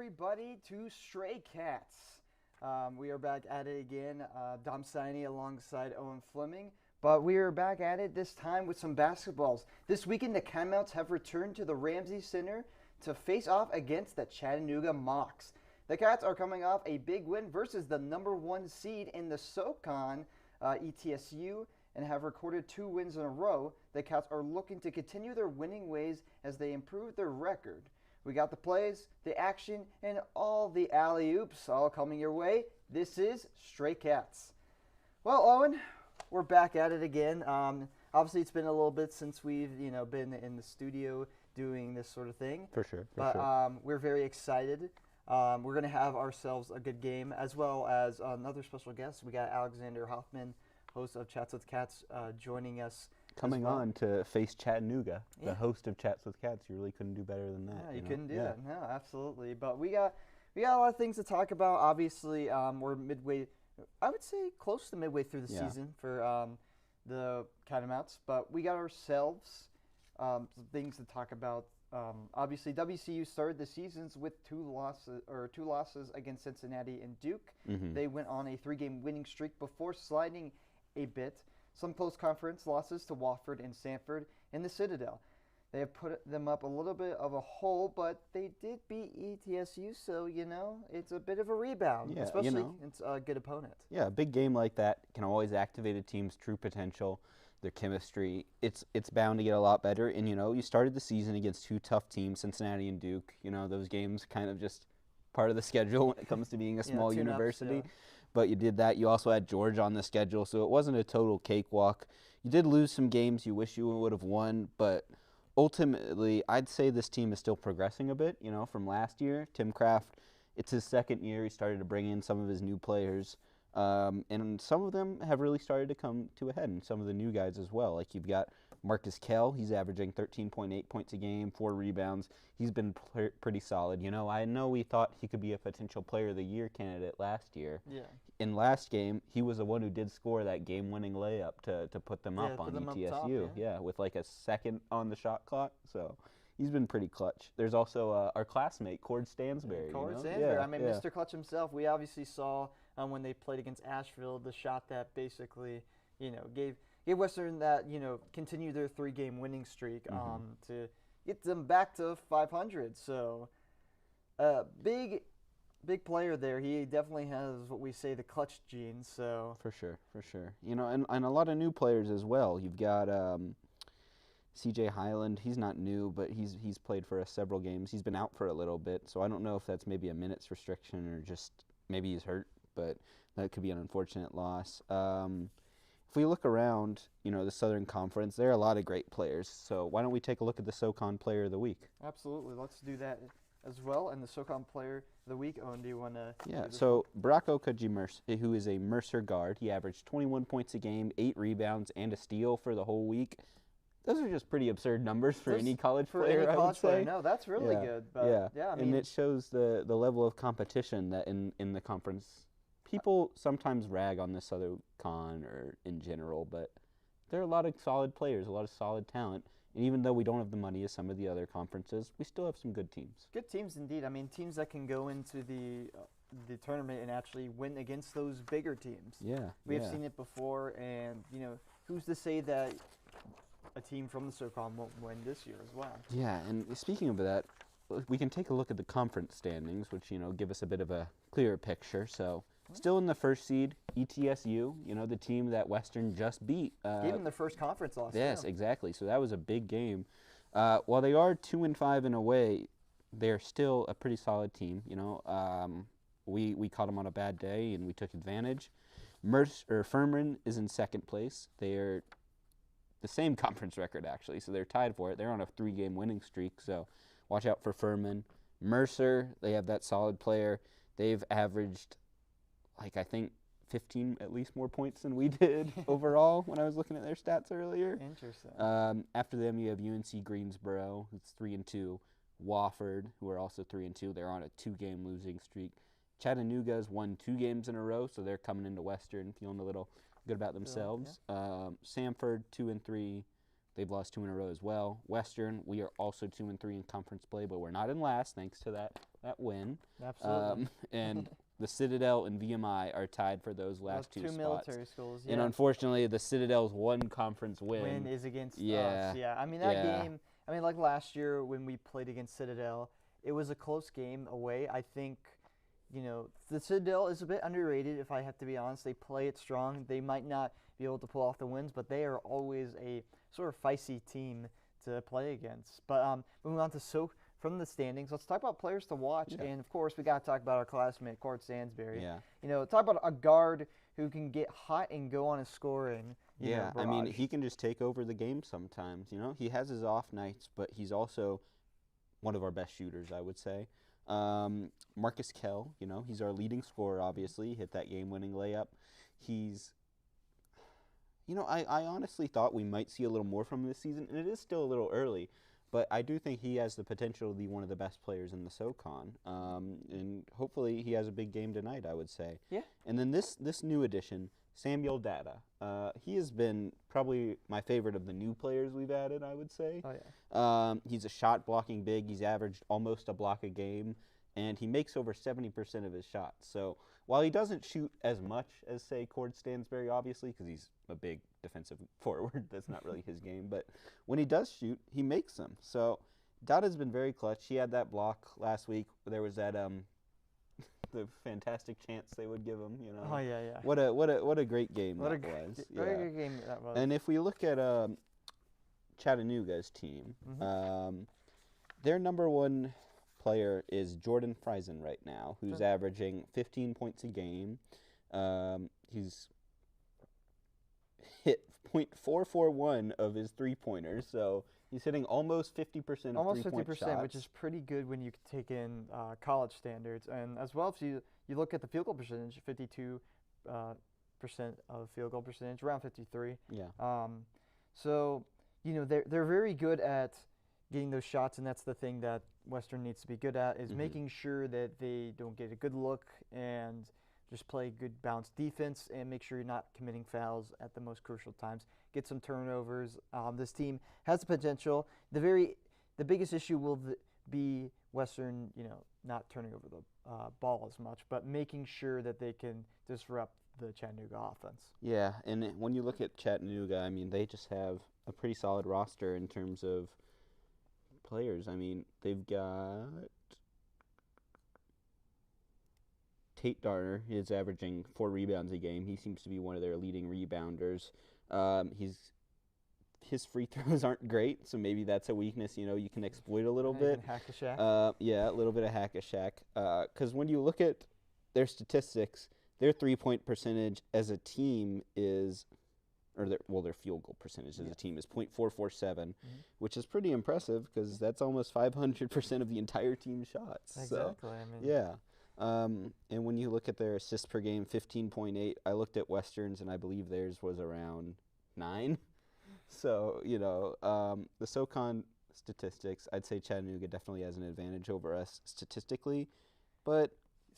everybody to Stray Cats. We are back at it again. Dom Siney alongside Owen Fleming. But we are back at it this time with some basketballs. This weekend, the Catamounts have returned to the Ramsey Center to face off against the Chattanooga Mocs. The Cats are coming off a big win versus the number 1 seed in the SoCon, ETSU, and have recorded 2 wins in a row. The Cats are looking to continue their winning ways as they improve their record. We got the plays, the action, and all the alley-oops all coming your way. This is Stray Cats. Well, Owen, we're back at it again. Obviously, it's been a little bit since we've been in the studio doing this sort of thing. For sure. We're very excited. We're going to have ourselves a good game, as well as another special guest. We got Alexander Hoffman, host of Chats with Cats, joining us. Coming on to face Chattanooga, the host of Chats with Cats. You really couldn't do better than that. Yeah, you couldn't do that. No, absolutely. But we got a lot of things to talk about. Obviously, we're midway. I would say close to midway through the season for the Catamounts. But we got ourselves some things to talk about. Obviously, WCU started the seasons with two losses against Cincinnati and Duke. Mm-hmm. They went on a 3-game winning streak before sliding a bit. Some close conference losses to Wofford and Sanford and the Citadel. They have put them up a little bit of a hole, but they did beat ETSU, so, it's a bit of a rebound, especially it's a good opponent. Yeah, a big game like that can always activate a team's true potential, their chemistry. It's bound to get a lot better, and, you started the season against 2 tough teams, Cincinnati and Duke. Those games kind of just part of the schedule when it comes to being a small university. But you did that. You also had Georgia on the schedule, so it wasn't a total cakewalk. You did lose some games you wish you would have won, but ultimately, I'd say this team is still progressing a bit, from last year. Tim Kraft, it's his 2nd year. He started to bring in some of his new players, and some of them have really started to come to a head, and some of the new guys as well. Like you've got Marcus Kell. He's averaging 13.8 points a game, 4 rebounds. He's been pretty solid. I know we thought he could be a potential player of the year candidate last year. Yeah. In last game, he was the one who did score that game-winning layup to put them up on ETSU. Up top, with like a second on the shot clock. So he's been pretty clutch. There's also our classmate, Cord Stansberry. Cord Stansberry. Mr. Clutch himself. We obviously saw when they played against Asheville the shot that basically, gave Western that, continue their 3-game winning streak to get them back to 500. So, big player there. He definitely has what we say the clutch gene. So for sure. And a lot of new players as well. You've got C.J. Highland. He's not new, but he's played for us several games. He's been out for a little bit, so I don't know if that's maybe a minutes restriction or just maybe he's hurt, but that could be an unfortunate loss. If we look around, the Southern Conference, there are a lot of great players. So why don't we take a look at the SoCon Player of the Week? Absolutely. Let's do that as well. And the SoCon Player of the Week, Owen, do you want to? Yeah, so Bracco Kaji, who is a Mercer guard, he averaged 21 points a game, 8 rebounds, and a steal for the whole week. Those are just pretty absurd numbers for any college player, I would say. No, that's really good. But and it shows the level of competition that in the conference. People sometimes rag on this other con or in general, but there are a lot of solid players, a lot of solid talent. And even though we don't have the money as some of the other conferences, we still have some good teams. Good teams indeed. Teams that can go into the tournament and actually win against those bigger teams. We have seen it before, and who's to say that a team from the SoCon won't win this year as well? Yeah, and speaking of that, we can take a look at the conference standings, which give us a bit of a clearer picture. So. Still in the 1st seed, ETSU, the team that Western just beat. Gave them their first conference loss. Yes, exactly. So that was a big game. While they are 2-5 in a way, they're still a pretty solid team. We caught them on a bad day and we took advantage. Furman is in 2nd place. They're the same conference record actually, so they're tied for it. They're on a 3-game winning streak, so watch out for Furman. Mercer, they have that solid player. They've averaged, I think 15 at least more points than we did overall when I was looking at their stats earlier. Interesting. After them, you have UNC Greensboro, who's 3-2. Wofford, who are also 3-2. They're on a 2-game losing streak. Chattanooga's won 2 games in a row, so they're coming into Western feeling a little good about themselves. Sanford, 2-3. They've lost 2 in a row as well. Western, we are also 2-3 in conference play, but we're not in last thanks to that that win. Absolutely. And the Citadel and VMI are tied for those last two two spots. military schools. Yeah. And unfortunately, the Citadel's one conference Win is against us. Yeah. Yeah. I mean that Yeah. game. I mean like last year when we played against Citadel, it was a close game away. I think. The Citadel is a bit underrated, if I have to be honest. They play it strong. They might not be able to pull off the wins, but they are always a sort of feisty team to play against. But moving on to from the standings, let's talk about players to watch. Yeah. And, of course, we got to talk about our classmate, Cord Stansberry. Yeah. Talk about a guard who can get hot and go on a scoring I mean, barrage. he can just take over the game sometimes. He has his off nights, but he's also one of our best shooters, I would say. Marcus Kell, he's our leading scorer, obviously. He hit that game-winning layup. He's, I honestly thought we might see a little more from him this season, and it is still a little early, but I do think he has the potential to be one of the best players in the SoCon. And hopefully he has a big game tonight, I would say. Yeah. And then this new addition, Samuel Data. He has been probably my favorite of the new players we've added, I would say. Oh, yeah. He's a shot-blocking big. He's averaged almost a block a game, and he makes over 70% of his shots. So while he doesn't shoot as much as, say, Cord Stansberry, obviously, because he's a big defensive forward, that's not really his game, but when he does shoot, he makes them. So Dada's been very clutch. He had that block last week. There was that the fantastic chance they would give him, Oh, yeah. What a great game that was. Very good game that was. And if we look at Chattanooga's team, Mhm. their number one player is Jordan Friesen right now, who's Sure. averaging 15 points a game. He's hit .441 of his three-pointers, so he's hitting almost 50% of Almost three-point 50%, shots. which is pretty good when you take in college standards. And as well, if you look at the field goal percentage, 52% of field goal percentage, around 53. Yeah. So they're very good at getting those shots, and that's the thing that Western needs to be good at, is Mhm. making sure that they don't get a good look and just play good balanced defense and make sure you're not committing fouls at the most crucial times. Get some turnovers. This team has the potential. The biggest issue will be Western, not turning over the ball as much, but making sure that they can disrupt the Chattanooga offense. Yeah, and when you look at Chattanooga, I mean, they just have a pretty solid roster in terms of players. I mean, they've got Tate Darner. He's averaging 4 rebounds a game. He seems to be one of their leading rebounders. His free throws aren't great, so maybe that's a weakness. You can exploit a little bit. Hack-a-Shack. Yeah, a little bit of hack-a-shack. Because when you look at their statistics, their three-point percentage as a team is, their field goal percentage as a team is .447, which is pretty impressive because that's almost 500% of the entire team's shots. Exactly. So, I mean, yeah. And when you look at their assists per game, 15.8. I looked at Western's, and I believe theirs was around 9. So, the SoCon statistics, I'd say Chattanooga definitely has an advantage over us statistically, but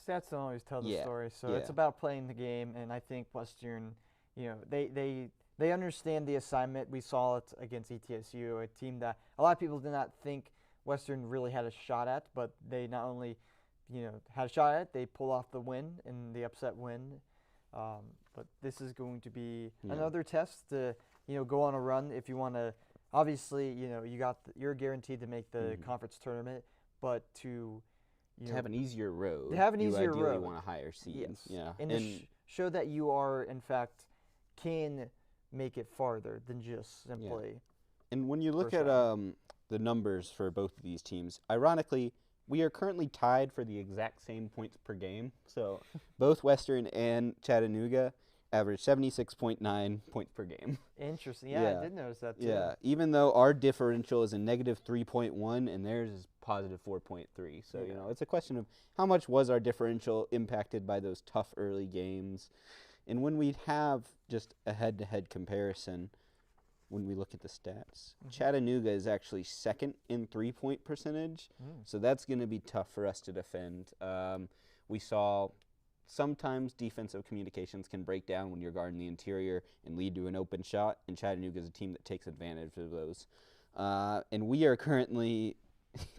stats don't always tell the Yeah, story, so yeah. it's about playing the game. And I think Western, they understand the assignment. We saw it against ETSU, a team that a lot of people did not think Western really had a shot at, but they not only had a shot at it, they pulled off the win and the upset win. But this is going to be another test to go on a run if you want to. Obviously, you're guaranteed to make the conference tournament, but to have an easier road. To have an you easier ideally road. want a higher seed. Yes. Yeah. And, show that you are, in fact, can make it farther than just simply. And when you look first at the numbers for both of these teams, ironically, we are currently tied for the exact same points per game. So both Western and Chattanooga average 76.9 points per game. Interesting. Yeah, I did notice that too. Yeah, even though our differential is a negative 3.1 and theirs is positive 4.3. So, it's a question of how much was our differential impacted by those tough early games. And when we have just a head-to-head comparison, when we look at the stats, Chattanooga is actually second in three-point percentage. So that's going to be tough for us to defend. We saw sometimes defensive communications can break down when you're guarding the interior and lead to an open shot, and Chattanooga is a team that takes advantage of those. And we are currently,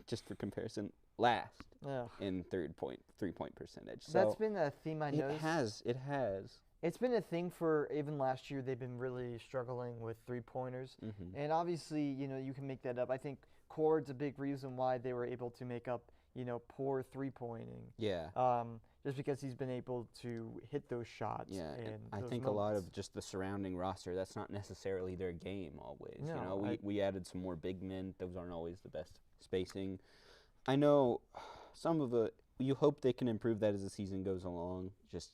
just for comparison, last Ugh. in 3-point percentage. So That's been a theme I noticed. It has. It's been a thing for even last year. They've been really struggling with three-pointers. Mm-hmm. And obviously, you can make that up. I think Cord's a big reason why they were able to make up, poor three-pointing. Yeah. Just because he's been able to hit those shots. Yeah, And I those think a lot moments. of just the surrounding roster, that's not necessarily their game always. No, We added some more big men. Those aren't always the best spacing. I know some of the, you hope they can improve that as the season goes along, just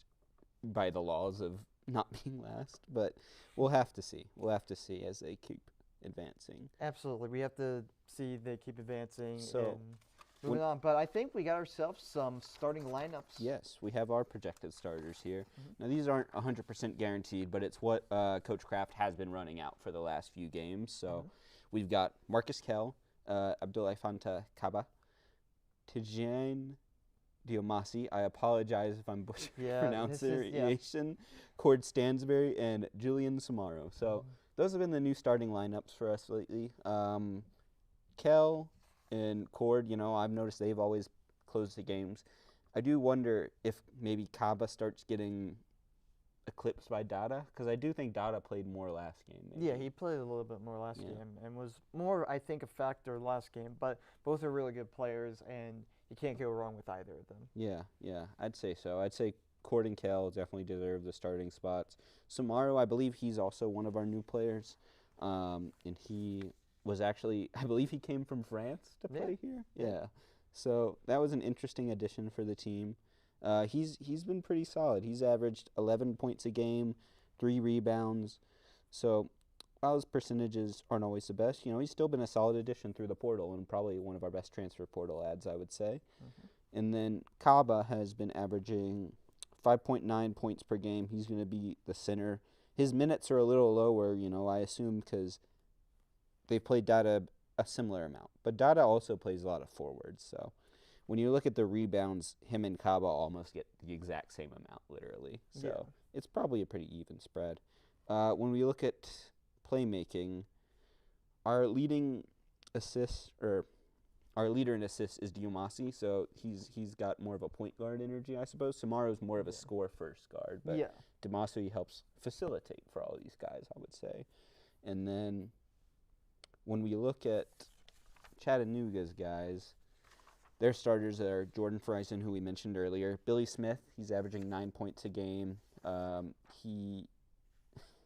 by the laws of not being last. But we'll have to see. We'll have to see as they keep advancing. Absolutely. We have to see they keep advancing So, and moving on. But I think we got ourselves some starting lineups. Yes, we have our projected starters here. Now, these aren't 100% guaranteed, but it's what Coach Kraft has been running out for the last few games. So we've got Marcus Kell, Abdullah Fanta Kaba, Tijane Diomasi. I apologize if I'm butchering pronunciation. Cord Stansberry, and Julian Samaro. So those have been the new starting lineups for us lately. Kell and Cord, I've noticed they've always closed the games. I do wonder if maybe Kaba starts getting eclipsed by Dada, because I do think Dada played more last game. Maybe. Yeah, he played a little bit more last game and was more, I think, a factor last game. But both are really good players, and you can't go wrong with either of them. Yeah, I'd say so. I'd say Cord and Kell definitely deserve the starting spots. Samaro, I believe he's also one of our new players, and he was actually, I believe he came from France to play here. Yeah. So that was an interesting addition for the team. He's been pretty solid. He's averaged 11 points a game, 3 rebounds. So while his percentages aren't always the best, he's still been a solid addition through the portal and probably one of our best transfer portal ads, I would say. And then Kaba has been averaging 5.9 points per game. He's going to be the center. His minutes are a little lower, I assume, because they played Dada a similar amount. But Dada also plays a lot of forwards, so when you look at the rebounds, him and Kaba almost get the exact same amount, literally. So it's probably a pretty even spread. When we look at playmaking, our leading assist, or our leader in assists is Diomasi, so he's got more of a point guard energy, I suppose. Samaro's more of a score-first guard, but Diomasi helps facilitate for all these guys, I would say. And then when we look at Chattanooga's guys, their starters are Jordan Freisen, who we mentioned earlier. Billy Smith, he's averaging 9 points a game.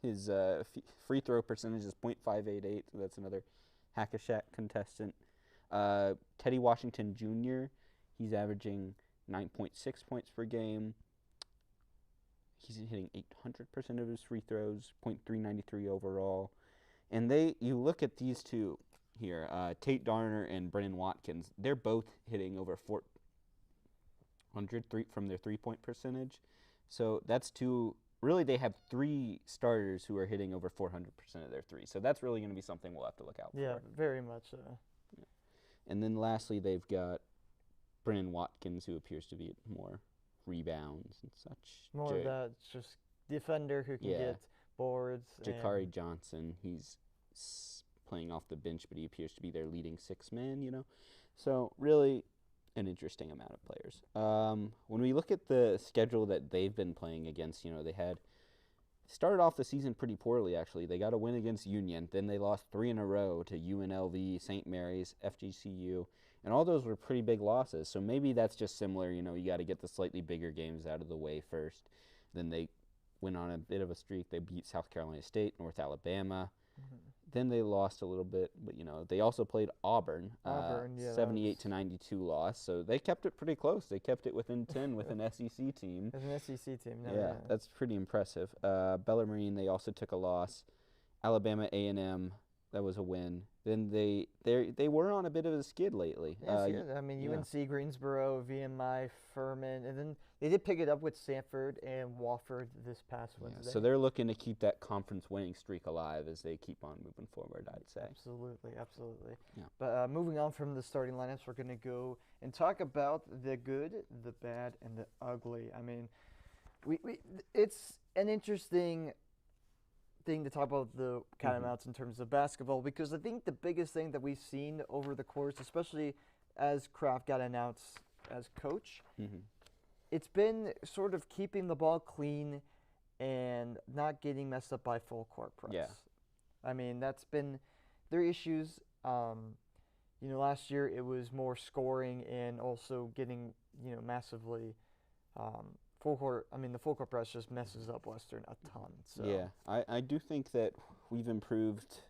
His free throw percentage is .588, so that's another hack-a-shack contestant. Teddy Washington Jr., he's averaging 9.6 points per game. He's hitting 800% of his free throws, .393 overall. And you look at these two here, Tate Darner and Brennan Watkins, they're both hitting over 400 from their three-point percentage. So that's two, really they have 3 starters who are hitting over 400% of their threes. So that's really going to be something we'll have to look out for. Yeah, very much so. Yeah. And then lastly, they've got Brennan Watkins, who appears to be more rebounds and such. More of that just defender who can get boards. Jakari Johnson, he's playing off the bench, but he appears to be their leading 6 man, So really an interesting amount of players. When we look at the schedule that they've been playing against, they had started off the season pretty poorly, actually. They got a win against Union. Then they lost 3 in a row to UNLV, St. Mary's, FGCU. And all those were pretty big losses. So maybe that's just similar. You got to get the slightly bigger games out of the way first. Then they went on a bit of a streak. They beat South Carolina State, North Alabama. Then they lost a little bit, but they also played Auburn. 78-92 loss. So they kept it pretty close. They kept it within 10 with an SEC team. As an SEC team, that's pretty impressive. Bellarmine, they also took a loss. Alabama A&M, that was a win. Then they were on a bit of a skid lately. UNC, Greensboro, VMI, Furman, and then they did pick it up with Stanford and Wofford this past Wednesday. So they're looking to keep that conference winning streak alive as they keep on moving forward, I'd say. Absolutely. Yeah. But moving on from the starting lineups, we're going to go and talk about the good, the bad, and the ugly. I mean, it's an interesting thing to talk about the Catamounts in terms of basketball, because I think the biggest thing that we've seen over the course, especially as Kraft got announced as coach, Mm-hmm. it's been sort of keeping the ball clean and not getting messed up by full court press. Yeah. I mean, that's been their issues. Last year it was more scoring and also getting, massively full court. I mean, the full court press just messes up Western a ton. So Yeah, I do think that we've improved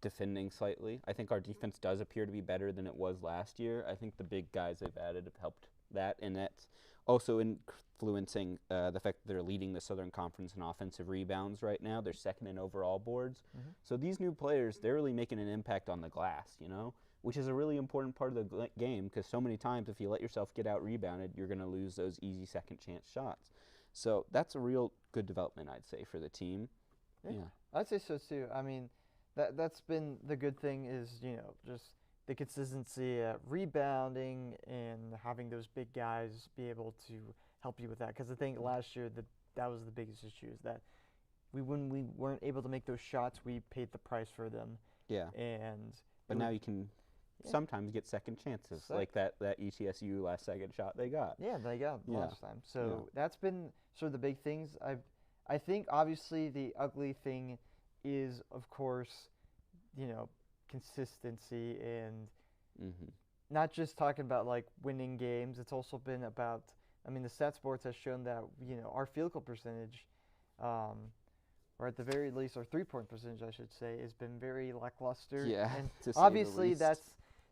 defending slightly. I think our defense does appear to be better than it was last year. I think the big guys they've added have helped that, and that's also influencing the fact that they're leading the Southern Conference in offensive rebounds right now. They're second in overall boards. Mm-hmm. So these new players, they're really making an impact on the glass, which is a really important part of the game because so many times if you let yourself get out rebounded, you're going to lose those easy second chance shots. So that's a real good development, I'd say, for the team. Yeah. I'd say so too. I mean, that's been the good thing is, just the consistency at rebounding and having those big guys be able to help you with that. Because I think last year that was the biggest issue is that when we weren't able to make those shots, we paid the price for them. Yeah. But now you can sometimes get second chances, like that ETSU last second shot they got. Yeah, they got last time. So that's been sort of the big things. I think obviously the ugly thing is, of course, consistency and not just talking about like winning games. It's also been about, I mean, the stat sports has shown that, our field goal percentage, or at the very least our 3-point percentage, I should say, has been very lackluster. Yeah, and to say obviously the least.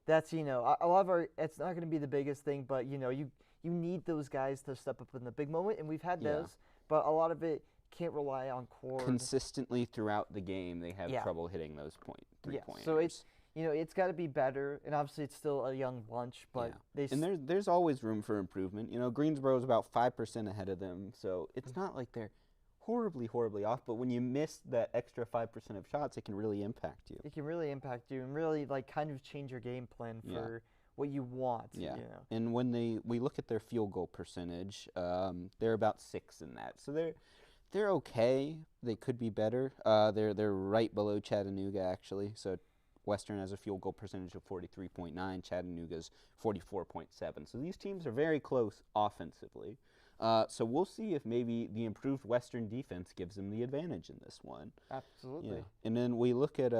that's a lot of our, it's not going to be the biggest thing, but you need those guys to step up in the big moment, and we've had those, but a lot of it can't rely on core. Consistently throughout the game, they have trouble hitting those three-pointers. So it's got to be better, and obviously it's still a young bunch, but there's always room for improvement. Greensboro is about 5% ahead of them, so it's not like they're horribly off. But when you miss that extra 5% of shots, it can really impact you. It can really impact you and really like kind of change your game plan for what you want. Yeah. And when we look at their field goal percentage, they're about 6 in that, so they're okay. They could be better. They're right below Chattanooga actually. So Western has a field goal percentage of 43.9. Chattanooga's 44.7. So these teams are very close offensively. So we'll see if maybe the improved Western defense gives them the advantage in this one. Absolutely. Yeah. And then we look at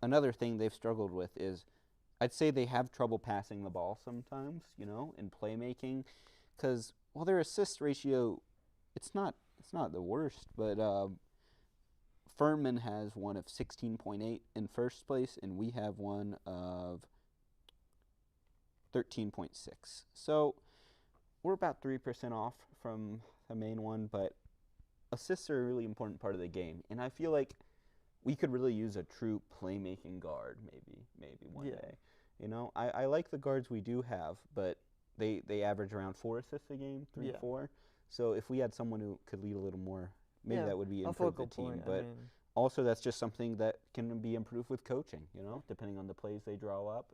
another thing they've struggled with is, I'd say they have trouble passing the ball sometimes, in playmaking, because their assist ratio, it's not the worst, but Furman has one of 16.8 in first place, and we have one of 13.6. So we're about 3% off from the main one, but assists are a really important part of the game, and I feel like we could really use a true playmaking guard maybe one day. I like the guards we do have, but they average around 4 assists a game, 4. So if we had someone who could lead a little more, maybe that would be improve the team. But also that's just something that can be improved with coaching, depending on the plays they draw up.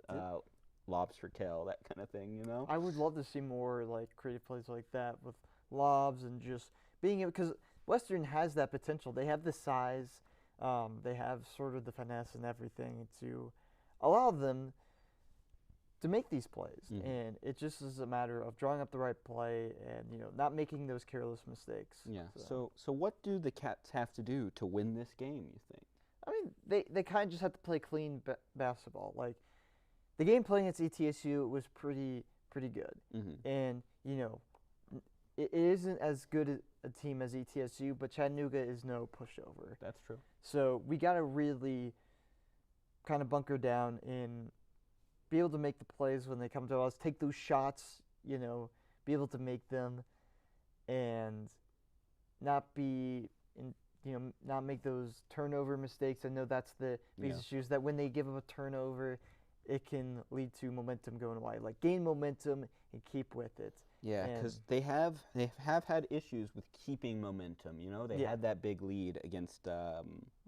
Lobs for Kel, that kind of thing, I would love to see more like creative plays like that with lobs and just being able, because Western has that potential. They have the size, they have sort of the finesse and everything to allow them to make these plays, and it just is a matter of drawing up the right play and not making those careless mistakes. Yeah. So what do the Cats have to do to win this game, you think? I mean, they kind of just have to play clean basketball. Like the game playing against ETSU was pretty good, and it isn't as good a team as ETSU, but Chattanooga is no pushover. That's true. So we got to really kind of bunker down and be able to make the plays when they come to us, take those shots, be able to make them, and not make those turnover mistakes. I know that's the biggest issue, is that when they give up a turnover, it can lead to momentum going away. Like gain momentum and keep with it. Yeah, because they have had issues with keeping momentum. They had that big lead against.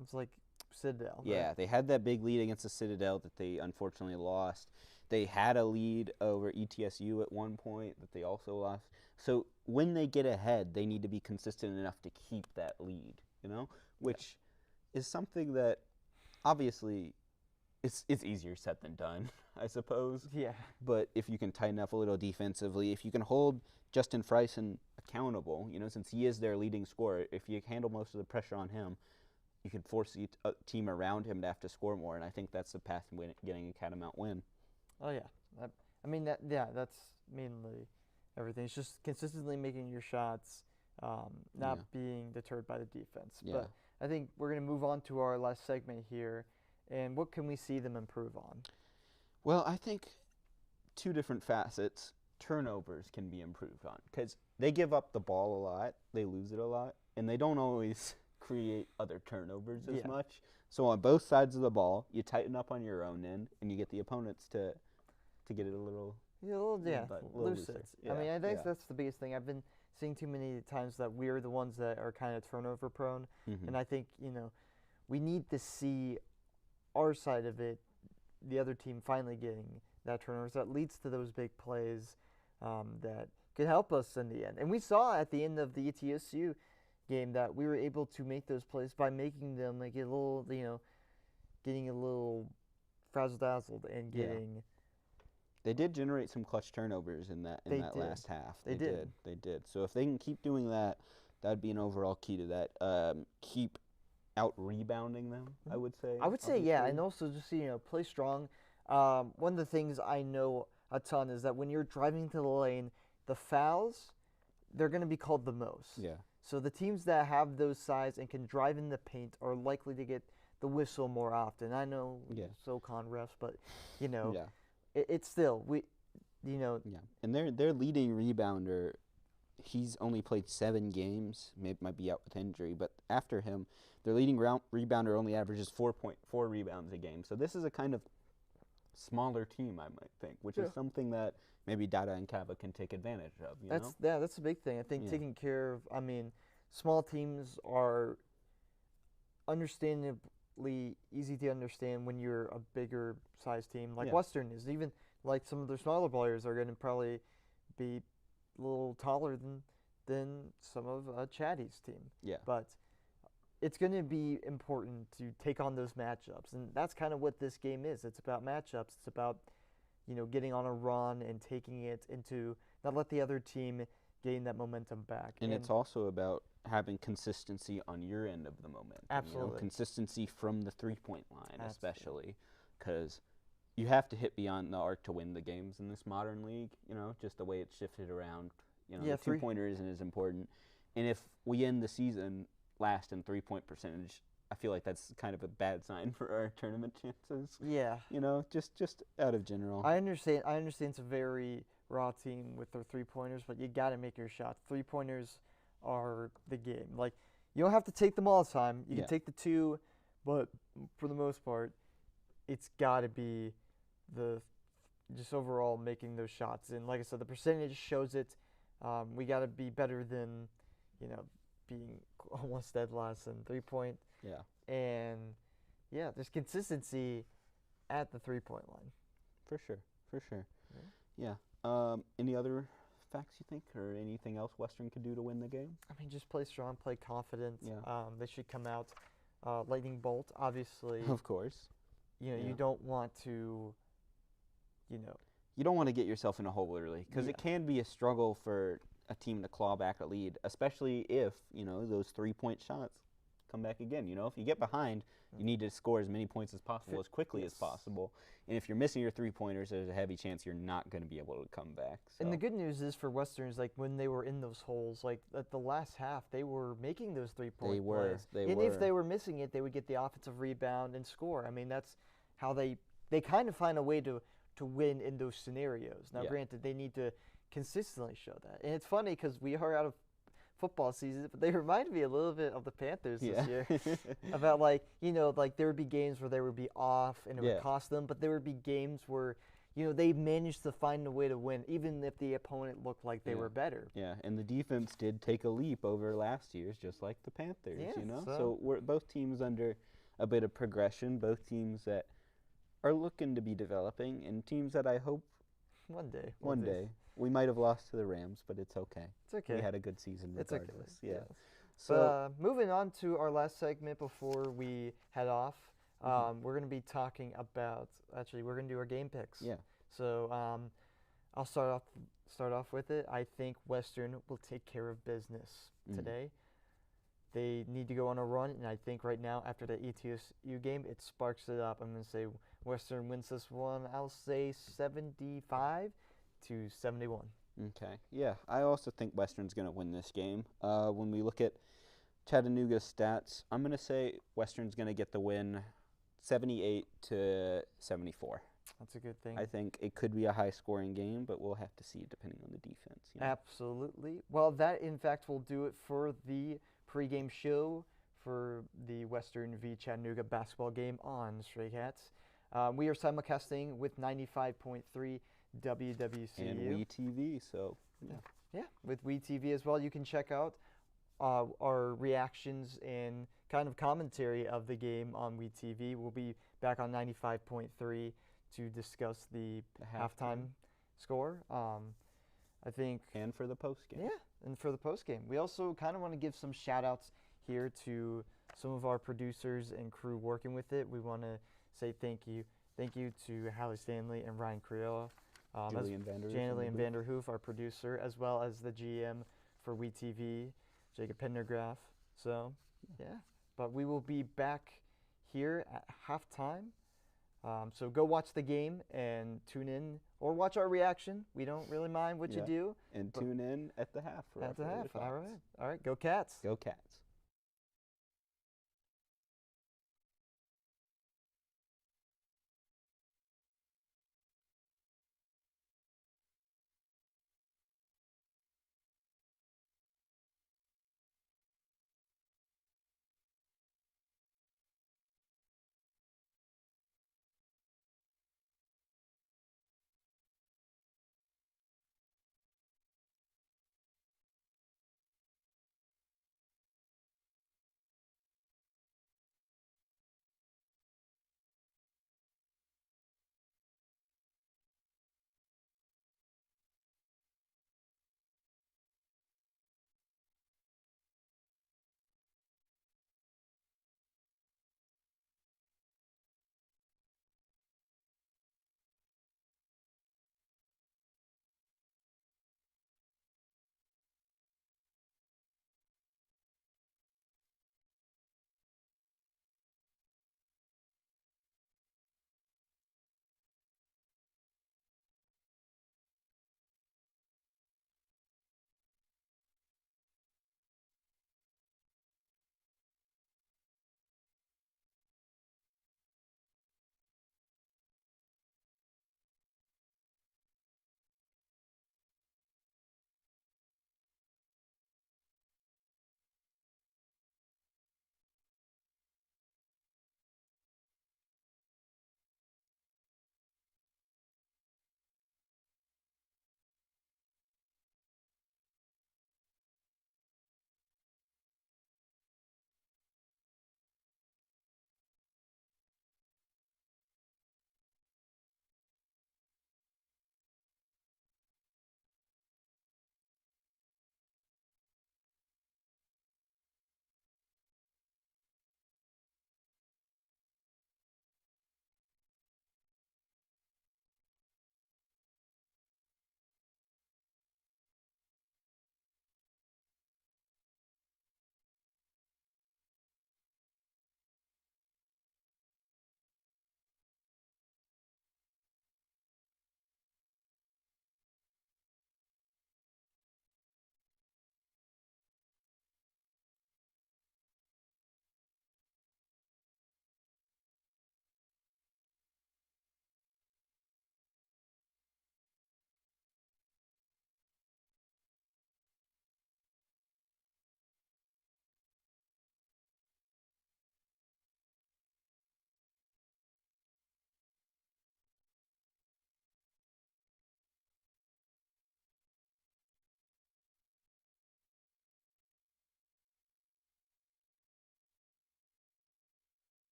It's like Citadel. Yeah, right? They had that big lead against the Citadel that they unfortunately lost. They had a lead over ETSU at one point that they also lost. So when they get ahead, they need to be consistent enough to keep that lead, which is something that obviously it's easier said than done, I suppose. Yeah. But if you can tighten up a little defensively, if you can hold Justin Friesen accountable, since he is their leading scorer, if you handle most of the pressure on him, you could force the team around him to have to score more, and I think that's the path to getting a Catamount win. Oh yeah, that's mainly everything. It's just consistently making your shots, not being deterred by the defense. Yeah. But I think we're gonna move on to our last segment here, and what can we see them improve on? Well, I think two different facets. Turnovers can be improved on because they give up the ball a lot, they lose it a lot, and they don't always create other turnovers as much. So on both sides of the ball, you tighten up on your own end, and you get the opponents to get it a little looser. I mean, I think that's the biggest thing. I've been seeing too many times that we're the ones that are kind of turnover prone, and I think we need to see our side of it, the other team finally getting that turnovers that leads to those big plays that could help us in the end. And we saw at the end of the ETSU game that we were able to make those plays by making them like a little, getting a little frazzle-dazzled and getting. They did generate some clutch turnovers in that last half. They did. So if they can keep doing that, that'd be an overall key to that. Keep out rebounding them, I would say. I would say, yeah, and also just play strong. One of the things I know a ton is that when you're driving to the lane, the fouls, they're going to be called the most. Yeah. So the teams that have those size and can drive in the paint are likely to get the whistle more often. I know SoCon refs, but it's still Yeah, and their leading rebounder, he's only played 7 games. Might be out with injury, but after him, their leading rebounder only averages 4.4 rebounds a game. So this is a kind of smaller team, I might think, which is something that maybe Dada and Kava can take advantage of. That's a big thing. I think taking care of. I mean, small teams are understandably easy to understand when you're a bigger size team like Western is. Even like some of their smaller players are going to probably be a little taller than some of Chatty's team. Yeah. But it's going to be important to take on those matchups, and that's kind of what this game is. It's about matchups. It's about getting on a run and taking it into not let the other team gain that momentum back. And it's also about having consistency on your end of the momentum. Absolutely. Consistency from the three-point line, especially, because you have to hit beyond the arc to win the games in this modern league. Just the way it's shifted around. The three-pointer isn't as important. And if we end the season last in three-point percentage, I feel like that's kind of a bad sign for our tournament chances. Yeah. Just out of general. I understand it's a very raw team with their three-pointers, but you got to make your shots. Three-pointers are the game. Like, you don't have to take them all the time. You can take the 2, but for the most part, it's got to be just overall making those shots. And like I said, the percentage shows it. We got to be better than, being almost dead last in three-point. Yeah. And, there's consistency at the three-point line. For sure. Yeah. Any other facts you think, or anything else Western could do to win the game? I mean, just play strong, play confident. Yeah. They should come out lightning bolt, obviously. Of course. You don't want to, You don't want to get yourself in a hole early, because it can be a struggle for a team to claw back a lead, especially if, those three-point shots come back again. If you get behind, you need to score as many points as possible, as quickly as possible. And if you're missing your three-pointers, there's a heavy chance you're not going to be able to come back. So. And the good news is for Westerns, like when they were in those holes, like at the last half, they were making those three-point plays. And if they were missing it, they would get the offensive rebound and score. I mean, that's how they kind of find a way to win in those scenarios. Now, granted, they need to consistently show that. And it's funny because we are out of football season, but they remind me a little bit of the Panthers this year. About like there would be games where they would be off and it would cost them, but there would be games where they managed to find a way to win, even if the opponent looked like they were better. Yeah, and the defense did take a leap over last year's, just like the Panthers. So we're both teams under a bit of progression, both teams that are looking to be developing, and teams that I hope one day. We might have lost to the Rams, but it's okay. It's okay. We had a good season regardless. It's okay. Yeah. So moving on to our last segment before we head off, Mhm. We're going to be talking about, actually, we're going to do our game picks. Yeah. So I'll start off with it. I think Western will take care of business Mm. today. They need to go on a run, and I think right now after the ETSU game, it sparks it up. I'm going to say Western wins this one. I'll say 75-71. Okay. Yeah, I also think Western's going to win this game. When we look at Chattanooga's stats, I'm going to say Western's going to get the win 78-74. That's a good thing. I think it could be a high-scoring game, but we'll have to see depending on the defense. Absolutely. Well, that in fact will do it for the pregame show for the Western v Chattanooga basketball game on Stray Cats. We are simulcasting with 95.3 WWCU. And WeTV, so yeah. Yeah, with WeTV as well. You can check out our reactions and kind of commentary of the game on WeTV. We'll be back on 95.3 to discuss the halftime score. I think. And for the post game. Yeah, and for the post game. We also kind of want to give some shout outs here to some of our producers and crew working with it. We want to say thank you. Thank you to Hallie Stanley and Ryan Criollo. Julian Vanderhoof. Janely Vanderhoof, our producer, as well as the GM for WeTV, Jacob Pendergraph. So, yeah. But we will be back here at halftime. So go watch the game and tune in or watch our reaction. We don't really mind what you do. And tune in at the half. At the half. All right. All right. Go Cats. Go Cats.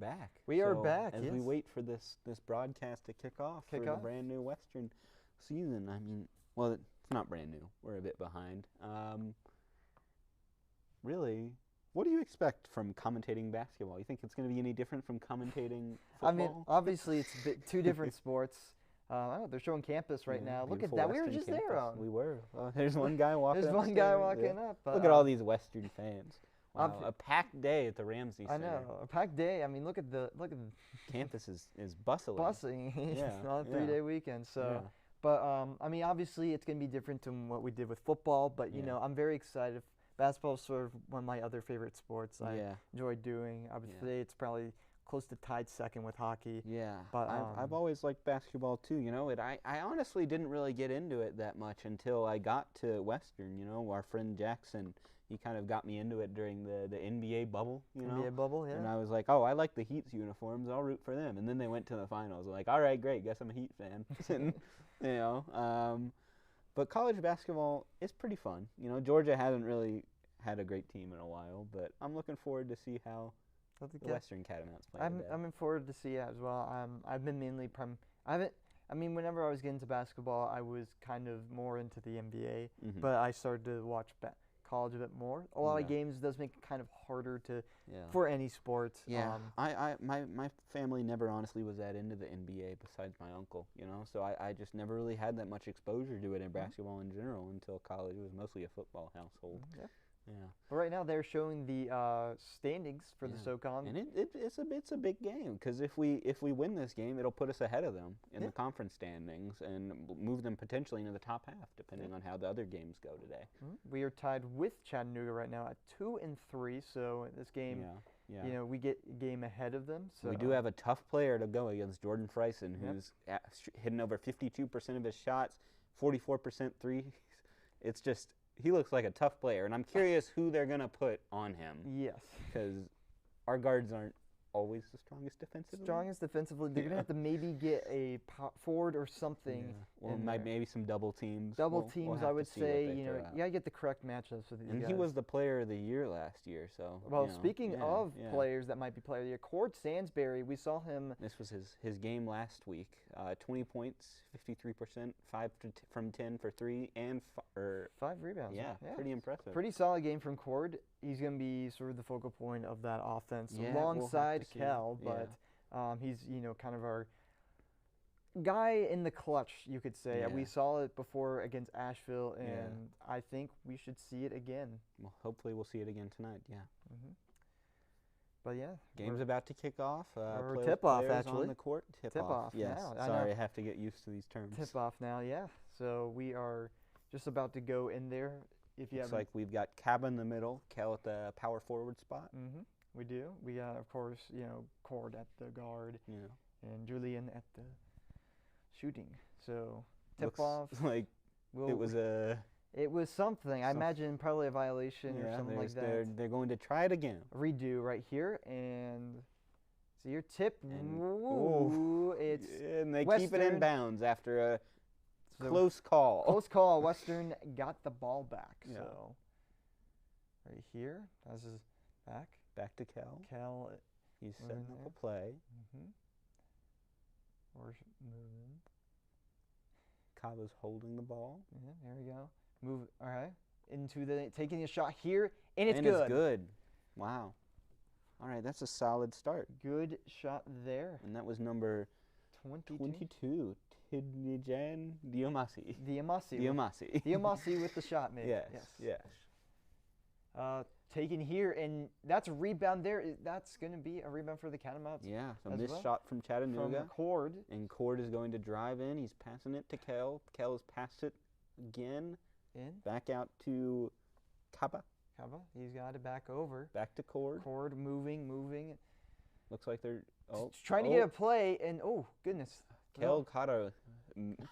back. We are back, as yes. we wait for this broadcast to kick off for the brand new Western season. I mean, well, it's not brand new. We're a bit behind. Really, what do you expect from commentating basketball? You think it's going to be any different from commentating football? I mean, obviously it's two different sports. Oh, they're showing campus right now. Look at that. We were just campus. there. On. We were. There's one guy walking. There's one guy walking up. Look at all these Western fans. Wow, a packed day at the Ramsey Center. I know, a packed day. I mean, look at the campus is bustling. Bustling. Yeah, it's not a 3-day weekend. So, but I mean, obviously it's gonna be different than what we did with football. But you know, I'm very excited. Basketball is sort of one of my other favorite sports. I enjoy doing. I would say it's probably close to tied second with hockey. Yeah, but I've always liked basketball too. You know, I honestly didn't really get into it that much until I got to Western. You know, our friend Jackson, he kind of got me into it during the NBA bubble. You know, NBA bubble, yeah. And I was like, oh, I like the Heat's uniforms. I'll root for them. And then they went to the finals. I'm like, all right, great. Guess I'm a Heat fan. And, you know, but college basketball is pretty fun. You know, Georgia hasn't really had a great team in a while, but I'm looking forward to see how the Western Catamounts play. I'm looking forward to see it as well. I've been mainly I mean, whenever I was getting into basketball, I was kind of more into the NBA, but I started to watch college a bit more. A lot of games does make it kind of harder to for any sport. Yeah, my family never honestly was that into the NBA besides my uncle, you know, so I just never really had that much exposure to it in basketball in general until college. It was mostly a football household. Yeah. Yeah. But right now they're showing the standings for the SoCon, and it's a big game because if we win this game, it'll put us ahead of them in the conference standings and move them potentially into the top half, depending on how the other games go today. We are tied with Chattanooga right now at 2-3. So this game, you know, we get a game ahead of them. So we do have a tough player to go against, Jordan Freisen, who's hitting over 52% of his shots, 44% threes. It's just. He looks like a tough player, and I'm curious who they're going to put on him. Yes. Because our guards aren't always the strongest defensively. They're going to have to maybe get a forward or something. Yeah. Well, maybe some double teams. Double teams, I would say. You know, you got to get the correct matchups with these guys. And he was the player of the year last year, so. Well, speaking of players that might be player of the year, Cord Stansberry, we saw him. This was his game last week. 20 points, 53%, 5 from 10 for 3, and 5 rebounds. Yeah, pretty impressive. Pretty solid game from Cord. He's going to be sort of the focal point of that offense alongside Kel, but he's, you know, kind of our guy in the clutch, you could say. Yeah. We saw it before against Asheville, and I think we should see it again. Well, hopefully we'll see it again tonight, But yeah, game's about to kick off. Tip-off, actually. On the court. Tip-off. Yes. Now. Sorry, I have to get used to these terms. Tip-off now, yeah. So we are just about to go in there. Looks like we've got Caba in the middle, Kel at the power forward spot. We do. We got, of course, you know, Cord at the guard, and Julian at the shooting. So tip-off. Like it was something. I imagine probably a violation or something like that. They're going to try it again. Redo right here, and so your tip. It's and they Western. keep it in bounds after a close call. Close call. Western got the ball back. So right here, this is back to Kel. He's setting up a play. We're moving. Caba's holding the ball. There we go. Move. All right. Taking a shot here, and it's good. It's good. Wow. All right, that's a solid start. Good shot there. And that was number 22. Tidnijan Diomasi. Diomasi with the shot, maybe. Yes. Taken here, and that's a rebound there. That's going to be a rebound for the Catamounts. Yeah, so this shot from Chattanooga. From Cord. And Cord is going to drive in. He's passing it to Kel. Kel has passed it again. Back out to Caba. He's got it back over. Back to Cord. Cord moving. Looks like they're trying to get a play, and goodness. Kel caught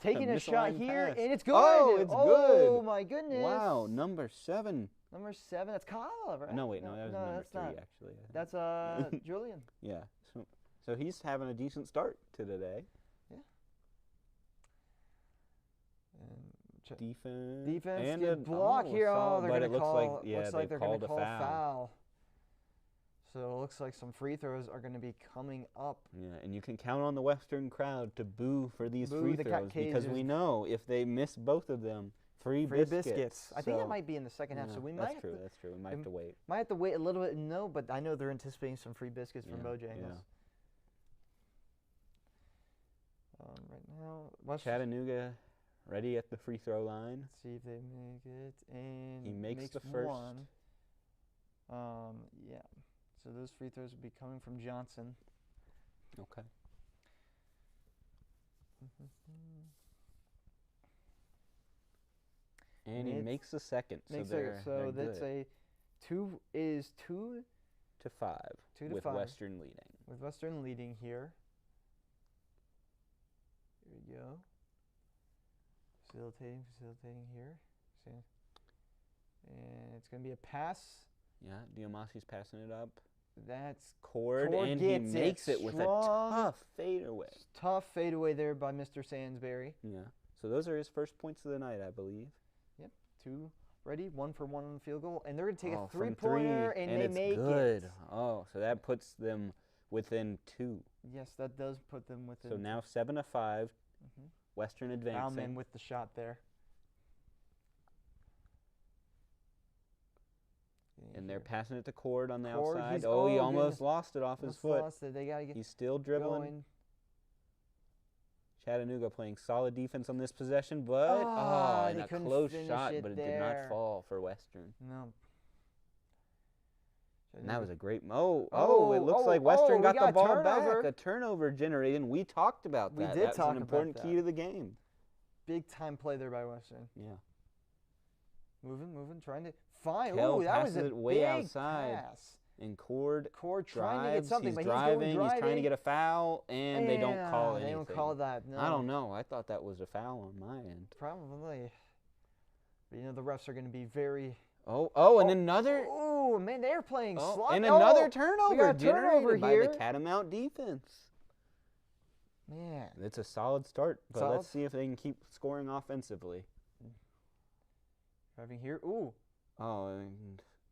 taking a shot here, and it's good. Oh, it's good. Oh my goodness. Wow, number 7. Number 7, that's Kyle, right? No, wait, that was number 3, actually. That's Julian. Yeah, so he's having a decent start to today. Yeah. Defense and a block here. They're going to call. Looks like they're going to call foul. So it looks like some free throws are going to be coming up. Yeah, and you can count on the Western crowd to boo for these Boo free the throws because Cajuns. we know if they miss both of them, free biscuits. I think So, that might be in the second half, yeah, so we that's might true. have to, That's true. We might have to wait. might have to wait a little bit. No, but I know they're anticipating some free biscuits from Yeah, Bojangles. Right now, Chattanooga ready at the free throw line. Let's see if they make it, and He makes the first. one. Yeah. So those free throws will be coming from Johnson. Okay. And he makes the second. So that's good. two to 5 2 to with 5. Western leading. With Western leading here. Here we go. Facilitating here. See. And it's going to be a pass. Yeah, Diamasi's passing it up. That's Cord and he makes it with a tough fadeaway. Tough fadeaway there by Mr. Sansbury. Yeah. So those are his first points of the night, I believe. Yep. 2 ready, 1 for 1 on the field goal, and they're going to take a from 3-pointer, and they it's make good. it. Oh, so that puts them within 2. Yes, that does put them within. So now 7 to 5. Western advancing. Bauman with the shot there. And they're passing it to Cord on the Cord, outside. he almost lost it off his foot. Lost it. They gotta get He's still dribbling. going. Chattanooga playing solid defense on this possession, but and they a couldn't close finish shot, it but it did there. not fall for Western. No. And that was a great it looks like Western got the ball back. A turnover generated, and we talked about that. We did That's talk an important about key to the game. Big time play there by Western. Yeah. Moving, trying to find. Kell Ooh, that was passes a it way big outside. pass. And Cord trying to get something, but driving, he's going he's trying to get a foul, and they don't call anything. They don't call that. No. I don't know. I thought that was a foul on my end. Probably. But you know the refs are going to be very. And another. Oh man, they're playing slot. And another turnover we got a turnover generated here by the Catamount defense. Man, it's a solid start, but solid. Let's see if they can keep scoring offensively. Driving here. Ooh.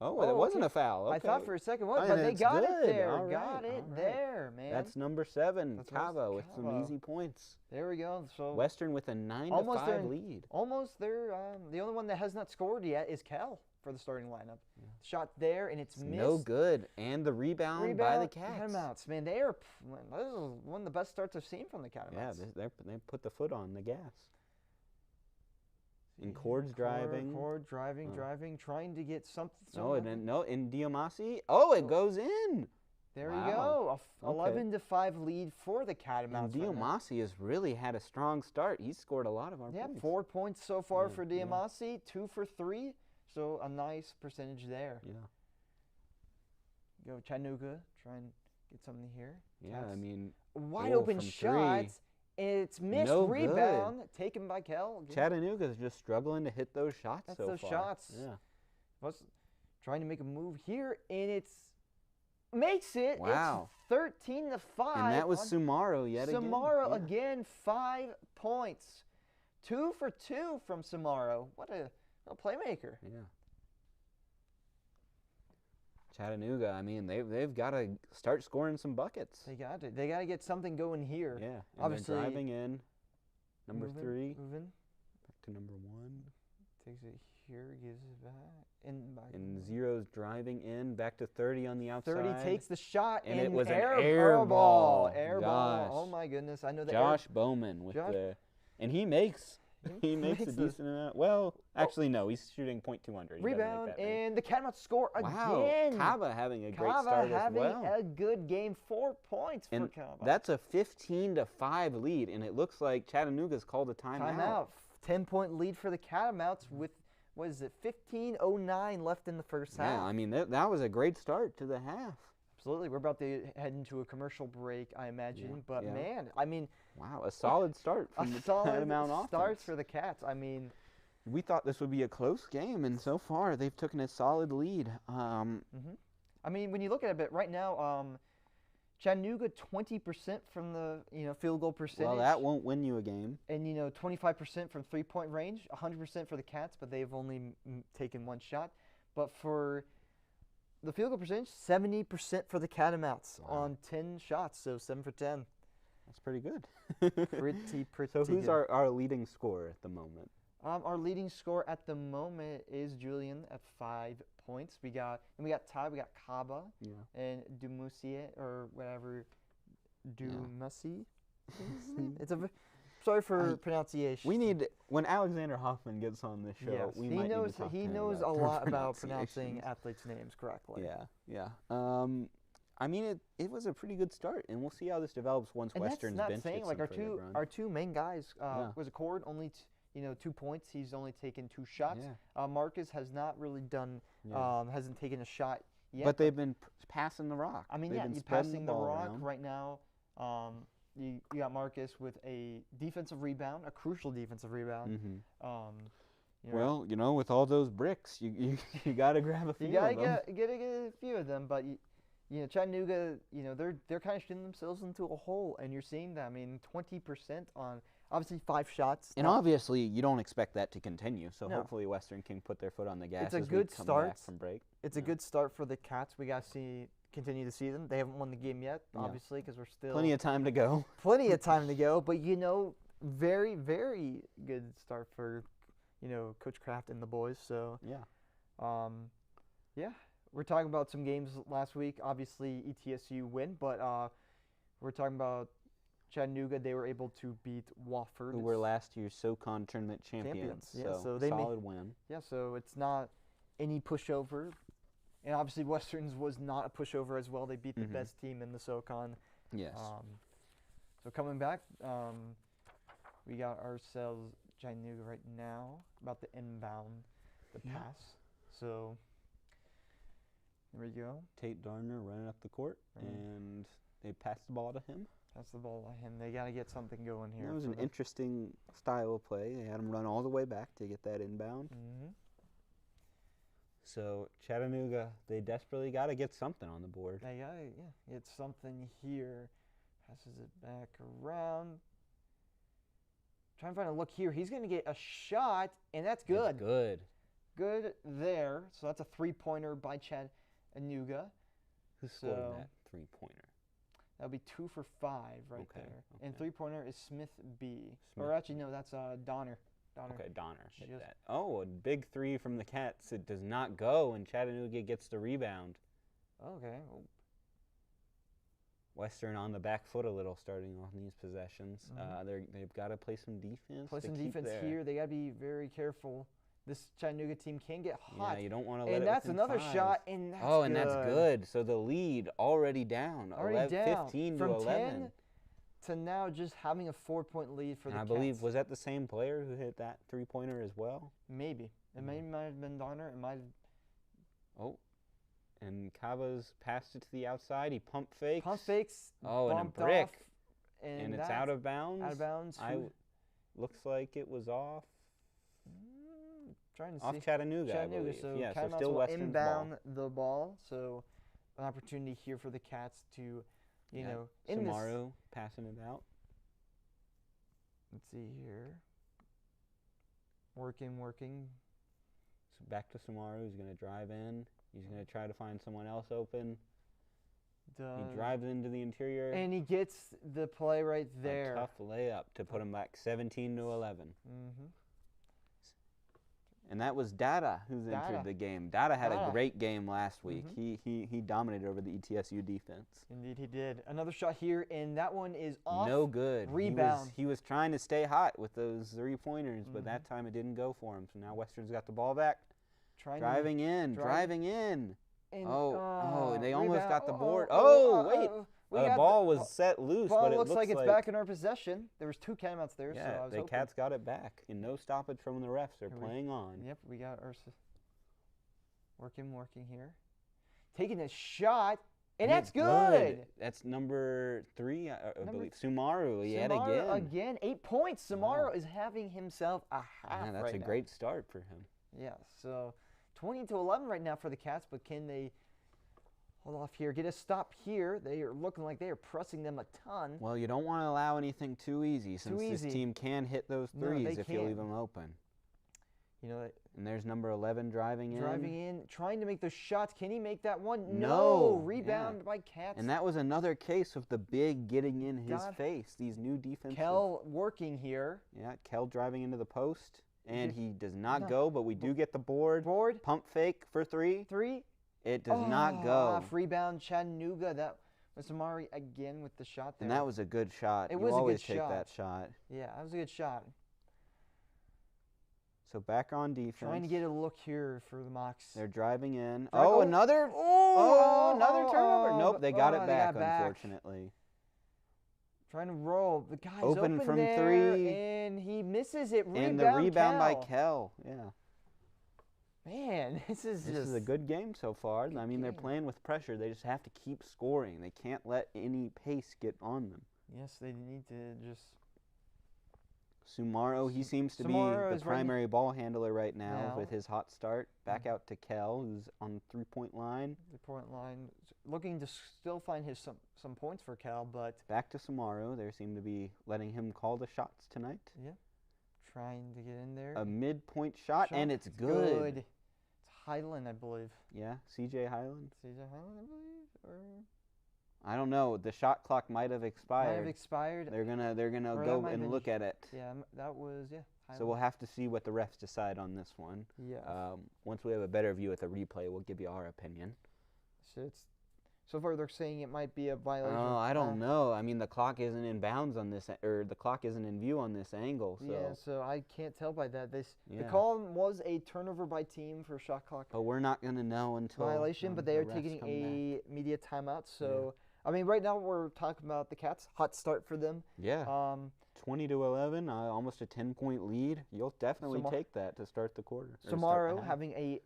It wasn't a foul. Okay. I thought for a second, but they got it there. Got it there, man. That's number 7, Cava, with some easy points. There we go. So Western with a 9-5 lead. Almost there. The only one that has not scored yet is Kell for the starting lineup. Yeah. Shot there, and it's missed. No good. And the rebound by the Cats. Catamouts, man. This is one of the best starts I've seen from the Catamouts. Yeah, they put the foot on the gas. And Cord's driving. Cord driving, trying to get something. In Diamasi. It goes in. There you go. 11-5 lead for the Catamounts. And Diamasi has really had a strong start. He's scored a lot of our points. 4 points so far for Diamasi, 2 for 3. So a nice percentage there. Yeah. Go Chattanooga, try and get something here. Yeah, I mean. Wide open shots. It's missed rebound taken by Kell. Chattanooga's just struggling to hit those shots That's so those far. shots. Yeah. Was trying to make a move here, and makes it. Wow. It's 13-5. And that was Sumaro yet again. Sumaro again, 5 points. 2 for 2 from Sumaro. What a playmaker. Yeah. Chattanooga, I mean, they've got to start scoring some buckets. They got to get something going here. Yeah, and obviously they're driving in. Number 3. Moving. Back to number 1. Takes it here, gives it back. And Zero's driving in, back to 30 on the outside. 30 takes the shot, and it was an air ball. Air ball. Oh my goodness, I know that. Josh Bowman with and he makes a decent amount. Well, actually no, he's shooting .200. Rebound, and the Catamounts score again. Wow, Cava having a great start as well. Having a good game, 4 points for Cava. That's a 15-5 lead, and it looks like Chattanooga's called a timeout. 10-point lead for the Catamounts with, 15:09 left in the first half. Yeah, I mean, that was a great start to the half. Absolutely. We're about to head into a commercial break, I imagine. But, man, I mean. Wow, a solid start from the Catamount offense. Start for the Cats. I mean. We thought this would be a close game, and so far they've taken a solid lead. I mean, when you look at it right now, Chattanooga 20% from the field goal percentage. Well, that won't win you a game. And 25% from 3-point range, 100% for the Cats, but they've only taken 1 shot. But for the field goal percentage, 70% for the Catamounts on 10 shots, so 7 for 10. That's pretty good. Pretty So who's good. our leading scorer at the moment? Our leading scorer at the moment is Julian at 5 points. We got Ty, we got Kaba, and Dumussier or whatever. Dumussi. It's a. Sorry for pronunciation. We need when Alexander Hoffman gets on this show. Yes, we might need to talk to him he knows a about lot about pronouncing athletes' names correctly. Yeah. I mean, it was a pretty good start, and we'll see how this develops once Western's bench gets some further run. Our two main guys was Accord, only 2 points. He's only taken 2 shots. Marcus has not really done hasn't taken a shot yet. But they've been passing the rock. I mean, you're passing the rock right now. You got Marcus with a defensive rebound, a crucial defensive rebound. Well, with all those bricks, you got to grab a few. You gotta get a few of them, but Chattanooga, they're kind of shooting themselves into a hole, and you're seeing that. I mean, 20% on obviously 5 shots. And obviously, you don't expect that to continue. So hopefully, Western can put their foot on the gas. It's a as good we come start back from break. It's a good start for the Cats. We got to continue to see them. They haven't won the game yet, obviously, because we're still plenty of time to go. Plenty of time to go, but very, very good start for Coach Kraft and the boys. So we're talking about some games last week. Obviously, ETSU win, but we're talking about Chattanooga. They were able to beat Wofford, who were last year's SoCon tournament champions. So they solid win. Yeah, so it's not any pushover. And obviously, Western's was not a pushover as well. They beat the best team in the SoCon. Yes. So coming back, we got ourselves Chattanooga right now, about the inbound, the pass. So here we go. Tate Darner running up the court, and they pass the ball to him. Pass the ball to him. They got to get something going here. That was an interesting style of play. They had him run all the way back to get that inbound. So Chattanooga, they desperately got to get something on the board. They got to get something here. Passes it back around. Trying to find a look here. He's going to get a shot, and that's good. That's good. Good there. So that's a 3-pointer by Chattanooga. Who scored that 3-pointer? That'll be 2 for 5 right there. Okay. And 3-pointer is Smith B. Or actually, no, that's Donner. Okay, Donner hit that. Oh, a big 3 from the Cats. It does not go, and Chattanooga gets the rebound. Okay. Western on the back foot a little starting off these possessions. They've got to play some defense. Play some defense here. They got to be very careful. This Chattanooga team can get hot. Yeah, you don't want to let it And that's within another 5. shot, and that's and that's good. So the lead already down. 15 from to 11. 10 to now just having a 4-point lead for the Cats. I believe, was that the same player who hit that 3-pointer as well? Maybe. It might have been Donner. It might have. Oh. And Caba's passed it to the outside. He pump fakes. Oh, and a brick. Off, and it's out of bounds. Out of bounds. Looks like it was off. Trying to off see. Chattanooga, I believe. So so still Western's inbound ball. the ball. So an opportunity here for the Cats to, Samaru passing it out. Let's see here. Working. So back to Samaru. He's going to drive in. He's going to try to find someone else open. He drives into the interior. And he gets the play right there. A tough layup to put him back 17 to 11. And that was Dada who's entered the game. Dada had a great game last week. He dominated over the ETSU defense. Indeed, he did. Another shot here, and that one is off. No good. Rebound. He was trying to stay hot with those 3-pointers, but that time it didn't go for him. So now Western's got the ball back. Driving in. And they almost got the board. Wait. The ball was set loose, but it looks like it's back in our possession. There was 2 Catamounts there, so I was the Cats got it back. And no stoppage from the refs. They're playing on. Yep, we got our working here. Taking a shot, and that's good. That's number 3, I believe. Sumaru yet again. 8 points. Samaru is having himself a half that's a great start for him. Yeah, so 20 to 11 right now for the Cats, but can they hold off here, get a stop here? They are looking like they are pressing them a ton. Well, you don't want to allow anything too easy since this team can hit those threes if you leave them open. You know, And there's number 11 driving in. trying to make those shots. Can he make that one? No. Rebound Yeah. by Cats. And that was another case of the big getting in his face. These new defensive. Kel working here. Yeah, Kel driving into the post. And he does not go, but we do get the board. Pump fake for three. It does not go. Off rebound, Chattanooga. That was Amari again with the shot there. And that was a good shot. It was a good You always shot. take that shot. Yeah, that was a good shot. So back on defense. Trying to get a look here for the Mocs. They're driving in. Another turnover. Nope, they got it back, unfortunately. Trying to roll. The guy's open from there, three. and he misses it. And the rebound by Kel. Yeah. Man, this is a good game so far. I mean, they're playing with pressure. They just have to keep scoring. They can't let any pace get on them. Yes, they need to just... Sumaro, he seems to be the primary ball handler right now with his hot start. Back out to Kel, who's on the three-point line. Looking to still find some points for Kel, but... Back to Sumaro. They seem to be letting him call the shots tonight. Yeah. Trying to get in there. A mid-point shot, and it's good. It's Highland, I believe. Yeah, C.J. Highland. C.J. Highland, I believe, or... I don't know. The shot clock might have expired. They're gonna go and look at it. Yeah, that was Highland. So we'll have to see what the refs decide on this one. Yeah. Once we have a better view at the replay, we'll give you our opinion. So far they're saying it might be a violation. Oh, I don't know. I mean, the clock isn't in bounds on this, or the clock isn't in view on this angle. So. Yeah, so I can't tell by that. The call was a turnover by team for shot clock. But we're not gonna know until violation. But they are taking a media timeout. So. Yeah. I mean, right now we're talking about the Cats. Hot start for them. Yeah. 20-11, almost a 10-point lead. You'll definitely take that to start the quarter. Sumaro having a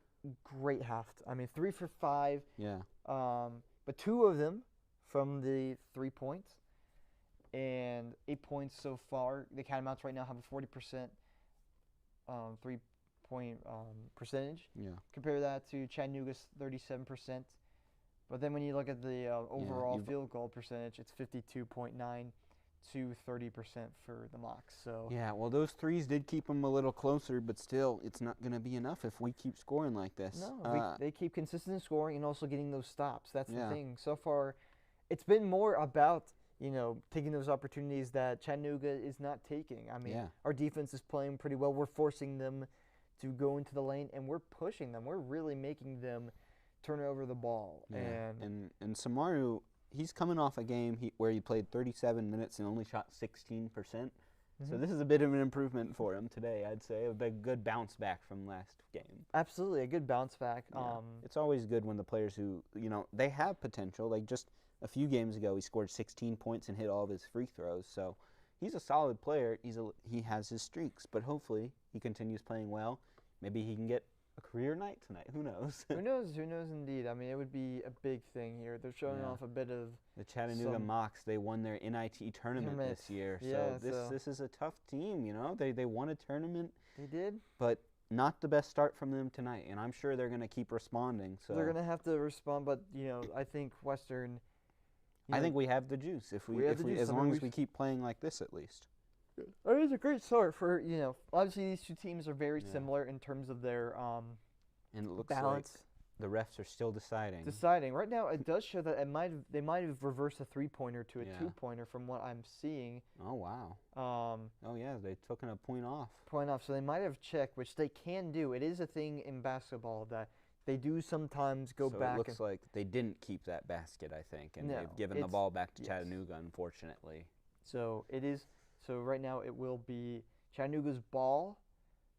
great half. I mean, 3 for 5. Yeah. But 2 of them from the 3 points, and 8 points so far. The Catamounts right now have a 40% 3-point percentage. Yeah. Compare that to Chattanooga's 37%. But then when you look at the overall field goal percentage, it's 52.9 to 30% for the Mocs. So yeah, well, those threes did keep them a little closer, but still, it's not going to be enough if we keep scoring like this. No, they keep consistent scoring and also getting those stops. That's the thing. So far, it's been more about taking those opportunities that Chattanooga is not taking. I mean, our defense is playing pretty well. We're forcing them to go into the lane, and we're pushing them. We're really making them turn over the ball. Yeah. And Samaru, he's coming off a game where he played 37 minutes and only shot 16%. So this is a bit of an improvement for him today, I'd say. A good bounce back from last game. Absolutely, a good bounce back. Yeah. It's always good when the players who, they have potential. Like just a few games ago, he scored 16 points and hit all of his free throws. So he's a solid player. He has his streaks, but hopefully he continues playing well. Maybe he can get a career night tonight. Who knows? Who knows? Who knows indeed. I mean, it would be a big thing here. They're showing off a bit of the Chattanooga Mocs. They won their NIT tournament this year. Yeah, so this is a tough team, They won a tournament. They did. But not the best start from them tonight, and I'm sure they're going to keep responding. So they're going to have to respond, but I think Western I think we have the juice if we as long as we keep playing like this at least. It is a great start for, obviously these two teams are very similar in terms of their and it looks balance. Like the refs are still deciding. Right now, it does show that they might have reversed a 3-pointer to a 2-pointer from what I'm seeing. Oh wow. Oh yeah, they took a point off. So they might have checked, which they can do. It is a thing in basketball that they do sometimes go back. It looks like they didn't keep that basket, I think, and they've given the ball back to Chattanooga, unfortunately. So it is. So right now it will be Chattanooga's ball.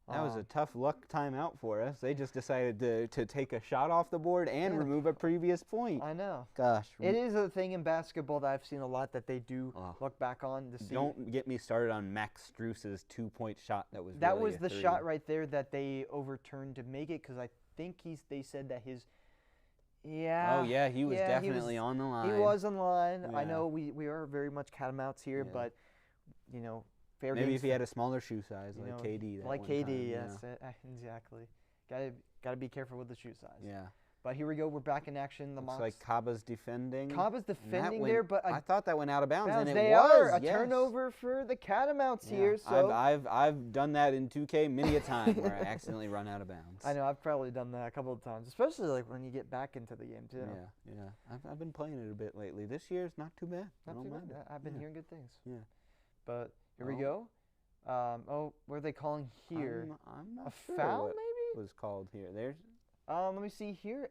That was a tough luck timeout for us. They just decided to take a shot off the board and remove a previous point. I know. Gosh. It is a thing in basketball that I've seen a lot that they do look back on to see. Don't get me started on Max Struess's 2-point shot that was That really was the shot right there that they overturned to make it because I think they said that his Yeah. Oh, yeah, he was definitely on the line. He was on the line. Yeah. I know we are very much catamounts here, but, fair maybe if he had a smaller shoe size like KD. Like KD, yes, exactly. Got to be careful with the shoe size. Yeah. But here we go. We're back in action. The Looks Mocs. like Kaba's defending. Kaba's and that defending went- there, but I thought that went out of bounds, and it they was. are a yes. turnover for the Catamounts Yeah, here. So I've done that in 2K many a time where I accidentally run out of bounds. I know I've probably done that a couple of times, especially like when you get back into the game too. Yeah. I've been playing it a bit lately. This year's not too bad. I Not don't too mind bad. it. I've been Yeah. hearing good things. Yeah. But here we go. What are they calling here? I'm not A sure foul, what maybe? was called here. There's Let me see here.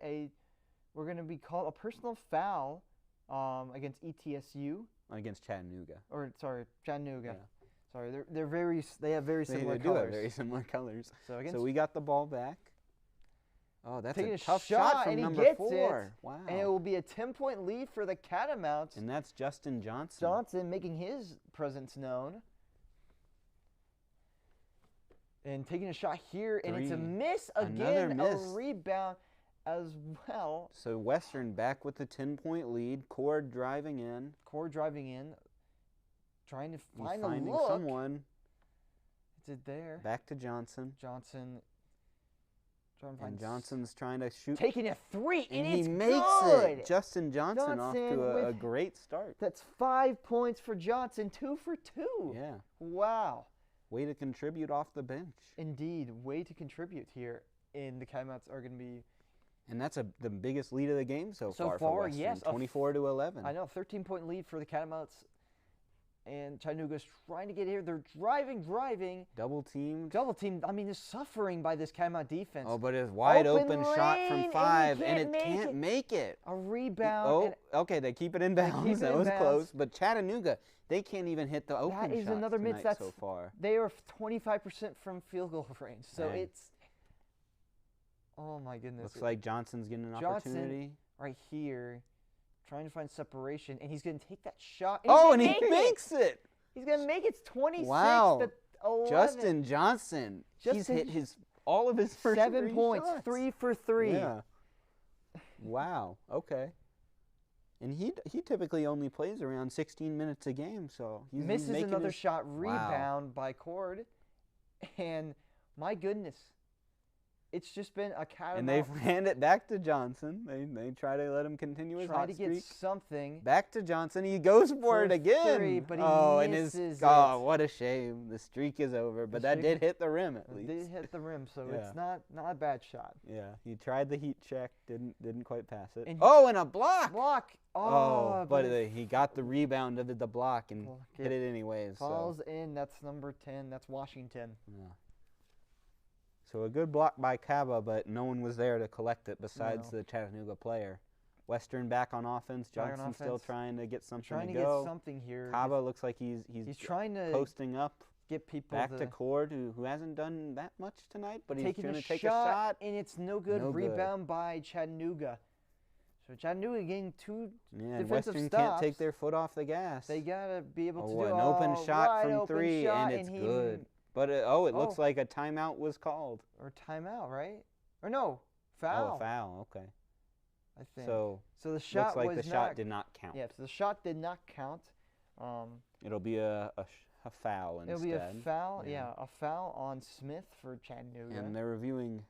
We're gonna be called a personal foul against ETSU, against Chattanooga. or sorry, Chattanooga. Yeah. Sorry, they have very similar They do have colors. very similar colors. So against So we got the ball back. Oh, that's taking a a tough shot, shot from and he number gets 4. it, Wow. and it will be a 10-point lead for the Catamounts. And that's Justin Johnson. Johnson making his presence known. And taking a shot here, and it's a Three. miss Another again. miss. A rebound as well. So Western back with the 10-point lead. Cord driving in. Core driving in, trying to He's find a finding look. someone. Is it there? Back to Johnson. Johnson. Trying to find And Johnson's trying to shoot. taking a three, and he it's makes good. it. Justin Johnson off Johnson to a with- great start. That's 5 points for Johnson, 2 for 2. Yeah. Wow. Way to contribute off the bench. Indeed, way to contribute here. And the Catamounts are going to be, And that's the biggest lead of the game so So far for far, Western. yes, 24 to 11. I know, 13-point lead for the Catamounts. And Chattanooga's trying to get here. They're driving. Double teamed. Double team. I mean, they're suffering by this Catamount defense. Oh, but it's wide Open open shot lane, from and he 5, and it can't make can't it. make it. A rebound. Oh, and okay, they keep it in bounds. keep it That in was bounds. close. But Chattanooga, they can't even hit the open that is shots another miss. tonight That's so far. They are 25% from field goal range. So Dang. it's. Oh my goodness. Looks like Johnson's getting an Johnson opportunity. right here, trying to find separation, and he's going to take that shot. Oh, and he's he gonna make it. makes it. He's going to make it. It's 26 Wow. to 11. Justin Johnson. He's Justin- hit all of his first 7 3 points, shots. 3 for 3. Yeah. Wow. Okay. And he typically only plays around 16 minutes a game, so he's Misses making another his, shot, Wow. rebound by Cord, and my goodness, it's just been a Catamount And they've hand it back to Johnson. They try to let him continue his trying hot to streak. get something. Back to Johnson. He goes for For it again. 3, but he and misses oh, it. what a shame. The streak is over, but The that streak did hit the rim at It least. did hit the rim, so Yeah. it's not a bad shot. Yeah, he tried the heat check, didn't quite pass it. And And a block. Block. Oh, but it he got the rebound of the block and Block hit it. it anyways. falls in. That's number 10. That's Washington. Yeah. So a good block by Caba, but no one was there to collect it besides No. the Chattanooga player. Western back on offense. Back on Johnson still offense. trying to get something Trying to to go. get something here. Caba looks like he's He's trying to posting up. get people Back to Cord, who hasn't done that much tonight, but he's taking going a to take shot, a shot. and it's no good. No good. Rebound by Chattanooga. So Chattanooga getting 2 Yeah, and defensive Western stops. can't take their foot off the gas. They gotta be able to Oh, do an open shot wide from open 3, shot, and it's he- good. But it looks Oh. like a timeout was called. Or timeout, right? Or no, foul. Oh, a foul. Okay. I think. So the shot looks like was the shot did not count. Yeah, so the shot did not count. It'll be a foul instead. It'll be a foul. Yeah. Yeah, a foul on Smith for Chattanooga. And they're reviewing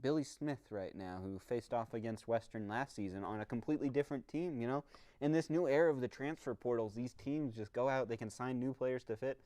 Billy Smith right now, who faced off against Western last season on a completely different team, you know? In this new era of the transfer portals, these teams just go out, they can sign new players to fit,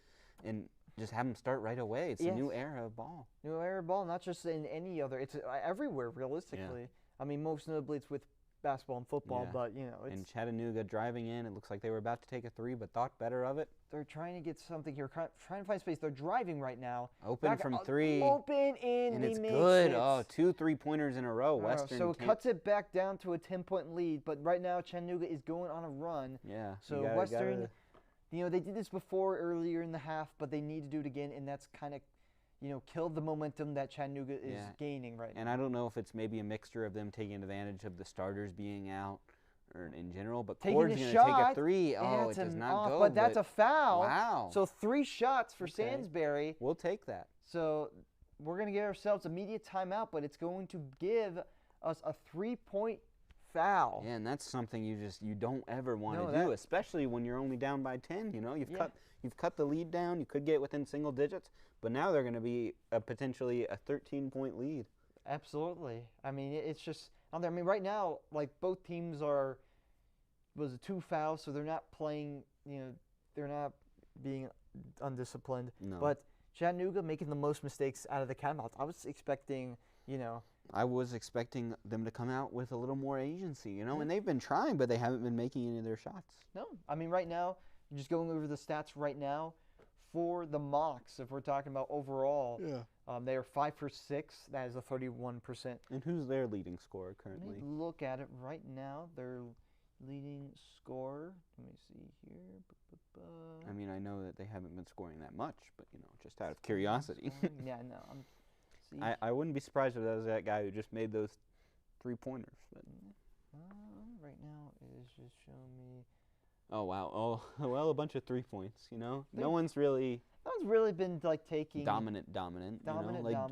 and just have them start right away. It's a new Yes. era of ball. New air ball, not just in any other. It's everywhere, realistically. I mean, most notably it's with basketball and football, Yeah. but, you know, it's, And Chattanooga driving in, it looks like they were about to take a 3, but thought better of it. they're trying to get something here, trying to find space. They're driving right now. Open Back- from 3, Open, and he it's makes good. it. Oh, 2 3-pointers in a row. Western So it can't- cuts it back down to a 10-point lead, but right now Chattanooga is going on a run. Yeah. So you gotta- Western, gotta- you know, they did this before earlier in the half, but they need to do it again, and that's kind of, you know, killed the momentum that Chattanooga is Yeah. gaining right now. And I don't know if it's maybe a mixture of them taking advantage of the starters being out or in general, but Taking Cord's a going to take a shot, 3. and Oh, it that's does an not off, go. but that's a foul. Wow. So 3 shots for Okay. Sansbury. We'll take that. So we're going to get ourselves immediate timeout, but it's going to give us a 3-point foul. Yeah, and that's something you don't ever want No, to do, that- especially when you're only down by 10. You know, you've Yeah. cut the lead down. You could get within single digits, but now they're going to be potentially a 13-point lead. Absolutely. I mean, it's just, out there. I mean, right now, like both teams was it 2 fouls, so they're not playing. They're not being undisciplined. No. But Chattanooga making the most mistakes out of the Catamounts. I was expecting, I was expecting them to come out with a little more agency, and they've been trying, but they haven't been making any of their shots. No, I mean right now, just going over the stats right now, for the Mocs, if we're talking about overall, they are 5 for 6. That is a 31%. And who's their leading scorer currently? Let me look at it right now. Their leading scorer. Let me see here. I mean, I know that they haven't been scoring that much, but just out of curiosity. Yeah, no. I wouldn't be surprised if that was that guy who just made those 3-pointers. But. Right now it is just showing me. Oh wow! Oh well, a bunch of 3 points. No one's really been like taking dominant. Dominant.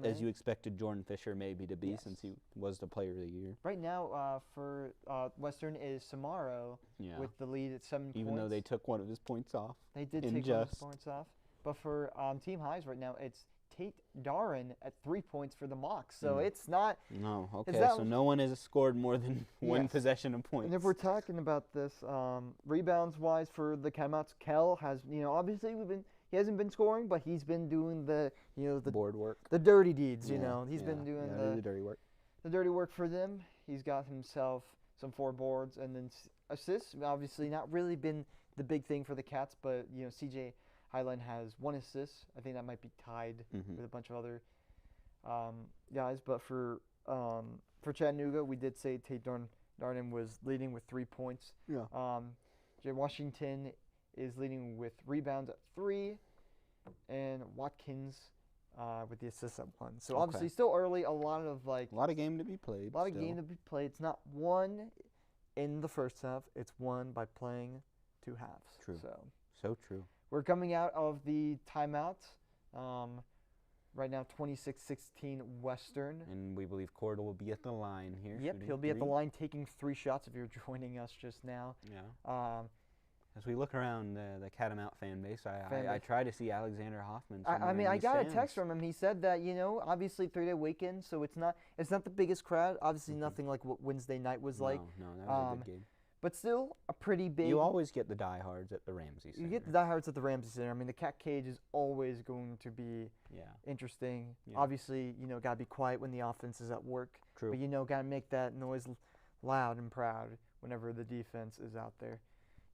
As you expected Jordan Fisher maybe to be, since he was the player of the year. Right now, for Western is Samaro with the lead at 7 points. Even though they took one of his points off. They did take one of his points off. But for team highs right now, it's Tate Darren at 3 points for the Mocs. So it's not. No, okay. So no one has scored more than one possession of points. And if we're talking about this, rebounds-wise for the Catamounts, Kel has, obviously he hasn't been scoring, but he's been doing the board work, the dirty deeds. He's been doing the dirty work. The dirty work for them. He's got himself some 4 boards and then assists. Obviously, not really been the big thing for the Cats, but CJ Highland has 1 assist. I think that might be tied with a bunch of other guys. But for Chattanooga, we did say Tate Darden was leading with 3 points. Yeah. Jay Washington is leading with rebounds at 3, and Watkins with the assists at 1. So obviously still early. A lot of game to be played. A lot of game to be played. It's not one in the first half. It's one by playing 2 halves. True. So true. We're coming out of the timeout. Right now, 26-16 Western. And we believe Corda will be at the line here. Yep, he'll be at the line taking 3 shots if you're joining us just now. Yeah. As we look around the Catamount fan base, I try to see Alexander Hoffman. I got a text from him. He said that, obviously 3-day weekend, so it's not the biggest crowd. Obviously nothing like what Wednesday night was like. No, that was a good game. But still a pretty big. You always get the diehards at the Ramsey Center. You get the diehards at the Ramsey Center. I mean, the Cat Cage is always going to be interesting. Yeah. Obviously, got to be quiet when the offense is at work. True. But, got to make that noise loud and proud whenever the defense is out there.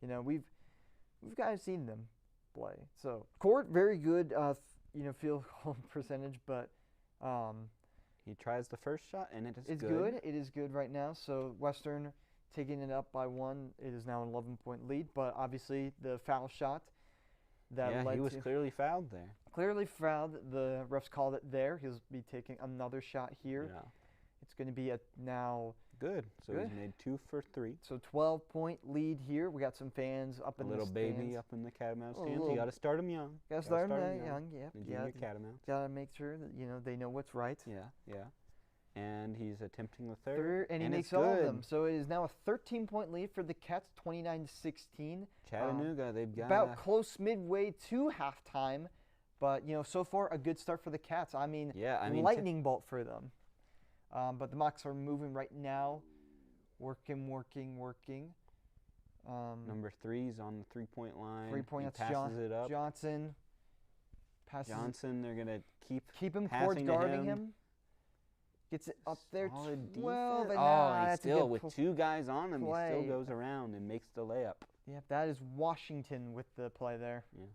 We've kind of seen them play. So, court, very good, field goal percentage, but. He tries the first shot, and it's good. It is good right now. So, Western taking it up by 1. It is now an 11-point lead, but obviously the foul shot that led he was clearly fouled there. Clearly fouled. The refs called it there. He'll be taking another shot here. Yeah. It's going to be now. Good. So he's made 2 for 3. So 12-point lead here. We got some fans up in the stands. A little baby up in the Catamount stands. You got to start him young. Got to start him young. Yeah. The junior Catamounts. Got to make sure that they know what's right. Yeah. And he's attempting the third. And he makes all of them. So it is now a 13-point lead for the Cats, 29-16. Chattanooga, they've got about close midway to halftime. But, so far a good start for the Cats. I mean lightning bolt for them. But the Mocs are moving right now. Working. Number 3's on the 3-point line. 3-point, that's passes it up. Johnson. They're going to keep him passing guarding him. Gets it up there. Solid 12. He's still with 2 guys on him. He still goes around and makes the layup. Yep, that is Washington with the play there. Yeah.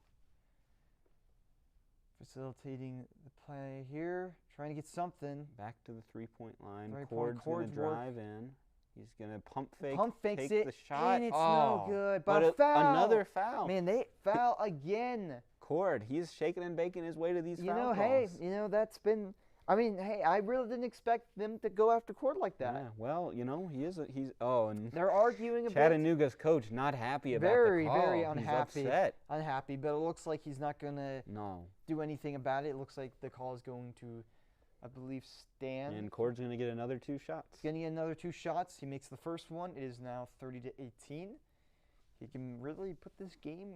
Facilitating the play here. Trying to get something. Back to the 3-point line. Cord's going to drive in. He's going to pump fake. Fakes take it. The shot. And it's no good. But a foul. Another foul. Man, they foul again. Cord, he's shaking and baking his way to these foul balls. That's been. I mean, I really didn't expect them to go after Cord like that. Yeah, well, and they're arguing about Chattanooga's coach not happy about the call. Very unhappy. He's upset. Unhappy, but it looks like he's not going to do anything about it. It looks like the call is going to, I believe, stand. And Cord's going to get another 2 shots. He's going to get another 2 shots. He makes the first one. It is now 30-18. He can really put this game.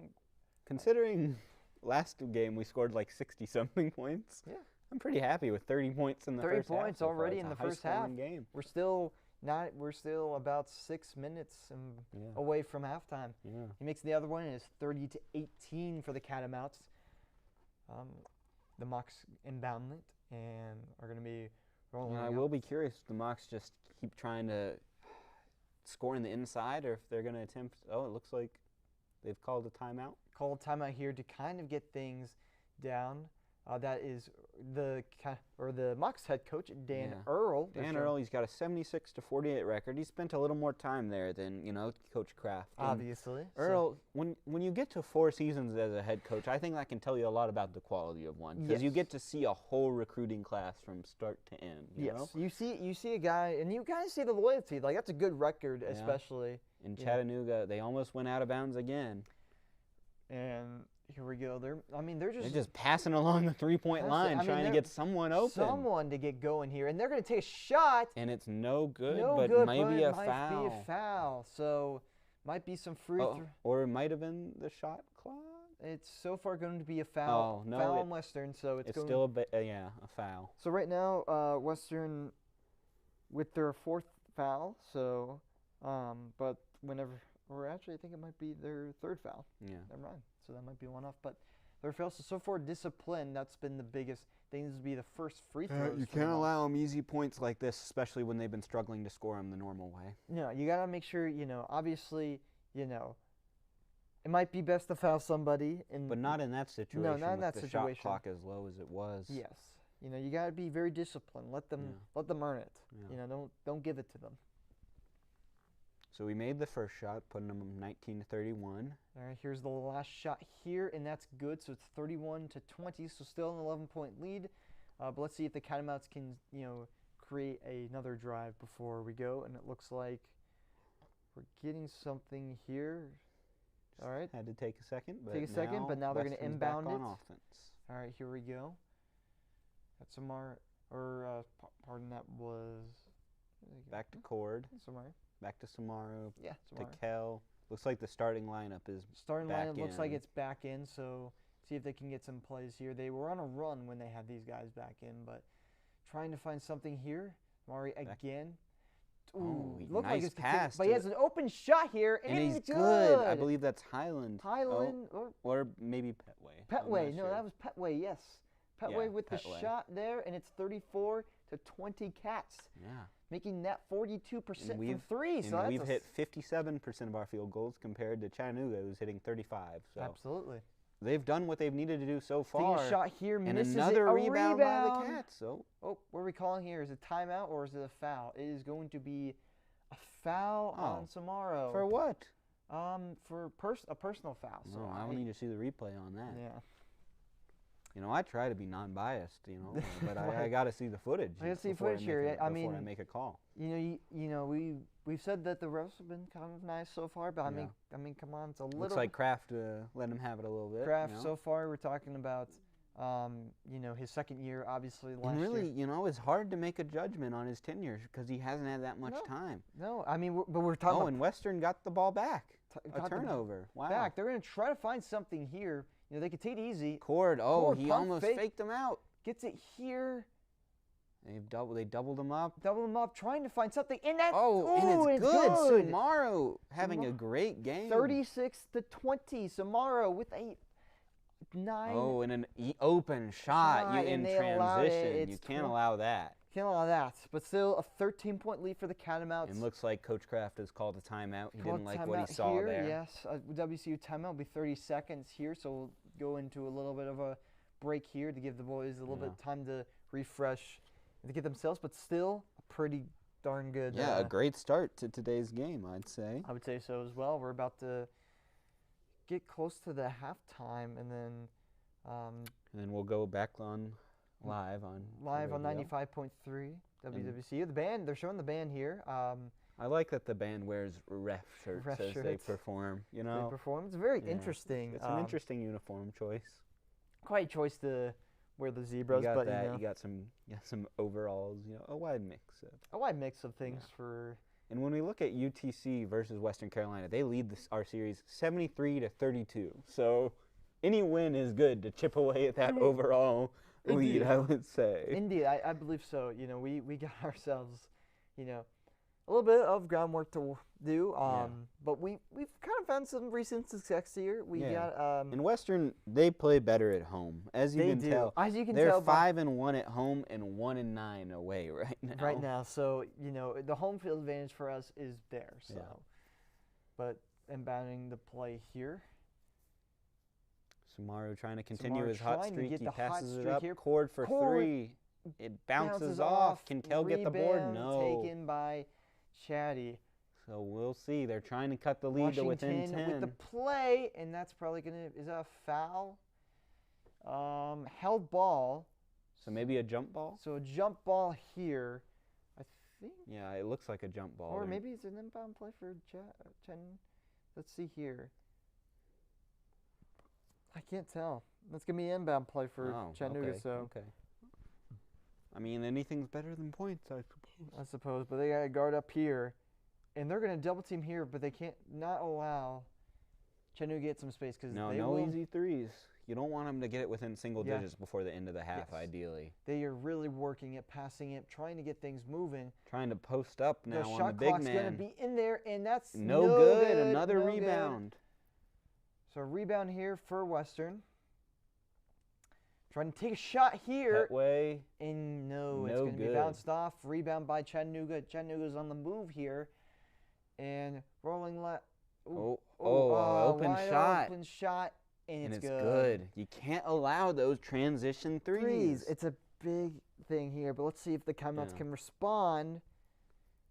Considering last game we scored like 60-something points. Yeah. I'm pretty happy with 30 points in the first half. 30 points already in the first half. Game. We're still, we're still about 6 minutes Yeah. away from halftime. Yeah. He makes the other one, and it's 30-18 for the Catamounts. The Mocs inbound it and are going to be rolling. I will be curious if the Mocs just keep trying to score in the inside, or if they're going to attempt. Oh, it looks like they've called a timeout. Called timeout here to kind of get things down. That is the Mocs head coach Dan Earl. Dan Earl, he's got a 76-48 record. He spent a little more time there than Coach Kraft. Obviously, Earl, when you get to 4 seasons as a head coach, I think that can tell you a lot about the quality of one, because you get to see a whole recruiting class from start to end. You know? You see a guy, and you kind of see the loyalty. Like, that's a good record, especially in Chattanooga. They almost went out of bounds again. And here we go. They're just passing along the 3-point line, trying to get someone open. Someone to get going here, and they're going to take a shot. And it's no good, but maybe a foul. Might be a foul. So might be some free throw. Or it might have been the shot clock. It's so far going to be a foul. Oh, no, foul on Western. So it's still a foul. So right now, Western with their 4th foul. So, but whenever. Or actually, I think it might be their 3rd foul. Yeah. Never mind. So that might be one off. But their fails. So far, discipline, that's been the biggest thing. This would be the first free throws. You can't allow them easy points like this, especially when they've been struggling to score them the normal way. No, you got to make sure, obviously, it might be best to foul somebody. But not in that situation. No, not in that the situation. Shot clock as low as it was. Yes. You got to be very disciplined. Let them earn it. Yeah. Don't give it to them. So we made the first shot, putting them 19-31. All right, here's the last shot here, and that's good. So it's 31-20, so still an 11-point lead. But let's see if the Catamounts can, create another drive before we go. And it looks like we're getting something here. All right. Had to take a second, but now they're going to inbound it. On offense. All right, here we go. That's pardon, that was back to Cord. Samar. Back to Samaro. Yeah, to Kel. Looks like the starting lineup is looks like it's back in, so see if they can get some plays here. They were on a run when they had these guys back in, but trying to find something here. Mari again. Ooh, nice pass. But he has an open shot here, and he's it's good. I believe that's Highland. Or maybe Petway. Petway. No, that was Petway, yes. Petway with the Petway. shot there, and it's 34-20 Cats. Yeah. Making that 42% from 3. So we've hit 57% of our field goals compared to Chattanooga, who's hitting 35. So absolutely. They've done what they've needed to do so far. Taking a shot here, misses another it. rebound by the Cats. So. Oh, what are we calling here? Is it timeout or is it a foul? It is going to be a foul on Samaro. For what? For a personal foul. So I will need to see the replay on that. Yeah. I try to be non-biased, but I got to see the footage. I got to see footage here. Before I make a call. We've said that the refs have been kind of nice so far, but I mean, come on, it's a little. Looks like Kraft let him have it a little bit. Kraft so far, we're talking about, his second year, obviously last and really, year. It's hard to make a judgment on his tenure because he hasn't had that much time. No, I mean, but we're talking. And Western got the ball back. A turnover. Wow. Back. They're going to try to find something here. They could take it easy. Cord, he almost faked him out. Gets it here. They doubled him up. Trying to find something in that. And it's good. Samaro having a great game. 36-20. Samaro with a 9. Oh, and an open shot in transition. You can't allow that. Can't allow that. But still, a 13-point lead for the Catamounts. And looks like Coach Kraft has called a timeout. He didn't like what he saw here, there. Yes, WCU timeout will be 30 seconds here, so we'll go into a little bit of a break here to give the boys a little bit of time to refresh and to get themselves, but still a pretty darn good. Yeah, a great start to today's game, I'd say. I would say so as well. We're about to get close to the halftime, and then we'll go back on live on 95.3 WWCU. The band, they're showing the band here. I like that the band wears ref shirts as they perform. They perform. It's very interesting. It's an interesting uniform choice. Quite a choice to wear the zebras, you got but that. You got some overalls. A wide mix of things for. And when we look at UTC versus Western Carolina, they lead our series 73-32. So any win is good to chip away at that overall lead, I would say. Indeed, I believe so. We got ourselves, a little bit of groundwork to do. Yeah. But we've kind of found some recent success here. We Yeah. got In Western, they play better at home, as you they can do. tell. As you can They're tell by 5-1 at home and 1-9 away right now. right now. So the home field advantage for us is there. So, Yeah. but inbounding the play here. Samaru trying to continue Samaru his hot trying to streak. get He the hot passes it streak up. here. Cord for Cord 3. It bounces off. Can Kel get the board? Rebound No. taken by Chatty. So we'll see. They're trying to cut the lead to within 10. with the play, and that's probably is that a foul? Held ball. So maybe a jump ball? So a jump ball here, I think. Yeah, it looks like a jump ball. Or there. maybe it's an inbound play for Chen. Let's see here. I can't tell. That's going to be an inbound play for Chattanooga. Okay, so okay. I mean, anything's better than points, I suppose. I suppose, but they got to guard up here. And they're going to double team here, but they can't not allow Chattanooga to get some space because No easy threes. You don't want them to get it within single digits before the end of the half, ideally. They are really working it, passing it, trying to get things moving. Trying to post up now The on shot the big clock's man. going to be in there, and that's no good. Another rebound. So a rebound here for Western. Trying to take a shot here. Petway. And no, it's No going to be good. bounced off. Rebound by Chattanooga. Chattanooga's on the move here. And rolling left. Open shot. Open shot. And it's good. You can't allow those transition threes. It's a big thing here, but let's see if the Cowmouths can respond.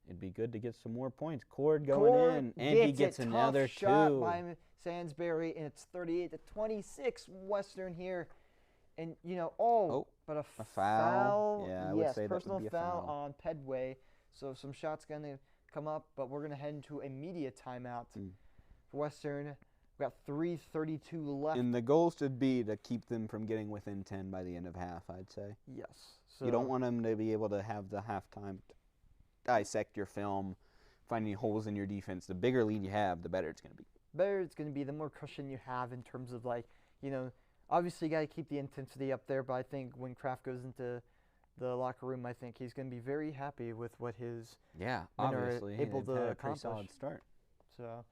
It'd be good to get some more points. Cord going in, and he gets another tough shot two. by Sansbury, and it's 38-26 Western here. And but a foul. Yeah, I would say that would personal be a foul foul. on Pedway. So some shots gonna come up, but we're gonna head into a media timeout for Western. We got 3:32 left. And the goal should be to keep them from getting within 10 by the end of half, I'd say. Yes. So You don't want them to be able to have the halftime dissect your film, find any holes in your defense. The bigger lead you have, the better it's going to be. better it's going to be, the more cushion you have in terms of obviously you got to keep the intensity up there, but I think when Kraft goes into the locker room, I think he's going to be very happy with what his men obviously are able they've to had a accomplish. pretty solid start. So,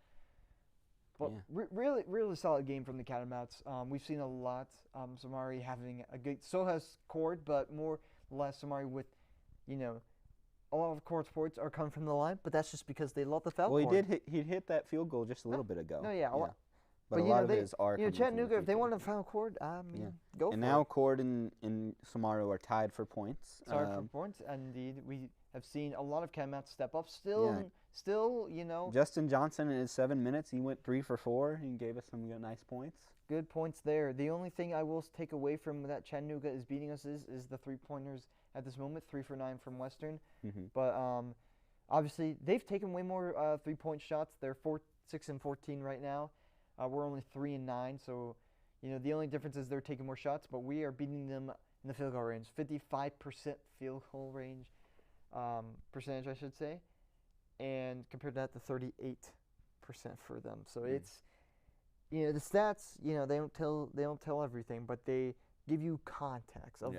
but really, really solid game from the Catamounts. We've seen a lot. Samari having a good, so has Cord, but more or less Samari with, a lot of Cord's points are coming from the line, but that's just because they love the foul. Well, he hit that field goal just a little bit ago. No, yeah. But a lot of his are coming from the Chattanooga, free if they throw. want to foul Cord, go for it. And now Cord and Samaru are tied for points. Sorry for points. Indeed, we have seen a lot of Catamounts step up. Still, Justin Johnson in his 7 minutes, he went 3 for 4 and gave us some nice points. Good points there. The only thing I will take away from that Chattanooga is beating us is the three-pointers at this moment, 3 for 9 from Western. But obviously, they've taken way more three-point shots. They're 6 and 14 right now. We're only 3 and 9, so the only difference is they're taking more shots, but we are beating them in the field goal range, 55% field goal range percentage, I should say, and compared to that, the 38% for them. So it's the stats, they don't tell everything, but they give you context of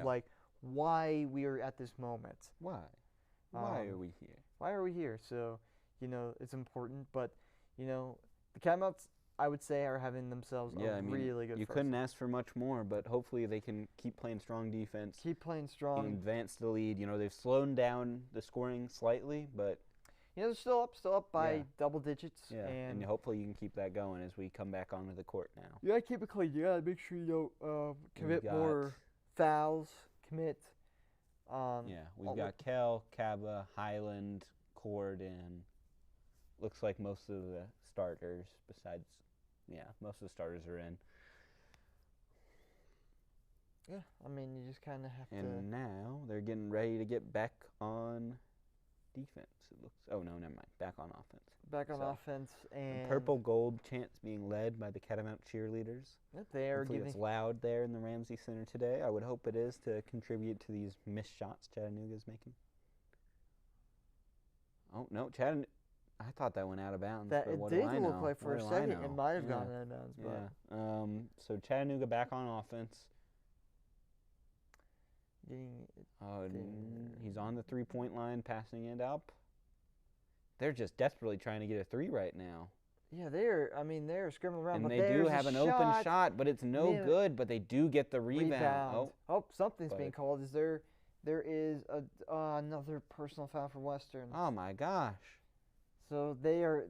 why we are at this moment. Why are we here? Why are we here? So it's important, but the Catamounts, I would say, are having themselves really good. You couldn't ask for much more, but hopefully they can keep playing strong defense. Keep playing strong. And advance the lead. They've slowed down the scoring slightly, but they're still up by double digits. Yeah, and hopefully you can keep that going as we come back onto the court now. You gotta keep it clean. You gotta make sure you don't commit more fouls. We've got Kel, Kaba, Highland, Cord, and looks like most of the starters besides. Most of the starters are in. Yeah, I mean, you just kind of have to. And now they're getting ready to get back on defense. It looks. Oh no, never mind. Back on offense. Back on offense, and purple gold chants being led by the Catamount cheerleaders. They are Hopefully it's loud there in the Ramsey Center today. I would hope it is to contribute to these missed shots Chattanooga's making. Oh no, Chattanooga. I thought that went out of bounds. That but it what did do I look know? like for What a do I second know? it might have gone out of bounds. But So Chattanooga back on offense. getting He's on the 3-point line, passing it up. they're just desperately trying to get a 3 right now. Yeah, they're scribbling around, And but they there's do a have an shot. open shot, but it's no Yeah. good. But they do get the rebound. Oh, something's but- being called. There is another personal foul for Western. Oh my gosh! So they're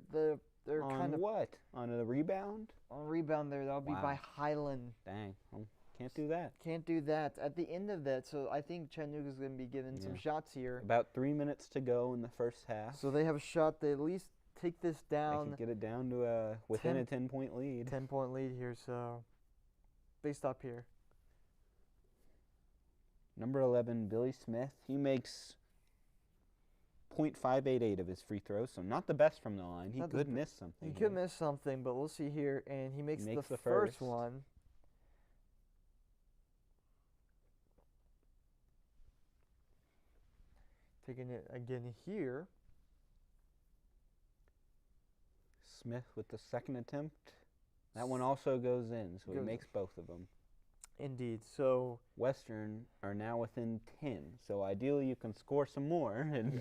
On kind of what? On a rebound? on rebound there. That'll be by Wow. Highland. Dang! Well, can't do that. Can't do that at the end of that. So I think Chattanooga's going to be given some Yeah. shots here. About 3 minutes to go in the first half. So they have a shot. They at least take this They down. can get it down to within 10 a 10-point lead. 10-point lead here. So they stop here. Number 11, Billy Smith. He makes .588 of his free throws, so not the best from the line. He Not the could be- miss something. He here. could miss something, but we'll see here. And he makes, makes the the first first. one. Taking it again here. Smith with the second attempt. That one also goes in, so he Goes makes both of them. Indeed. So Western are now within 10, so ideally you can score some more and you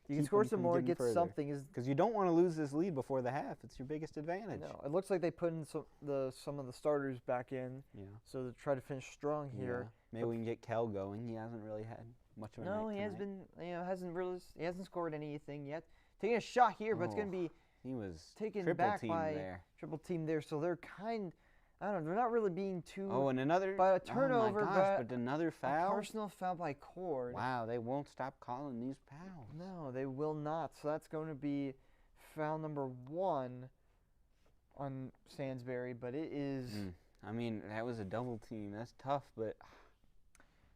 can keep score them some from more, getting get further. something. Is because you don't want to lose this lead before the half. It's your biggest advantage. no. It looks like they put in some of the starters back in, Yeah. so to try to finish strong here. Yeah. Maybe we can get Kel going. He hasn't really had much of a No, night he has tonight. been. He hasn't scored anything yet. Taking a shot here, but it's going to be He was taken triple back teamed by there. triple team there. So they're I don't know. They're not really being too. Oh, and another. But a turnover, Oh my gosh! but But another a foul. personal foul by Cord. Wow, they won't stop calling these fouls. No, they will not. So that's going to be foul number 1 on Sainsbury, but it is. I mean, that was a double team. That's tough, but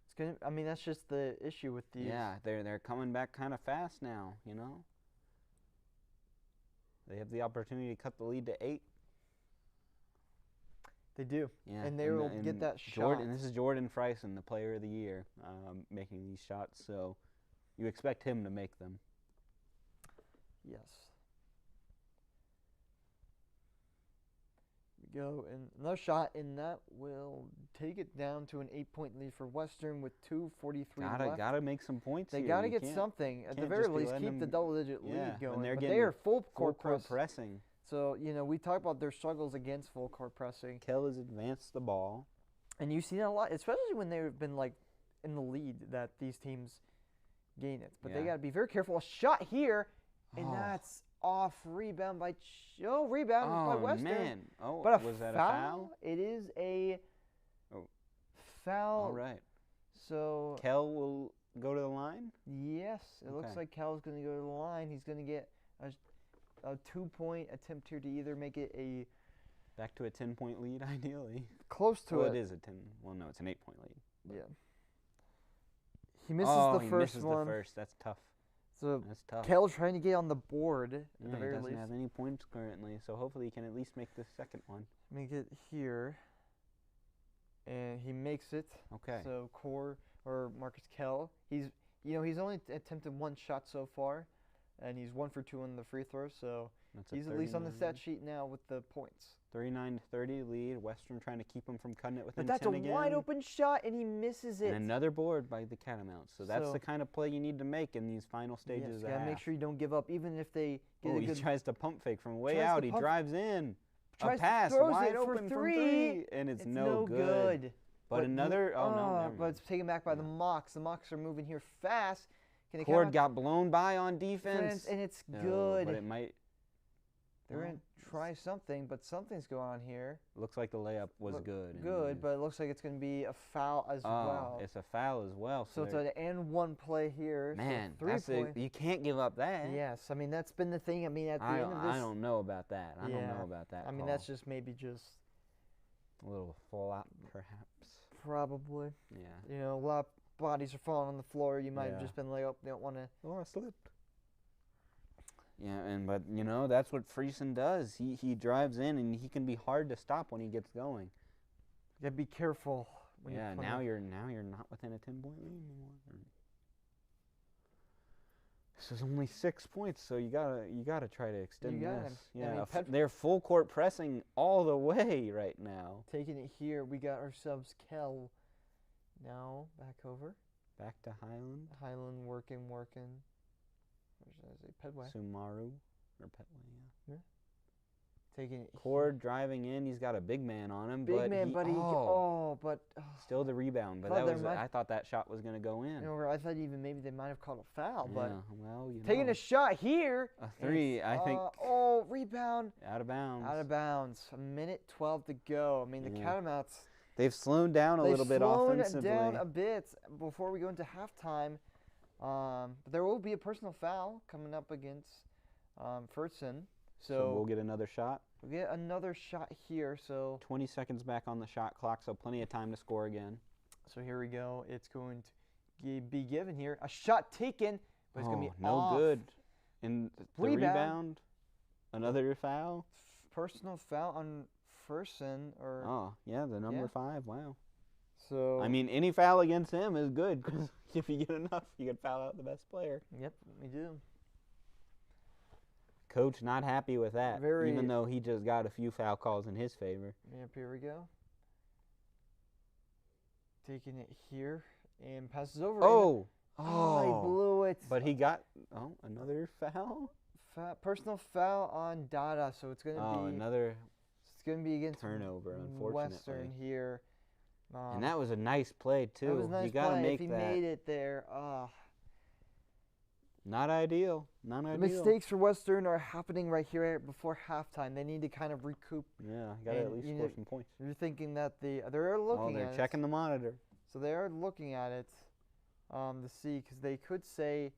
It's gonna. I mean, that's just the issue with these. yeah, they're coming back kind of fast now. You know, they have the opportunity to cut the lead to 8. They do. Yeah, And they will get that Jordan, shot. this is Jordan Friesen, the Player of the Year, making these shots. So you expect him to make them. Yes. We go, and another shot, and that will take it down to an 8-point lead for Western with 2:43 left. Gotta make some points. They here. gotta You get can't- something at the can't very just be least. letting Keep the them- double-digit yeah, lead when going. they're But getting they are full Full court court press. pressing. So we talk about their struggles against full court pressing, Kel has advanced the ball. and you see that a lot, especially when they've been like in the lead that these teams gain it. But they Yeah. got to be very careful. A shot here, and Oh. that's off rebound by rebound by Oh Western. man! Oh, But was that a foul? It is a Oh. foul. All right. So Kel will go to the line. yes, it looks Okay. like Cal's going to go to the line. He's going to get a 2-point attempt here to either make it a Back to a 10-point lead, ideally. close to Well, it. it is a 10. Well, no, it's an 8-point lead. Yeah. He misses oh, the he first misses one. the first. That's tough. So That's tough. Cal trying to get on the board at Yeah, the he very doesn't least. have any points currently, so hopefully he can at least make the second one. Make it here. And he makes it. Okay. So Marcus Kell, he's only attempted 1 shot so far, and he's 1 for 2 on the free throws. So That's a he's at least on the 39 stat sheet now with the points. 39-30 lead. Western trying to keep him from cutting it within But that's 10 a again. wide open shot, and he misses it. And another board by the Catamounts. So that's So- the kind of play you need to make in these final stages Yes, of the gotta half. make sure you don't give up, even if they get Oh, a he good. tries to pump fake from way Tries to out. He pump- drives in. tries A to pass throws wide it for open from 3. 3, and it's no good. But another. Oh no, never But mind. it's taken back by the Yeah. Mocs. The Mocs are moving here fast. Can they Cord count got blown by on defense. and it's No, good. But it might. They're no, gonna try something, but something's going on here. Looks like the layup was good. Good, but it looks like it's gonna be a foul as well. It's a foul as well. So it's they're- an and-1 play here. man, so that's 3-point. you can't give up that. Yes, I mean that's been the thing. I mean at the I end of this, I don't know about that. I don't Yeah. know about that. I mean call. that's just maybe just a little fallout, perhaps. probably. Yeah. A lot of bodies are falling on the floor. You might have Yeah. just been like, oh, they don't want to. Oh, I slipped. Yeah, but that's what Friesen does. He drives in and he can be hard to stop when he gets going. You gotta be careful when Yeah, you're now playing. you're not within a 10-point lead anymore. This is only 6 points, so you gotta try to extend You gotta. this. I Yeah, mean, they're full court pressing all the way right now. Taking it here, we got ourselves Kell. Now back over. Back to Highland. Highland working. Pedway. Sumaru or Petway, yeah. Taking it. Cord driving in. He's got a big man on him. Big but man, he, but he. Still the rebound. But I thought that shot was going to go in. I thought even maybe they might have called a foul. Yeah, But well, taking a shot here. A three, I think. Rebound. Out of bounds. Out of bounds. 1:12 to go. I mean, the Catamounts. They've slowed down a little bit offensively. They've slowed down a bit before we go into halftime. But there will be a personal foul coming up against Ferguson. So we'll get another shot. We'll get another shot here. So 20 seconds back on the shot clock, so plenty of time to score again. So here we go. It's going to be given here. A shot taken, but it's going to be no off. good. And the rebound. Another foul. Personal foul on Ferguson. The number 5. Wow. So I mean, any foul against him is good because if you get enough, you can foul out the best player. Yep, we do. Coach not happy with that, even though he just got a few foul calls in his favor. Yep, here we go. Taking it here and passes over. He blew it. But he got another foul. Personal foul on Dada, so it's going to be another. It's going to be against turnover, unfortunately. Western here. And that was a nice play too. That was a nice you gotta play. make if he that. made it there. Not ideal. Not ideal. The mistakes for Western are happening right here before halftime. They need to kind of recoup. Yeah, got to at least score some points. You're thinking that they're looking at it. They're checking the monitor. So they are looking at it to see, because they could say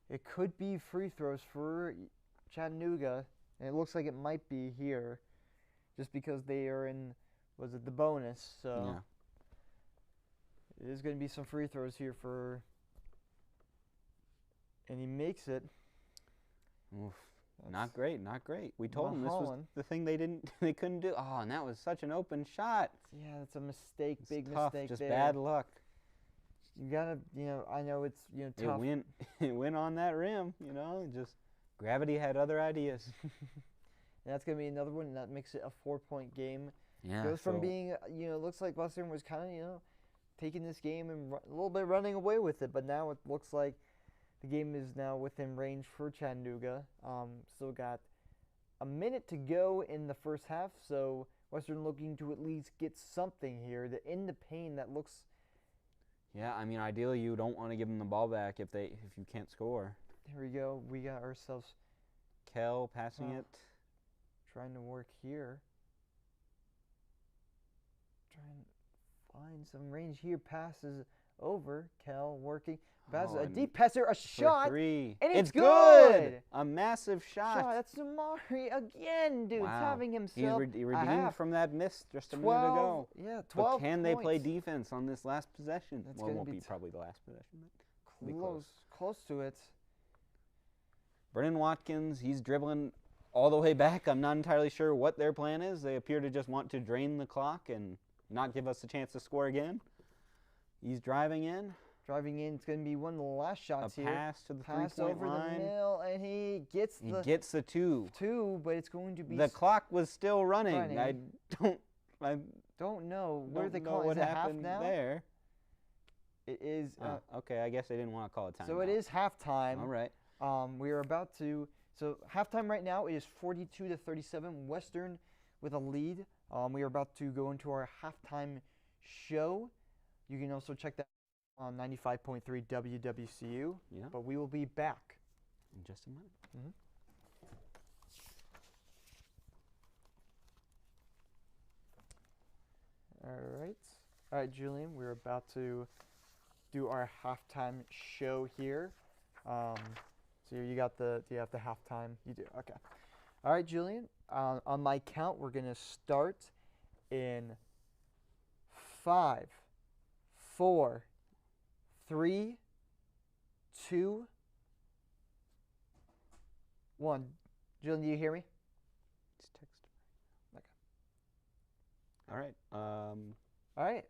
it could be free throws for Chattanooga, and it looks like it might be here, just because they are in, the bonus. So there's going to be some free throws here for. And he makes it. Oof. Not great, not great. We told him this was the thing they couldn't do. Oh, and that was such an open shot. Yeah, that's a mistake, big tough, mistake just there. bad luck. You gotta, I know it's, tough. It went on that rim, just gravity had other ideas. And that's gonna be another one, and that makes it a 4-point game. Yeah. Goes from being, looks like Western was kind of, taking this game and a little bit running away with it, but now it looks like the game is now within range for Chattanooga. Still got a minute to go in the first half, so Western looking to at least get something here to end the pain that looks. Yeah, I mean, ideally you don't want to give them the ball back if you can't score. Here we go. We got ourselves. Kell passing it. Trying to work here. Trying to find some range here. Passes over. Kell working. A deep passer, a shot, three. And it's good. A massive shot. That's Samari again, dude. Wow. He's having himself he redeemed from that miss just a 12, minute ago. Yeah, 12 But can they play points. defense on this last possession? That's well, it won't be probably the last possession. Close to it. Brennan Watkins, he's dribbling all the way back. I'm not entirely sure what their plan is. They appear to just want to drain the clock and not give us a chance to score again. He's driving in. It's going to be one of the last shots here. Pass to the three-point over line. the middle, and he gets the two. But it's going to be. The clock was still running. I don't know where they call it. What is it happened half now? There. It is. Okay, I guess they didn't want to call it time. So it is halftime. All right. We are about to. So halftime right now is 42-37. Western with a lead. We are about to go into our halftime show. You can also check that on 95.3 WCU. Yeah. But we will be back in just a minute. Mm-hmm. All right, Julian. We're about to do our halftime show here. So you have the halftime. You do. Okay. All right, Julian. On my count, we're gonna start in 5, 4, 3, 2, 1. Julian, do you hear me? It's text. Okay. All right. All right.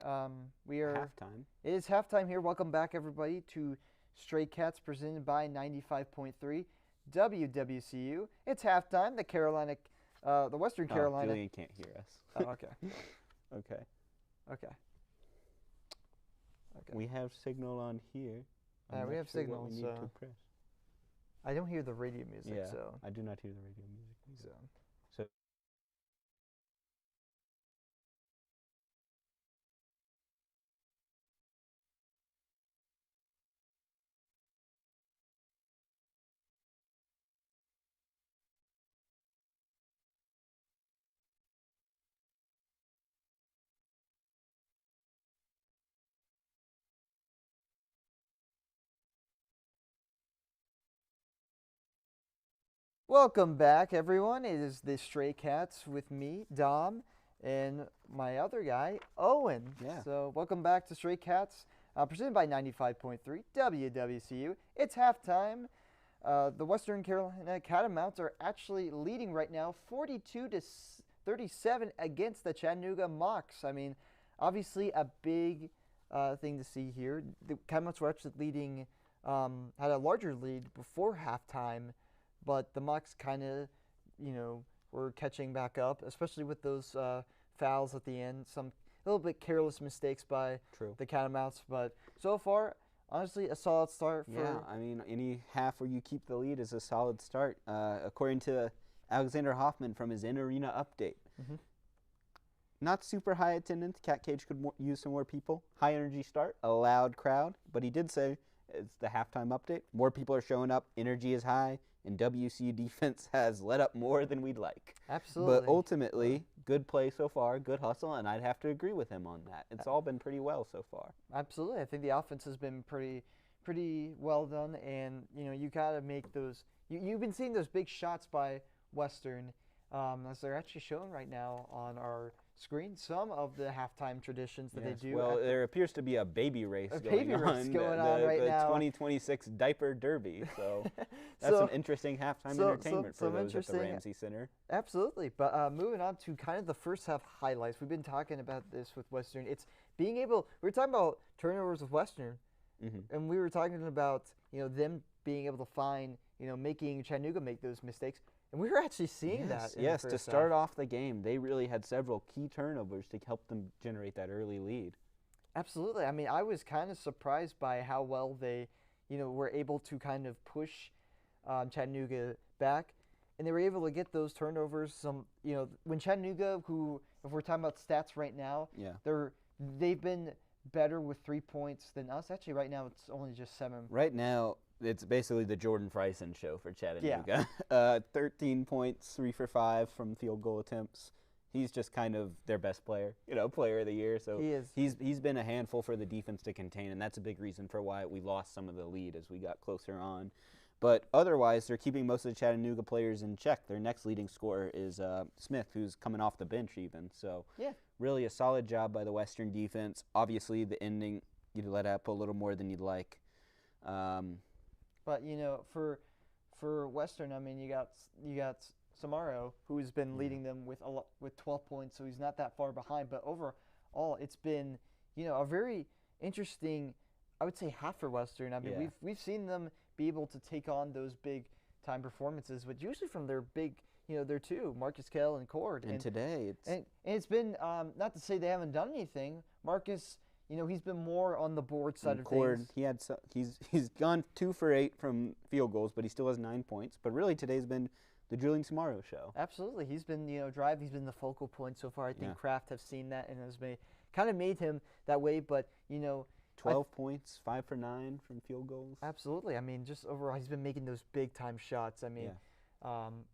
We are halftime. It is halftime here. Welcome back, everybody, to Stray Cats, presented by 95.3 WCU. It's halftime. The Western Carolina. Julian can't hear us. Oh, okay. Okay. Okay. We have signal on here. We have signal, what we need to press. I don't hear the radio music, Yeah, so. I do not hear the radio music either. So. So Welcome back, everyone. It is the Stray Cats with me, Dom, and my other guy, Owen. Yeah. So, welcome back to Stray Cats, presented by 95.3 WCU. It's halftime. The Western Carolina Catamounts are actually leading right now, 42-37 against the Chattanooga Mocs. I mean, obviously a big thing to see here. The Catamounts were actually leading, had a larger lead before halftime. But the Mocs kind of, were catching back up, especially with those fouls at the end. Some a little bit careless mistakes by the Catamounts. But so far, honestly, a solid start for. Yeah, I mean, any half where you keep the lead is a solid start. According to Alexander Hoffman from his in-arena update. Mm-hmm. Not super high attendance. Cat Cage could use some more people. High energy start, a loud crowd. But he did say it's the halftime update. More people are showing up. Energy is high. And WCU defense has let up more than we'd like. Absolutely. But ultimately, good play so far, good hustle, and I'd have to agree with him on that. It's all been pretty well so far. Absolutely. I think the offense has been pretty well done, and, you got to make those – you've been seeing those big shots by Western as they're actually showing right now on our screen, some of the halftime traditions that they do. Well, there appears to be a baby race going on right the now. 2026 Diaper Derby. So that's some interesting halftime entertainment for those at the Ramsey Center. Absolutely. But moving on to kind of the first half highlights. We've been talking about this with Western. It's being able – we were talking about turnovers with Western, and we were talking about, them being able to find, making Chattanooga make those mistakes. And we were actually seeing that. Yes, to start off the game, they really had several key turnovers to help them generate that early lead. Absolutely. I mean, I was kind of surprised by how well they, were able to kind of push Chattanooga back. And they were able to get those turnovers. When Chattanooga, who, if we're talking about stats right now, they've been better with 3 points than us. Actually, right now, it's only just 7. Right now, it's basically the Jordan Frison show for Chattanooga. 13 points, 3 for 5 from field goal attempts. He's just kind of their best player, player of the year. So he is. He's been a handful for the defense to contain, and that's a big reason for why we lost some of the lead as we got closer on. But otherwise, they're keeping most of the Chattanooga players in check. Their next leading scorer is Smith, who's coming off the bench even. So really a solid job by the Western defense. Obviously, the ending, you'd let up a little more than you'd like. But for Western, I mean, you got Samaro, who's been leading them with 12 points, so he's not that far behind. But overall, it's been a very interesting, I would say, half for Western. I mean, we've seen them be able to take on those big time performances, but usually from their big, their two, Marcus Kell and Cord. And today, it's been not to say they haven't done anything. Marcus. He's been more on the board side of Cord, things. He's gone 2 for 8 from field goals, but he still has 9 points. But really, today's been the Julian Samaro show. Absolutely, he's been he's been the focal point so far. I think Kraft have seen that and has kind of made him that way. But 12 points, 5 for 9 from field goals. Absolutely, I mean, just overall, he's been making those big time shots. I mean.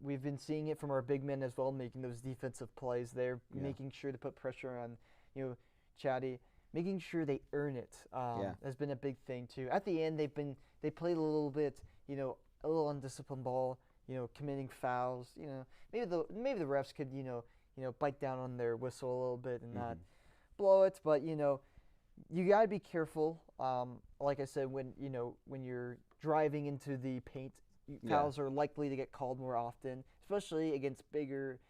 We've been seeing it from our big men as well, making those defensive plays. They're making sure to put pressure on, Chatty. Making sure they earn it has been a big thing too. At the end, they played a little bit, a little undisciplined ball, committing fouls. Maybe the refs could, bite down on their whistle a little bit and not blow it. But you gotta be careful. Like I said, when you're driving into the paint, fouls are likely to get called more often, especially against bigger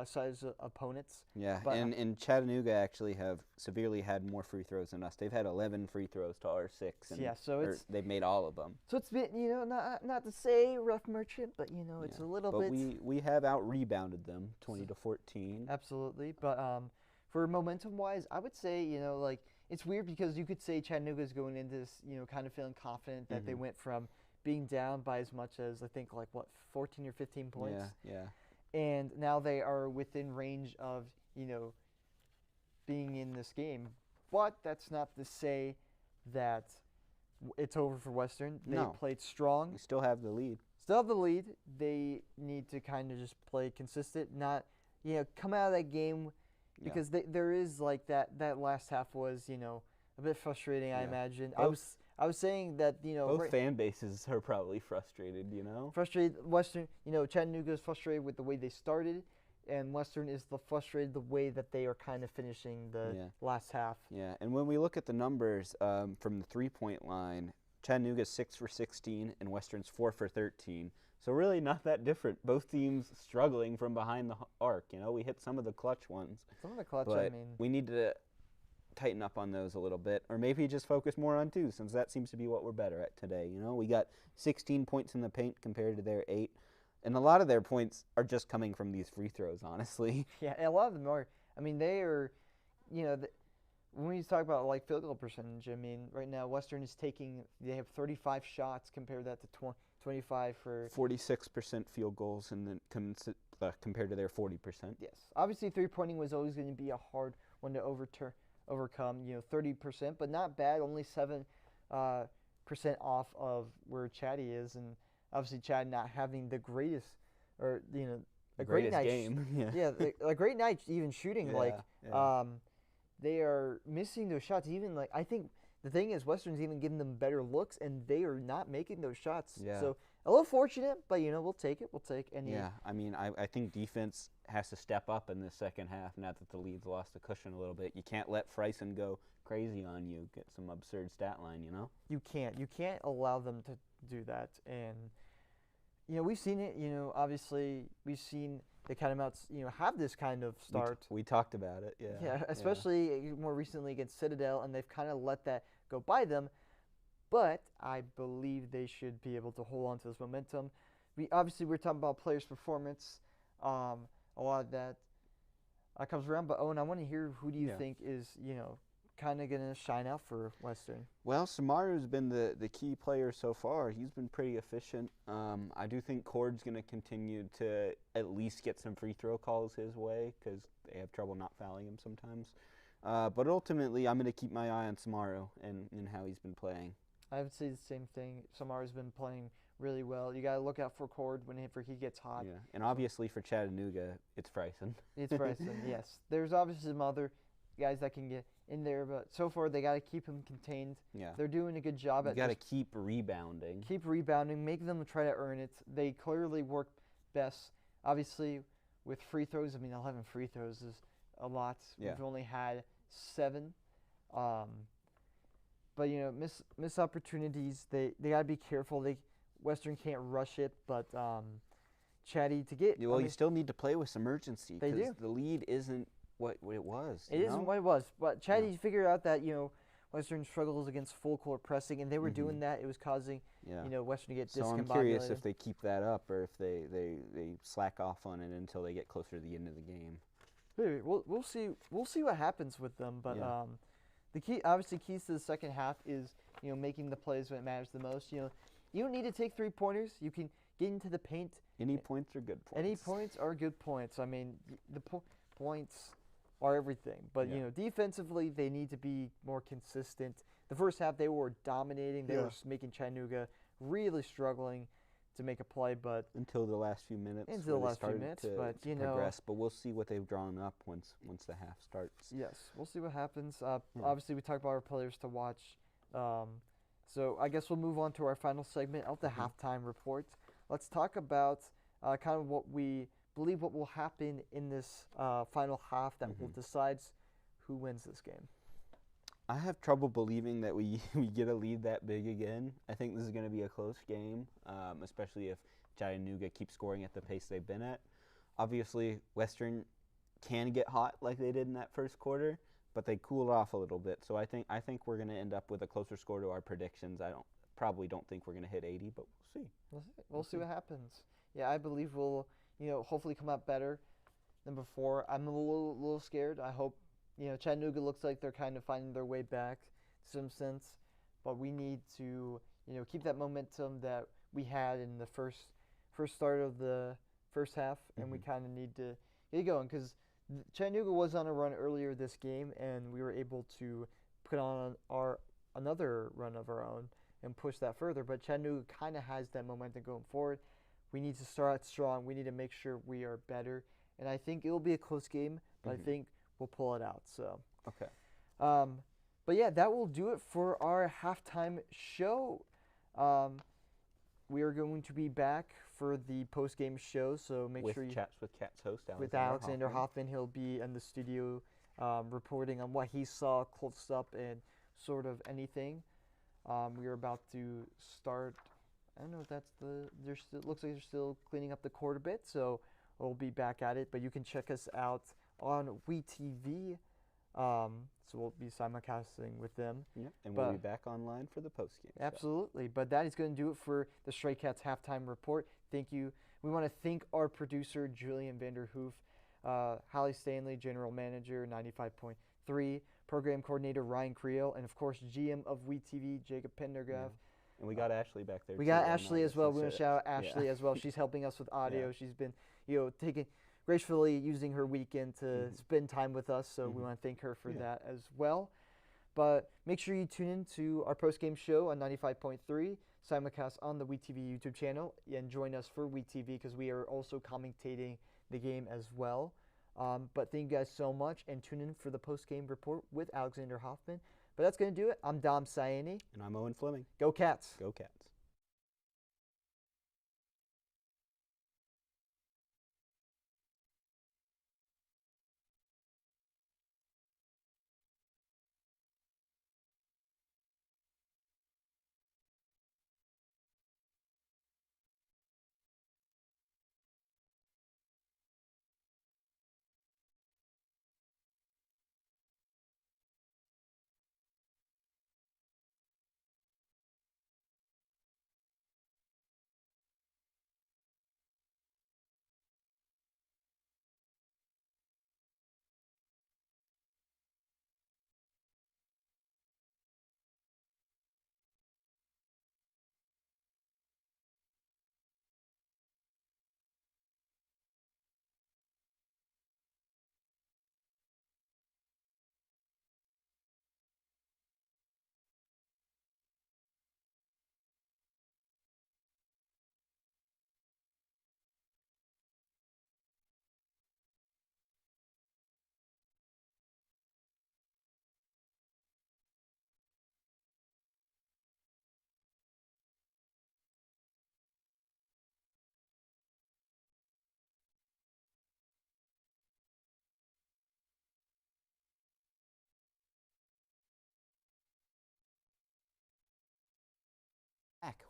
size opponents. Yeah, but, and Chattanooga actually have severely had more free throws than us. They've had 11 free throws to our 6. And so they've made all of them. So it's been, not to say rough merchant, but it's a little bit. But we have out rebounded them 20-14. Absolutely, but for momentum wise, I would say it's weird because you could say Chattanooga's going into this kind of feeling confident that they went from being down by as much as I think 14 or 15 points. Yeah. And now they are within range of being in this game. But that's not to say that it's over for Western. They No. played strong. We still have the lead. Still have the lead. They need to kind of just play consistent, not come out of that game because there is that last half was a bit frustrating. I imagine. I was saying that both fan bases are probably frustrated. Frustrated. Western. Chattanooga is frustrated with the way they started, and Western is frustrated the way that they are kind of finishing the last half. Yeah, and when we look at the numbers from the 3-point line, Chattanooga's 6 for 16 and Western's 4 for 13. So really not that different. Both teams struggling from behind the arc. We hit some of the clutch ones. Some of the clutch, but we need to tighten up on those a little bit, or maybe just focus more on 2, since that seems to be what we're better at today. We got 16 points in the paint compared to their 8, and a lot of their points are just coming from these free throws, honestly. Yeah, a lot of them are. I mean, they are, when we talk about field goal percentage, I mean, right now Western is they have 35 shots compared to that to 25 for 46% field goals, and then compared to their 40%. Yes, obviously 3-pointing was always going to be a hard one to overcome. 30%, but not bad. Only 7% off of where Chatty is, and obviously Chad not having the greatest, or a great night game. A great night even shooting. They are missing those shots. Even I think the thing is Western's even giving them better looks, and they are not making those shots. Yeah. So a little fortunate, but we'll take it. We'll take any. Yeah, I mean, I think defense has to step up in the second half. Now that the lead's lost the cushion a little bit, you can't let Friesen go crazy on you, get some absurd stat line. You can't allow them to do that, and we've seen it. Obviously we've seen the Catamounts have this kind of start. We talked about it. Yeah, especially more recently against Citadel, and they've kind of let that go by them. But I believe they should be able to hold on to this momentum. We're talking about players' performance. A lot of that comes around. But Owen, I want to hear, who do you think is kind of going to shine out for Western? Well, Samaru's been the key player so far. He's been pretty efficient. I do think Cord's going to continue to at least get some free throw calls his way, because they have trouble not fouling him sometimes. But ultimately, I'm going to keep my eye on Samaru and how he's been playing. I would say the same thing. Samaru's been playing really well. You got to look out for Cord whenever he gets hot. Yeah, and obviously for Chattanooga, it's Friesen. It's Friesen, yes. There's obviously some other guys that can get in there, but so far they got to keep him contained. Yeah, they're doing a good job at. You got to keep rebounding. Keep rebounding, make them try to earn it. They clearly work best. Obviously, with free throws. I mean, 11 free throws is a lot. Yeah. We've only had 7. But miss opportunities. They gotta be careful. Western can't rush it, but Chatty to get. Well, you still need to play with some urgency. They do. The lead isn't what it was. It isn't what it was. But Chatty figured out that Western struggles against full court pressing, and they were doing that. It was causing Western to get discombobulated. So I'm curious if they keep that up, or if they slack off on it until they get closer to the end of the game. Maybe. We'll see. We'll see what happens with them, but. The keys to the second half is, making the plays when it matters the most. You don't need to take 3-pointers. You can get into the paint. Any points are good points. Any points are good points. I mean, the points are everything. But, defensively, they need to be more consistent. The first half, they were dominating. They were making Chattanooga really struggling to make a play, but until the last few minutes. But progress. But we'll see what they've drawn up once the half starts. Yes, we'll see what happens. Obviously, we talked about our players to watch. So I guess we'll move on to our final segment of the halftime report. Let's talk about kind of what we believe what will happen in this final half that will decide who wins this game. I have trouble believing that we get a lead that big again. I think this is going to be a close game, especially if Chattanooga keeps scoring at the pace they've been at. Obviously, Western can get hot like they did in that first quarter, but they cooled off a little bit. So I think we're going to end up with a closer score to our predictions. I probably don't think we're going to hit 80, but we'll see. We'll see what happens. Yeah, I believe we'll hopefully come out better than before. I'm a little scared. I hope. Chattanooga looks like they're kind of finding their way back to some sense, but we need to, keep that momentum that we had in the first start of the first half, and we kind of need to get going because Chattanooga was on a run earlier this game, and we were able to put on another run of our own and push that further. But Chattanooga kind of has that momentum going forward. We need to start strong. We need to make sure we are better, and I think it will be a close game, but I think we'll pull it out. So Okay. But yeah, that will do it for our halftime show. We are going to be back for the post-game show, so make With sure you Chats with Cats host with Alexander Hoffman. He'll be in the studio reporting on what he saw close up and sort of anything. We are about to start. I don't know if that's looks like they're still cleaning up the court a bit, so we'll be back at it. But you can check us out on WeTV. So we'll be simulcasting with them. Yep, and we'll be back online for the postgame. Absolutely. But that is going to do it for the Stray Cats halftime report. Thank you. We want to thank our producer, Julian Vanderhoof, Holly Stanley, General Manager, 95.3, Program Coordinator, Ryan Creel, and, of course, GM of WeTV, Jacob Pendergraph. Yeah. And we got Ashley back there, We got Ashley as well. We want to shout out Ashley as well. She's helping us with audio. Yeah. She's been, gracefully using her weekend to spend time with us, so we want to thank her for that as well. But make sure you tune in to our post-game show on 95.3, simulcast on the WeTV YouTube channel, and join us for WeTV because we are also commentating the game as well. But thank you guys so much, and tune in for the post-game report with Alexander Hoffman. But that's going to do it. I'm Dom Siani. And I'm Owen Fleming. Go Cats. Go Cats.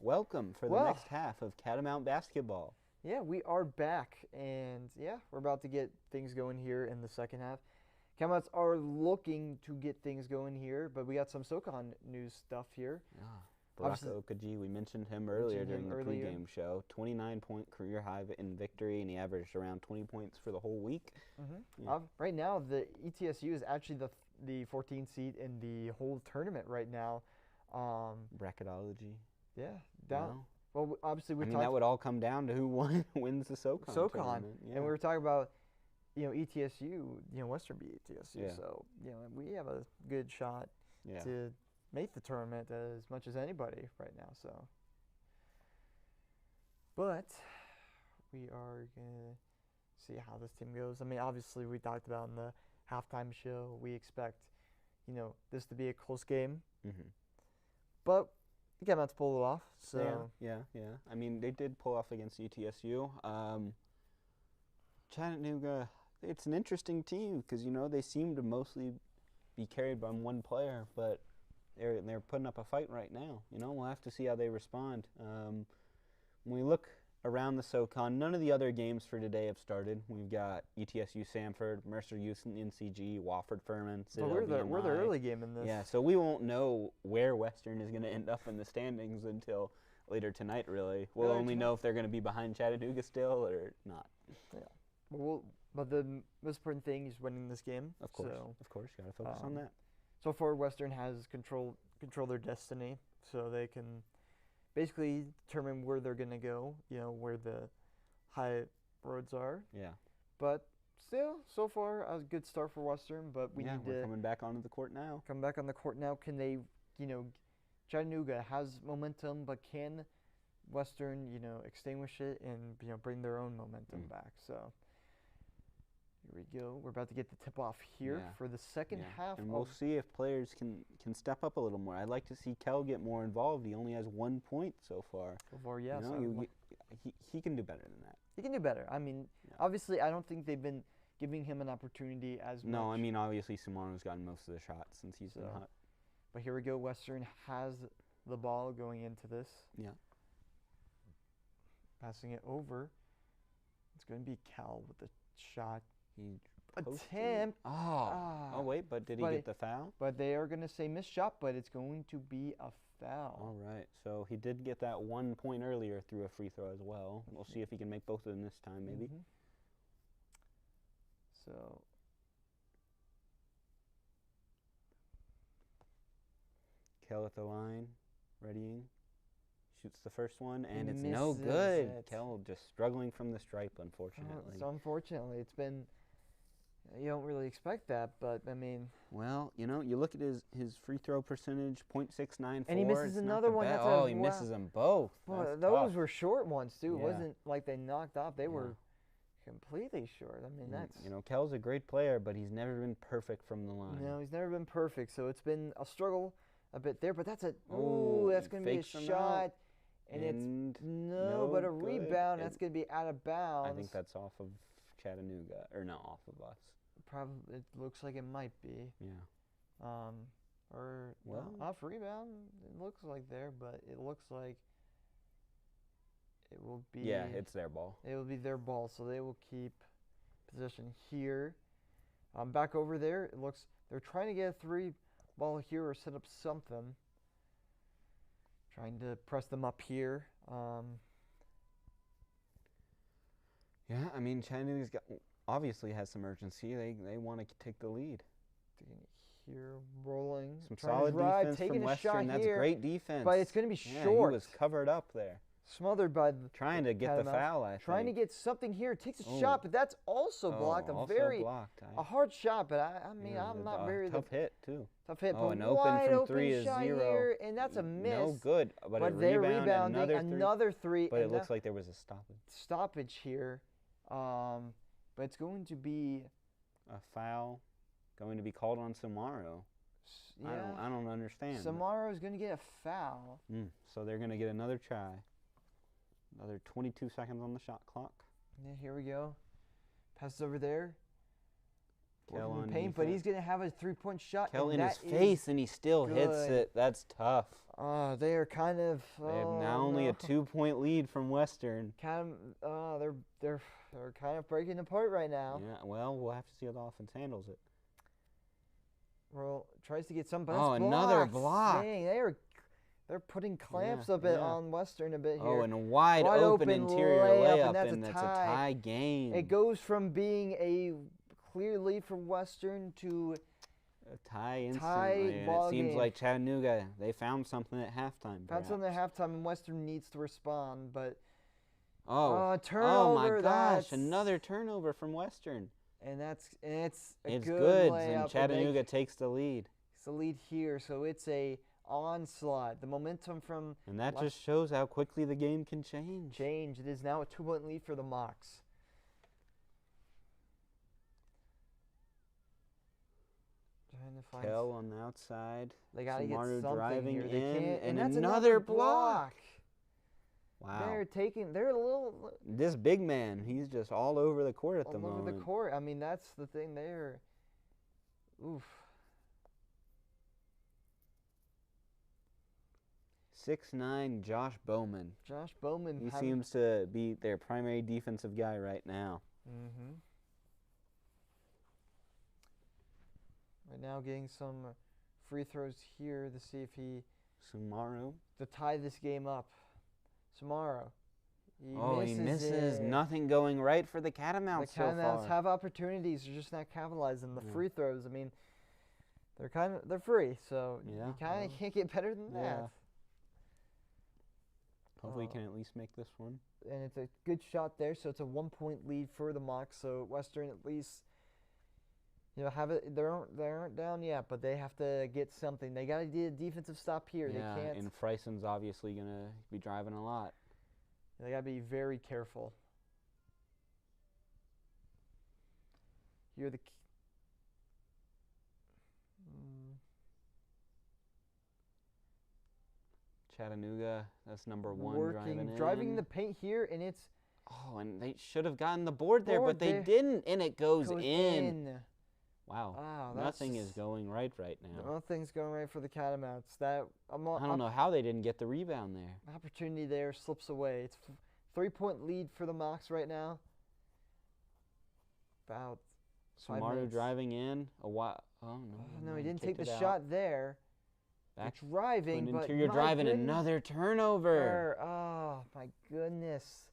Welcome for the next half of Catamount basketball. Yeah, we are back, and we're about to get things going here in the second half. Catamounts are looking to get things going here, but we got some SoCon news stuff here. Yeah. Baraka Okaji, we mentioned him earlier during the pregame show. 29-point career high in victory, and he averaged around 20 points for the whole week. Right now, the ETSU is actually the 14th seed in the whole tournament right now. Bracketology. Yeah, down. Well, obviously that would all come down to who wins the SoCon tournament. Yeah. And we were talking about, ETSU, Western beat ETSU. Yeah. So, we have a good shot to make the tournament as much as anybody right now. So, but we are gonna see how this team goes. I mean, obviously, we talked about in the halftime show. We expect, this to be a close game. But we got to pull it off. So yeah. I mean, they did pull off against ETSU. Chattanooga, it's an interesting team because they seem to mostly be carried by one player, but they're putting up a fight right now. We'll have to see how they respond. When we look around the SoCon, none of the other games for today have started. We've got ETSU Sanford, Mercer Youth NCG, Wofford Furman, Citadel we're the early game in this. Yeah, so we won't know where Western is going to end up in the standings until later tonight, really. We'll only know if they're going to be behind Chattanooga still or not. Yeah. But the most important thing is winning this game. Of course, got to focus on that. So far, Western has control their destiny, so they can basically determine where they're going to go, where the high roads are. Yeah. But still, so far, a good start for Western, but we need we're to coming back onto the court now. come back on the court now. Can they, Chattanooga has momentum, but can Western, extinguish it and, bring their own momentum back? So here we go. We're about to get the tip-off here for the second half. And we'll see if players can step up a little more. I'd like to see Kel get more involved. He only has 1 point so far. So far, yes. He can do better than that. He can do better. I mean, obviously, I don't think they've been giving him an opportunity as much. No, I mean, obviously, Simono's gotten most of the shots since he's been hot. But here we go. Western has the ball going into this. Yeah. Passing it over. It's going to be Cal with the shot. Attempt. Oh, wait, but did he get the foul? But they are going to say missed shot, but it's going to be a foul. All right, so he did get that 1 point earlier through a free throw as well. We'll see if he can make both of them this time, maybe. So Kel at the line, readying. Shoots the first one, and it's misses no good. it. Kel just struggling from the stripe, unfortunately. So unfortunately, it's been, you don't really expect that, but I mean. Well, you look at his free throw percentage, .694. And he misses another one. That's he misses them both. Well, those were short ones, too. Yeah. It wasn't like they knocked off. They were completely short. I mean, that's. Kel's a great player, but he's never been perfect from the line. No, he's never been perfect, so it's been a struggle a bit there, but that's that's going to be a shot. And it's but a rebound. That's going to be out of bounds. I think that's off of Chattanooga, or not off of us. Probably, it looks like it might be. Yeah. Or off rebound. It looks like there, but it looks like it will be. Yeah, it's their ball. It will be their ball, so they will keep possession here. Back over there, it looks they're trying to get a 3 ball here or set up something. Trying to press them up here. Yeah, I mean, Chattanooga's obviously has some urgency. They want to take the lead. Here, rolling. Some solid defense from Western. That's great defense. But it's going to be short. He was covered up there. Smothered by the trying to get the foul, I think. Trying to get something here. Takes a shot, but that's also blocked. A hard shot, but I mean, I'm not very. Tough hit, too. Tough hit, but an open from 3 is 0. Here, and that's a miss. No good, but they're rebounding another three. But it looks like there was a stoppage. Stoppage here, but it's going to be a foul, going to be called on Samaro. Yeah. I don't understand. Samaro is going to get a foul. So they're going to get another try. Another 22 seconds on the shot clock. Yeah, here we go. Passes over there. Kel on paint, but he's going to have a 3-point shot. Kel in his face, and he still hits it. That's tough. They are kind of. They have now only a 2-point lead from Western. They're kind of breaking apart right now. Yeah. Well, we'll have to see how the offense handles it. Well, tries to get some, but another block. Dang, they're putting clamps on Western a bit here. Oh, and a wide open interior layup, and that's a tie game. It goes from being a clear lead for Western to a tie instantly. It seems like Chattanooga, they found something at halftime. Found something at halftime, and Western needs to respond, but turnover. Oh my gosh, another turnover from Western. And it's a good layup. And Chattanooga takes the lead. It's the lead here, so it's a onslaught. The momentum from and that just shows how quickly the game can change. It is now a 2-point lead for the Mocs. Trying to find Kel on the outside. They gotta get Samaru something driving here. in, and that's another block. Wow. They're a little. This big man, he's just all over the court at the moment. All over the court. I mean, that's the thing there. Oof. 6'9", Josh Bowman. He seems to be their primary defensive guy right now. Mm-hmm. Right now getting some free throws here to see if he... Samaro. To tie this game up. Samaro. He misses. Nothing going right for the Catamounts so far. The Catamounts have opportunities. They're just not capitalizing. The free throws, I mean, they're free. So you kind of can't get better than that. Hopefully, he can at least make this one. And it's a good shot there, so it's a 1-point lead for the Mocs. So Western at least, have it. They aren't down yet, but they have to get something. They got to do a defensive stop here. Yeah, they can't. And Fryson's obviously gonna be driving a lot. They got to be very careful. Here the. Chattanooga, that's number 1 driving in. the paint here, and it's. Oh, and they should have gotten the board there, but they didn't, and it goes in. Wow, nothing is going right now. Nothing's going right for the Catamounts. I don't know how they didn't get the rebound there. Opportunity there slips away. It's 3-point lead for the Mocs right now. About 5 Samaru minutes. Driving in. Oh, no. No, he didn't take the shot there. Back driving, but interior driving, another turnover. Oh, my goodness.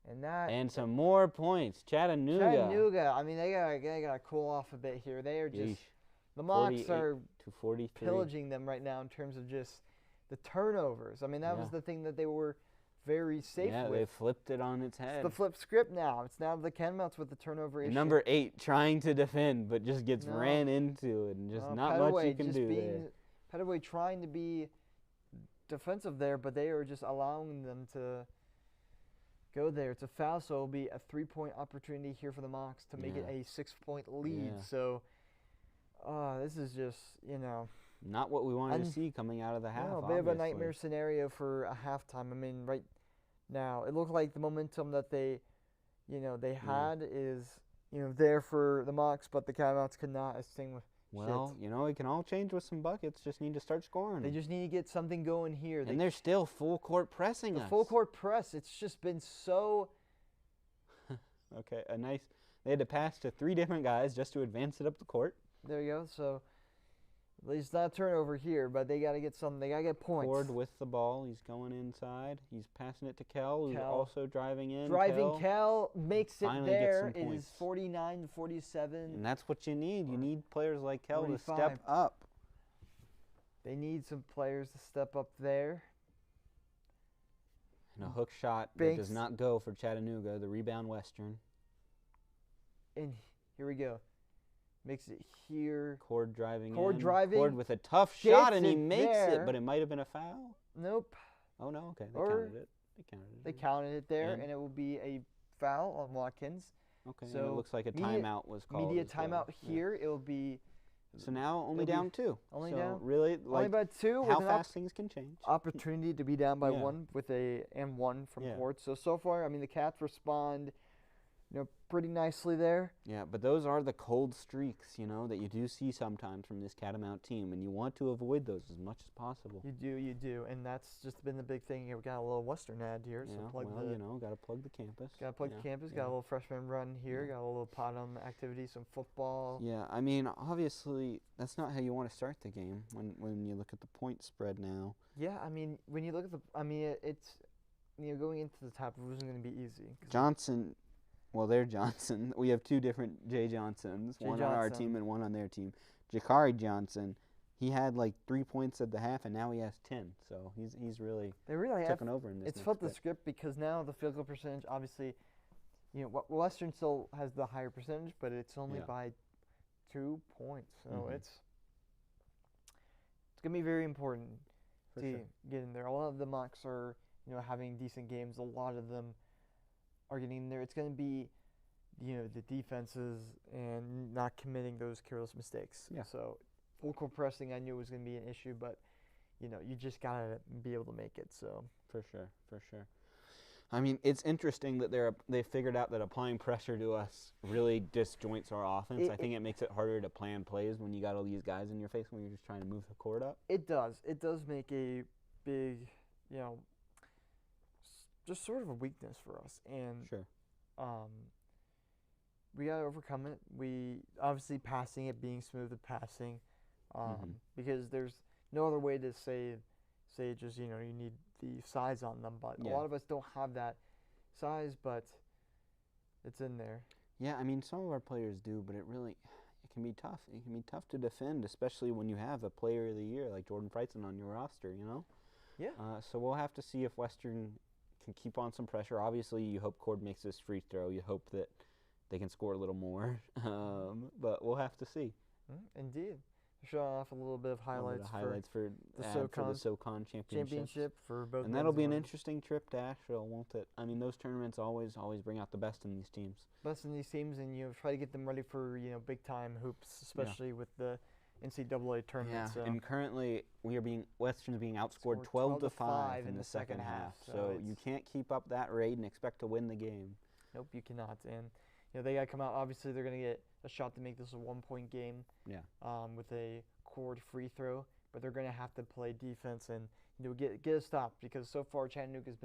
And some more points. Chattanooga. I mean, they gotta cool off a bit here. They are just the Mocs are pillaging them right now in terms of just the turnovers. I mean, that was the thing that they were very safe with. Yeah, they flipped it on its head. It's the flip script now. It's now the Catamounts with the turnover issue. Number 8 trying to defend, but just gets ran into it, and just not much you can do there. Petaway trying to be defensive there, but they are just allowing them to go there. It's a foul, so it'll be a 3-point opportunity here for the Mocs to make it a 6-point lead. So, this is just, not what we wanted to see coming out of the half. A bit of a nightmare scenario for a halftime. I mean, right now, it looked like the momentum that they had is, there for the Mocs, but the Catamounts could not extinguish. Well, it can all change with some buckets. Just need to start scoring. They just need to get something going here. And they're still full court pressing us. Full court press. It's just been so. Okay, they had to pass to 3 different guys just to advance it up the court. There you go. So, at least not a turnover here, but they got to get something. They got to get points. Ford with the ball. He's going inside. He's passing it to Kell, who's also driving in. Kell makes it there. It is 49-47. And that's what you need. You need players like Kell to step up. They need some players to step up there. And a hook shot that does not go for Chattanooga. The rebound Western. And here we go. Makes it here. Cord driving. Cord with a tough shot, and he makes it, but it might have been a foul. Nope. Oh, no, okay. They counted it. They counted it there, and it will be a foul on Watkins. Okay, so it looks like a timeout was called. Media timeout here. It will be. So now only down 2. Only down? Really, only by 2. How fast things can change. Opportunity to be down by 1 with a M1 from Ford. So far, I mean, the Cats respond pretty nicely there. Yeah, but those are the cold streaks, that you do see sometimes from this Catamount team, and you want to avoid those as much as possible. You do, and that's just been the big thing here. We got a little Western ad here, so got to plug the campus. Got to plug the campus. Got a little freshman run here. Got a little pot on activity, some football. Yeah, I mean, obviously, that's not how you want to start the game when you look at the point spread now. Yeah, I mean, when you look at it's going into the top, it wasn't going to be easy. Johnson. Well, they're Johnson. We have 2 different Jay Johnsons, one on our team and one on their team. Jakari Johnson, he had like 3 points at the half, and now he has 10. So he's really taken over in this. It's flipped the script because now the field goal percentage, obviously, Western still has the higher percentage, but it's only by 2 points. So it's gonna be very important to get in there. A lot of the Mocs are having decent games. A lot of them are getting in there. It's going to be, the defenses and not committing those careless mistakes. Yeah. So full court pressing, I knew was going to be an issue, but you just got to be able to make it. So for sure. I mean, it's interesting that they figured out that applying pressure to us really disjoints our offense. I think it makes it harder to plan plays when you got all these guys in your face when you're just trying to move the court up. It does. It does make a big, just sort of a weakness for us, and we gotta overcome it. We obviously passing it, being smooth at passing, because there's no other way to say just you need the size on them, but a lot of us don't have that size, but it's in there. Yeah, I mean some of our players do, but it can be tough. It can be tough to defend, especially when you have a player of the year like Jordan Freitzen on your roster. Yeah. So we'll have to see if Western can keep on some pressure. Obviously, you hope Cord makes this free throw. You hope that they can score a little more. But we'll have to see. Indeed. Showing off a little bit of highlights, for the SoCon championship for both. And that'll be an interesting trip to Asheville, won't it? I mean, those tournaments always bring out the best in these teams. And try to get them ready for big time hoops, especially with the NCAA tournament. Yeah, and currently Western's being outscored 12-5 in the second half. So you can't keep up that rate and expect to win the game. Nope, you cannot. And they got to come out. Obviously, they're going to get a shot to make this a 1-point game. Yeah. With a Cord free throw, but they're going to have to play defense and get a stop, because so far Chattanooga's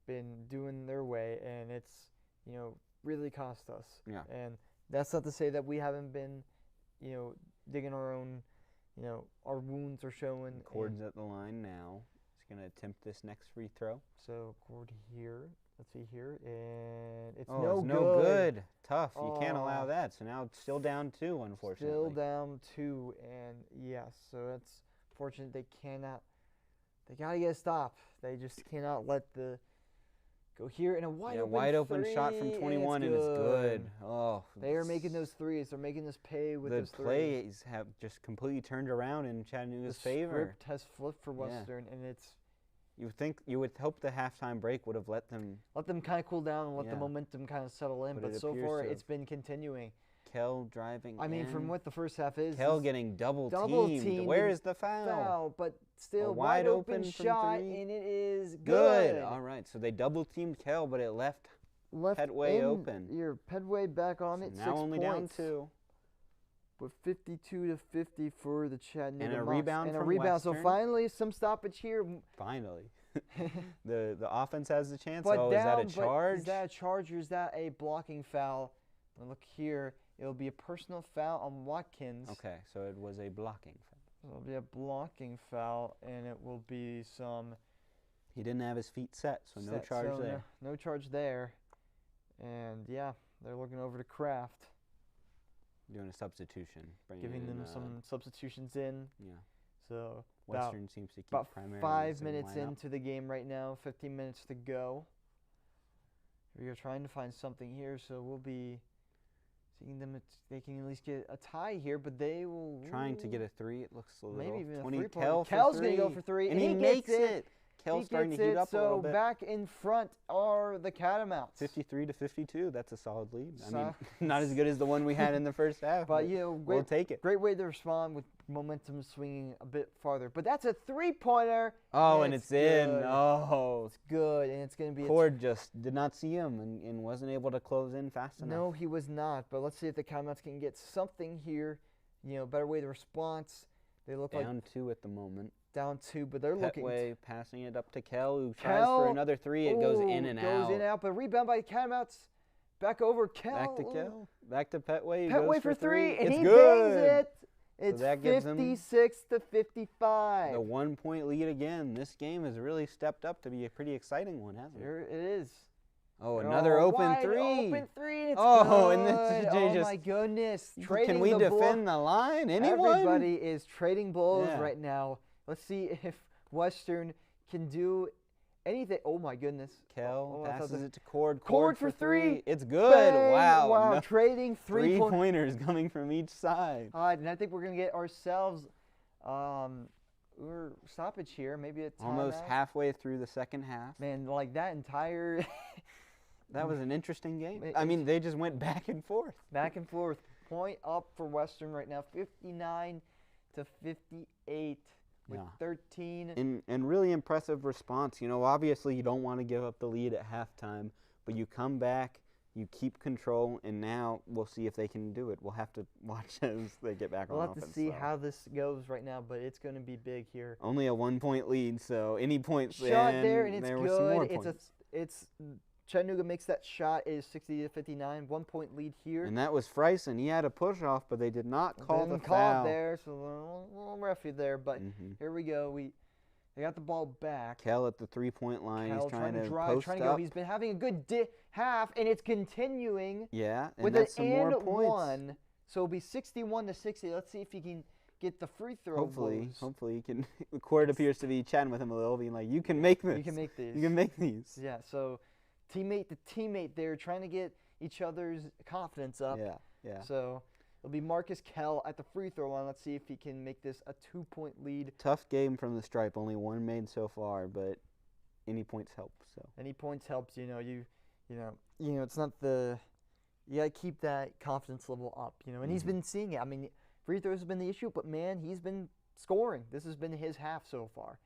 been doing their way, and it's really cost us. Yeah. And that's not to say that we haven't been digging our own, our wounds are showing. Cord's at the line now. He's going to attempt this next free throw. So Cord here. Let's see here, and it's no good. Tough. You can't allow that. So now it's still down 2, unfortunately. Still down 2, and yes, so that's fortunate. They got to get a stop. They just cannot let the go here, and a wide open shot from 21, and it's good. Oh, they are making those threes. They're making this pay with those threes. The plays have just completely turned around in Chattanooga's favor. The script has flipped for Western, and it's. You would hope the halftime break would have let them kind of cool down and let the momentum kind of settle in, but so far it's been continuing. Kell driving. I mean, from what the first half is. Kell getting double teamed. Where is the foul? But still, a wide open shot, and it is good. All right, so they double teamed Kell, but it left Petway open. Your Petway back on it. So now 6 only points. down 2. With 52-50 for the Chattanooga and a Mocs. rebound and from a rebound. Western. So finally, some stoppage here. Finally. the offense has the chance. But is that a charge? Is that a charge, or is that a blocking foul? And look here. It'll be a personal foul on Watkins. Okay, so it was a blocking foul. It'll be a blocking foul, and it will be some. He didn't have his feet set, so no charge there. No charge there. And yeah, they're looking over to Kraft. Doing a substitution. Giving them some substitutions in. Yeah. So Western seems to keep about primarily 5 minutes into the game right now. 15 minutes to go. We are trying to find something here, so we'll be seeing them. They can at least get a tie here, but they will. Trying to get a 3. It looks a little. Maybe even 20. a 3-point. Kell's going to go for 3. And he makes it. Kell's starting to heat up a little bit. So back in front are the Catamounts. 53-52. That's a solid lead. I mean, not as good as the one we had in the first half. But we'll take it. Great way to respond with momentum swinging a bit farther. But that's a 3-pointer. Oh, and it's in. Oh, it's good, and it's going to be. Cord just did not see him and wasn't able to close in fast enough. No, he was not. But let's see if the Catamounts can get something here. Better way to response. They look like down 2 at the moment. Down 2, but they're looking. Petway passing it up to Kell, who tries for another 3. It goes in and out. Goes in and out, but rebound by Catamounts. Back over Kell. Back to Kell. Back to Petway. Petway for 3, and it's he good. bangs it. It's so that gives 56-55. The 1-point lead again. This game has really stepped up to be a pretty exciting one, hasn't it? Here it is. Oh, another open 3. Open 3, and it's good. And this oh my goodness. Can we defend the line? Anyone? Everybody is trading blows right now. Let's see if Western can do anything. Oh my goodness. Kell passes it to Cord. Cord for 3. It's good. Bang. Wow. No. Trading 3-pointers coming from each side. And I think we're going to get ourselves stoppage here. Maybe a timeout. Almost halfway through the second half. Man, like that entire. That was an interesting game. I mean, they just went back and forth. Back and forth. Point up for Western right now, 59-58. With 13. And really impressive response. Obviously you don't want to give up the lead at halftime, but you come back, you keep control, and now we'll see if they can do it. We'll have to watch as they get back on offense. We'll have to see how this goes right now, but it's going to be big here. Only a 1-point lead, so any points shot there, and it's there good. Some more points. It's Chattanooga makes that shot. It is 60-59. 1-point lead here. And that was Friesen. He had a push off, but they did not call the foul. Call there, so a little roughy there. But here we go. They got the ball back. Kell at the 3-point line. He's trying to drive, post trying to up. go. He's been having a good half, and it's continuing. Yeah, and with that's an some more and points. 1. So it'll be 61-60. Let's see if he can get the free throw. Hopefully woes. he can. Court appears to be chatting with him a little, being like, "You can make this. You can make these. You can make these." Yeah. So, teammate there trying to get each other's confidence up. Yeah. So it'll be Marcus Kell at the free throw line. Let's see if he can make this a 2-point lead. Tough game from the stripe. Only one made so far, but any points help. So any points helps. You know, it's not the. You gotta keep that confidence level up. And he's been seeing it. I mean, free throws have been the issue, but man, he's been scoring. This has been his half so far,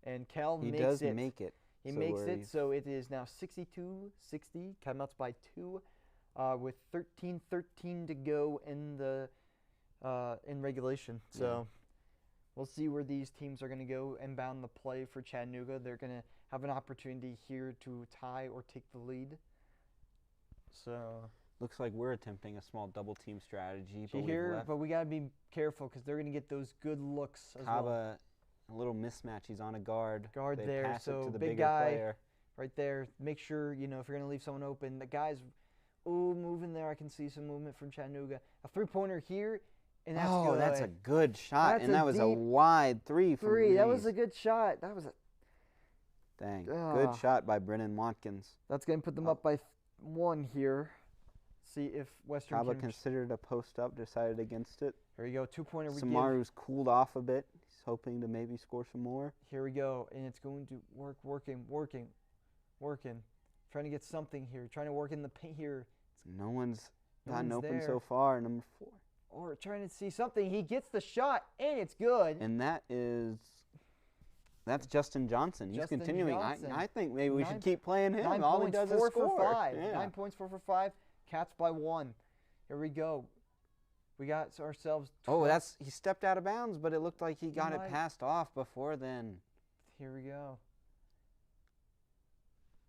and Kell he makes does it. make it. He makes it. So it is now 62-60. Timeouts by 2. With 13:13 to go in regulation. So we'll see where these teams are going to go inbound the play for Chattanooga. They're going to have an opportunity here to tie or take the lead. So looks like we're attempting a small double team strategy. But we got to be careful because they're going to get those good looks as well. A little mismatch. He's on a guard. Guard they there. Pass So it to the big bigger guy player. right there. Make sure, if you're going to leave someone open, the guy's moving there. I can see some movement from Chattanooga. A three-pointer here, and that's good. Oh, that's a good shot, and that was a wide three. That was a good shot. That was a dang good shot by Brennan Watkins. That's going to put them up by 1 here. See if Western Kaba can considered a post up, decided against it. Here we go, 2-pointer. Samaru's cooled off a bit. He's hoping to maybe score some more. Here we go, and it's going to working. Trying to get something here. Trying to work in the paint here. No one's gotten open so far. Number 4. Or trying to see something. He gets the shot, and it's good. And that's Justin Johnson. He's continuing. Johnson. I think maybe we should keep playing him. 9 All points, he does is 4 score. for 5. Yeah. 9 points, 4 for 5. Cats by 1. Here we go. We got ourselves 12. He stepped out of bounds, but it looked like he got it passed off before then. Here we go.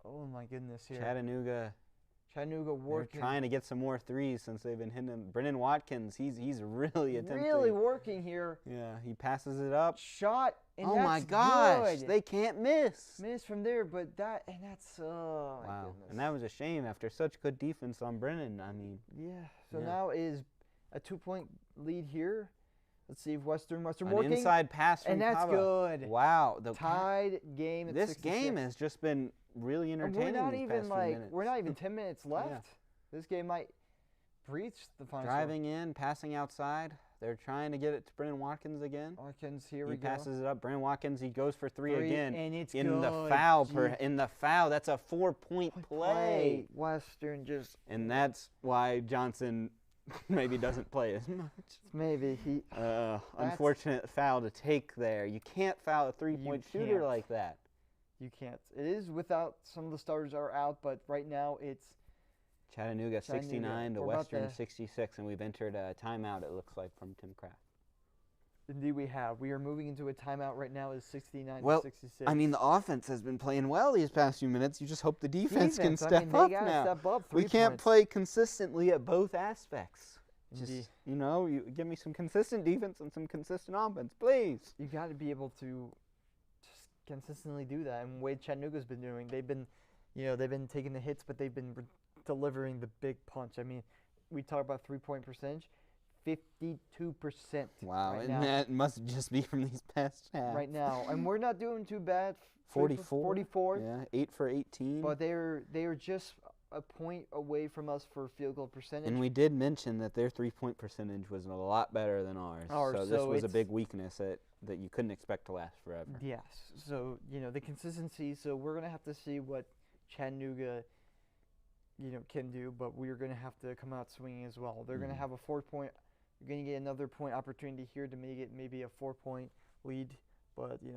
Oh my goodness! Here. Chattanooga working. They're trying to get some more threes since they've been hitting him. Brennan Watkins, he's really attempting. Really working here. Yeah, he passes it up. Shot. And oh that's my gosh! Good. They can't miss. Miss from there, but that's wow. My goodness. And that was a shame after such good defense on Brennan. I mean. Yeah. So now is a 2-point lead here. Let's see if Western An working. Inside pass from and that's Kaba. Good. Wow. Tied game. At this 66. game has just been really entertaining. We're not even 10 minutes left. Yeah. This game might breach the final. Driving in, passing outside. They're trying to get it to Brennan Watkins again. Here we go. He passes it up. Brennan Watkins, he goes for 3 again. And it's in good. The foul. That's a 4-point play. Western just. And that's why Johnson maybe doesn't play as much. Maybe he. Unfortunate foul to take there. You can't foul a 3-point shooter like that. You can't. It is without some of the starters are out, but right now it's Chattanooga 69 to Western 66, and we've entered a timeout, it looks like, from Tim Kraft. Indeed we have. We are moving into a timeout right now. It's 69 to 66. I mean, the offense has been playing well these past few minutes. You just hope the defense can step up now. Step up, we can't play consistently at both aspects. Just, you give me some consistent defense and some consistent offense, please. You got to be able to just consistently do that. And Wade Chattanooga's been doing. They've been taking the hits, but they've been delivering the big punch. I mean, we talk about 3-point percentage. 52%. Wow, right and now. that must just be from these past halves. Right now, and we're not doing too bad. 44. Yeah, 8 for 18. But they are just a point away from us for field goal percentage. And we did mention that their 3-point percentage was a lot better than ours. So this was a big weakness that you couldn't expect to last forever. Yes. So the consistency. So we're gonna have to see what Chattanooga can do, but we're gonna have to come out swinging as well. They're gonna have a 4-point. You're going to get another point opportunity here to make it maybe a 4-point lead. But, you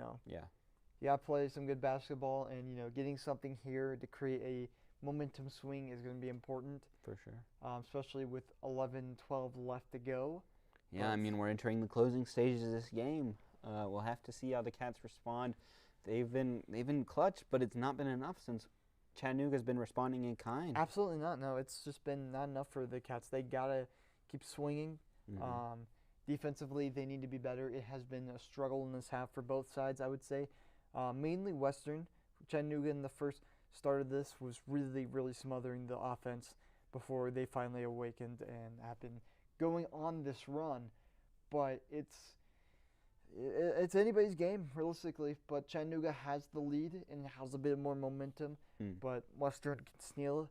got to play some good basketball. And, getting something here to create a momentum swing is going to be important. For sure. Especially with 11, 12 left to go. Yeah, I mean, we're entering the closing stages of this game. We'll have to see how the Cats respond. They've been clutch, but it's not been enough since Chattanooga's been responding in kind. Absolutely not. No, it's just been not enough for the Cats. They got to keep swinging. Defensively, they need to be better. It has been a struggle in this half for both sides, I would say. Mainly Western. Chattanooga in the first start of this was really, really smothering the offense before they finally awakened and have been going on this run. But it's It's anybody's game, realistically, but Chattanooga has the lead and has a bit more momentum, but Western can steal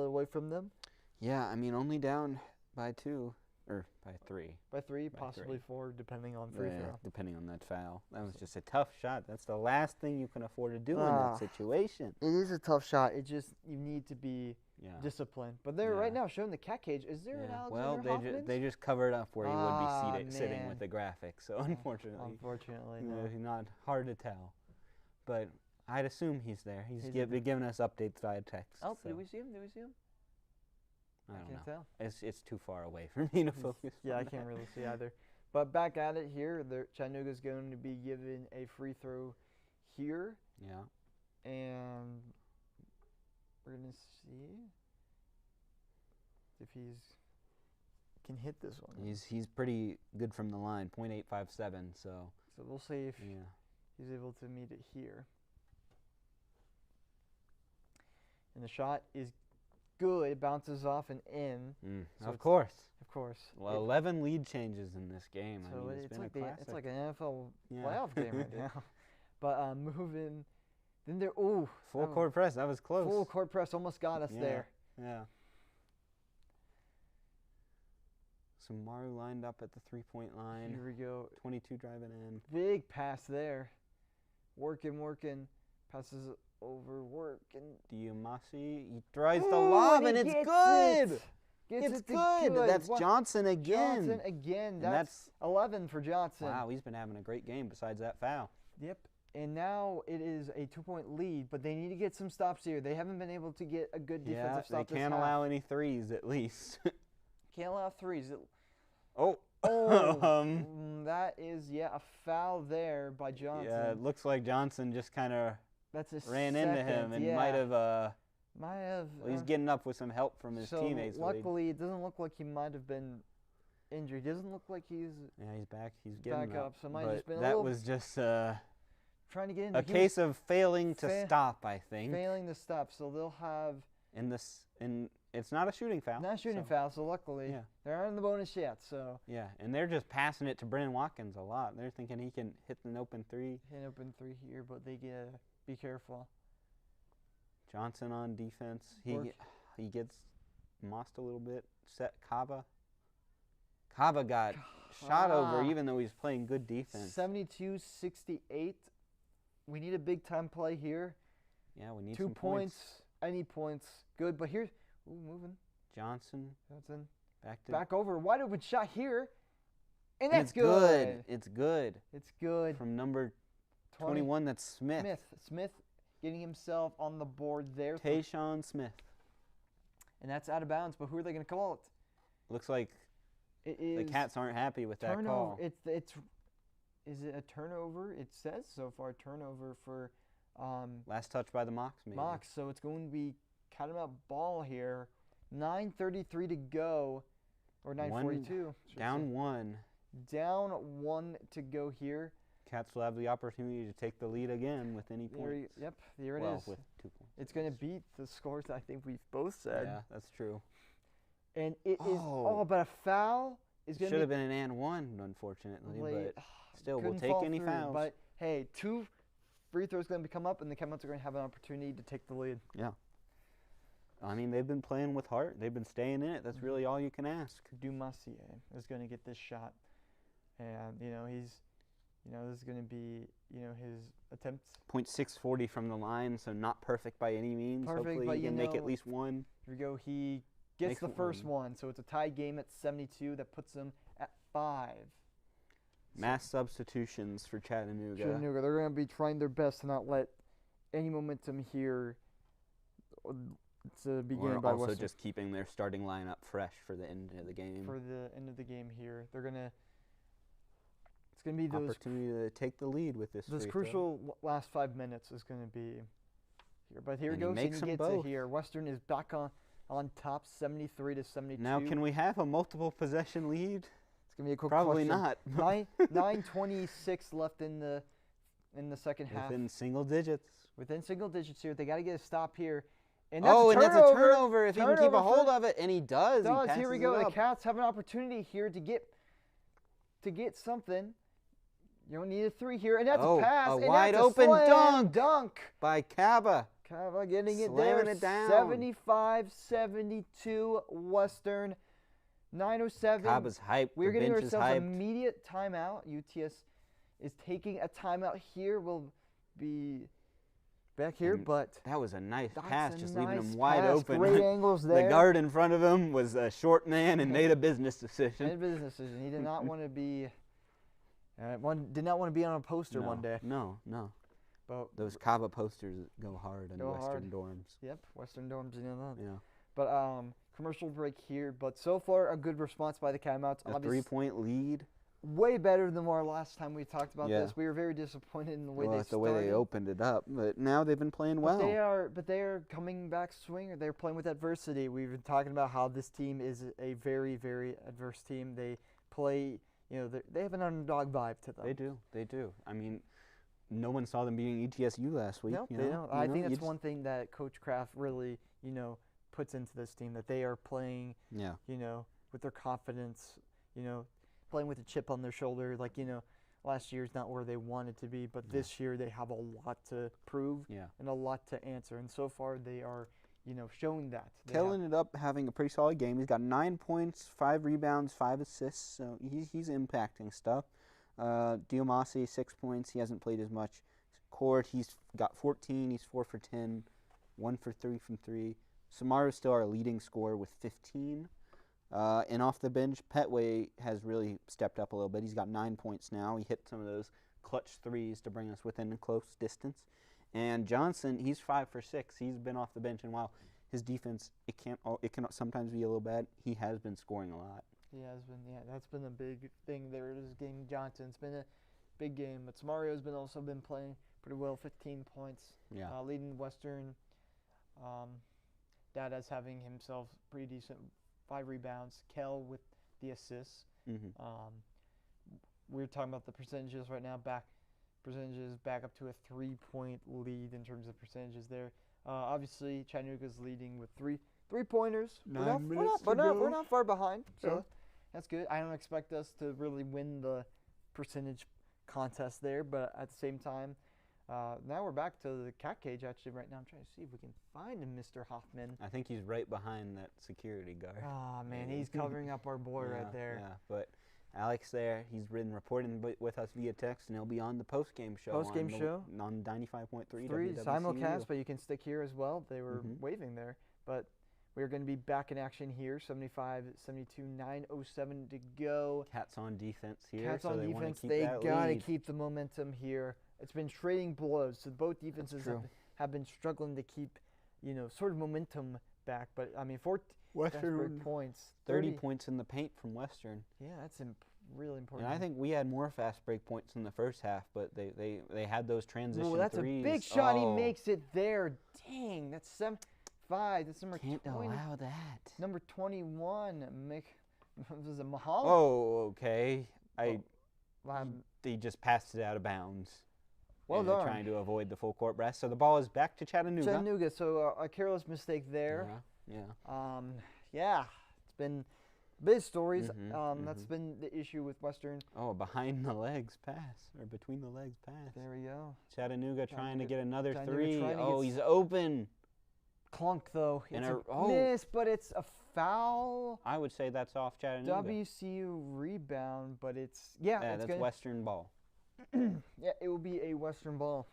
it away from them. Yeah, I mean, only down by 2 or by 3. By 3, possibly 4, depending on free throw. Depending on that foul. That was just a tough shot. That's the last thing you can afford to do in that situation. It is a tough shot. It just, you need to be disciplined. But they're right now showing the cat cage. Is there an Alexander Hoffman? They just covered up where he would be sitting with the graphic. So unfortunately, not hard to tell. But I'd assume he's there. He's giving us updates via text. Oh, so. Did we see him? I can't tell. It's too far away for me to focus. Yeah, I can't really see either. But back at it here, Chattanooga's going to be given a free throw here. Yeah. And we're going to see if can hit this one. He's pretty good from the line, .857. So we'll see if he's able to meet it here. And the shot is good. It bounces off and in. So of course. Well, 11 lead changes in this game. So I mean, it's been a classic. It's like an NFL playoff game right now. But moving, then there. Full court press. That was close. Full court press almost got us there. Yeah. So Maru lined up at the 3-point line. Here we go. 22 driving in. Big pass there. Working. Passes over working. Diamasi, he tries the lob and it's good. It's good. That's Johnson again. That's 11 for Johnson. Wow, he's been having a great game besides that foul. Yep. And now it is a 2-point lead, but they need to get some stops here. They haven't been able to get a good defensive stop. They can't allow any threes at least. Can't allow threes. That is a foul there by Johnson. Yeah, it looks like Johnson just kind of ran into him and might have. Well, he's getting up with some help from his teammates. Luckily, it doesn't look like he might have been injured. It doesn't look like he's. Yeah, he's back. He's getting back up. So might but just been that was just trying to get into a case of failing to stop. I think failing to stop. So they'll have it's not a shooting foul. Not a shooting foul. So luckily, they aren't in the bonus yet. So and they're just passing it to Brennan Watkins a lot. They're thinking he can hit an open 3. Hit an open 3 here, but they be careful. Johnson on defense. He gets mossed a little bit. Set Kaba. Kaba got shot over even though he's playing good defense. 72-68. We need a big time play here. Yeah, we need 2 some points. Any points. Good, but here's moving. Johnson. Back over. Wide open shot here. And that's good. It's good. It's good. From number 21, that's Smith. Smith getting himself on the board there. Tayshawn Smith. And that's out of bounds, but who are they going to call it? Looks like the Cats aren't happy with that call. Is it a turnover? It says so far turnover for last touch by the Mocs, maybe. Mocs, so it's going to be cat and mouse ball here. 9:33 to go, or 9:42. Down 1. Down 1 to go here. Cats will have the opportunity to take the lead again with any points. There it is. With 2 points. It's going to beat the scores I think we've both said. Yeah, that's true. And it is but a foul is going to should have been an and 1, unfortunately, but still, we'll take any fouls. But hey, 2 free throws going to come up, and the Cats are going to have an opportunity to take the lead. Yeah. I mean, they've been playing with heart. They've been staying in it. That's really all you can ask. Dumassier is going to get this shot, and this is going to be his attempts. .640 from the line, so not perfect by any means. Hopefully but he can make at least 1. Here we go. He gets the first one, so it's a tie game at 72. That puts them at 5. Mass substitutions for Chattanooga. They're going to be trying their best to not let any momentum here to begin by also Western. Just keeping their starting lineup fresh for the end of the game. For the end of the game here, it's going to be those opportunity to take the lead with this. Those crucial last 5 minutes is going to be here. But here goes. He gets it here. Western is back on top, 73-72. Now, can we have a multiple possession lead? It's gonna be a quick Probably question. not. 9:26 left in the second half. Within single digits. Within single digits here. They got to get a stop here. And that's that's a turnover if he can keep a hold of it, and he does. Here we go. The Cats have an opportunity here to get something. You don't need a 3 here, and that's Oh, a pass. a and wide that's a open slam dunk. By Kaba. Kava getting it Slamming there. it down. 75-72 Western. 9:07. Kaba's hype. We're The getting bench is ourselves hyped. immediate timeout. UTS is taking a timeout here. We'll be back here, And but that was a nice that's pass, a just leaving nice him wide pass. open. Great angles there. The guard in front of him was a short man and made a business decision. Made a business decision. He did not want to be. Did not want to be on a poster one day. No. But Those Kaba posters go hard in Go Western hard. dorms. yep, Western dorms, you know that. Yeah. But commercial break here. But so far, a good response by the Catamounts. A 3-point lead. Way better than our last time we talked about Yeah. this. We were very disappointed in the way Well, they that's the started. way they opened it up, but now they've been playing well. But they are coming back swinger. They're playing with adversity. We've been talking about how this team is a very, very adverse team. They play, they have an underdog vibe to them. They do. I mean, no one saw them beating ETSU last week. No, they don't. I think that's one thing that Coach Kraft really, puts into this team, that they are playing, Yeah. with their confidence, playing with a chip on their shoulder. Like, last year's not where they wanted to be, but this year they have a lot to prove and a lot to answer. And so far they are, showing that. Kell ended up having a pretty solid game. He's got 9 points, 5 rebounds, 5 assists, so he's impacting stuff. Diomasi, 6 points. He hasn't played as much. Cord, he's got 14. He's 4 for 10, 1 for 3 from 3. Samaru's still our leading scorer with 15. And off the bench, Petway has really stepped up a little bit. He's got 9 points now. He hit some of those clutch threes to bring us within a close distance. And Johnson, he's 5 for 6. He's been off the bench, and while his defense, it can sometimes be a little bad, he has been scoring a lot. He has been, that's been a big thing there. This game, Johnson's been a big game, but Samario's also been playing pretty well, 15 points, leading Western. Dada's having himself pretty decent, 5 rebounds. Kell with the assists. We're talking about the percentages right now. Percentages back up to a 3-point lead in terms of percentages there. Obviously, Chattanooga's leading with three-pointers. We're not far behind, so that's good. I don't expect us to really win the percentage contest there, but at the same time, now we're back to the cat cage actually right now. I'm trying to see if we can find Mr. Hoffman. I think he's right behind that security guard. Oh, man, he's covering up our boy right there. Yeah, but Alex there, he's been reporting with us via text, and he'll be on the post-game show. On 95.3 WCU. Simulcast, but you can stick here as well. They were waving there. But we're going to be back in action here. 75-72, 9:07 to go. Cats on defense here. Cats so on they defense. They got to keep the momentum here. It's been trading blows. So both defenses have been struggling to keep, sort of momentum back. But, I mean, Western points. 30 points in the paint from Western. Yeah, that's really important. And I think we had more fast break points in the first half, but they had those transition threes. That's a big shot. He makes it there. Dang, that's 7-5. That's number 20. Can't allow that. Number 21, was it Mahal? Oh, okay. They just passed it out of bounds. Well done. Trying to avoid the full court press. So the ball is back to Chattanooga. So a careless mistake there. Yeah. It's been big stories. That's been the issue with Western. Oh, behind the legs pass, or between the legs pass. There we go. Chattanooga trying to get another three. Oh, he's open. Clunk, though. It's And a miss, but it's a foul. I would say that's off Chattanooga. WCU rebound, but it's, that's Western ball. Yeah, it will be a Western ball.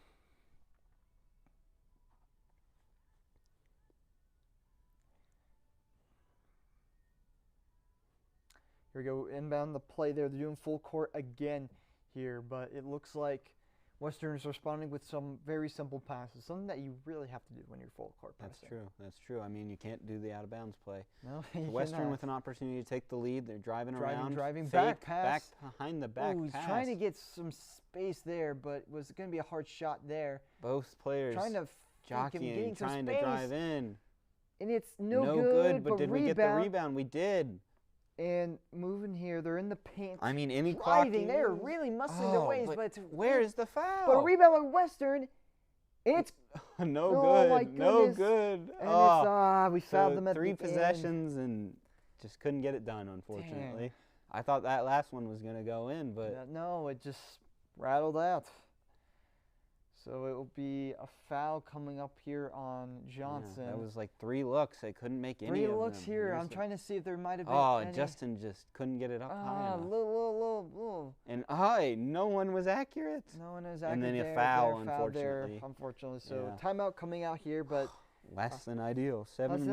Here we go, inbound the play there. They're doing full court again here, but it looks like Western is responding with some very simple passes, something that you really have to do when you're full court passing. That's true. I mean, you can't do the out-of-bounds play. No, Western with an opportunity to take the lead. They're driving around. Driving, fake, back pass. Behind the back he's pass. Trying to get some space there, but it was going to be a hard shot there. Both players trying to jockeying, trying to drive in. And it's no good, but did we get the rebound? We did. And moving here, they're in the paint. I mean, any driving, they're really muscling their ways, but where is the foul? But a rebound by Western, it's no good. And we fouled them at the 3 possessions and just couldn't get it done, unfortunately. Dang. I thought that last one was going to go in, but no, it just rattled out. So it will be a foul coming up here on Johnson. Yeah, that was like 3 looks. They couldn't make any of them. 3 looks here. I'm trying to see if there might have been any. Justin just couldn't get it up high enough. Little. And no one was accurate. No one was accurate. And then there, a foul, unfortunately. So timeout coming out here, but less than ideal. 7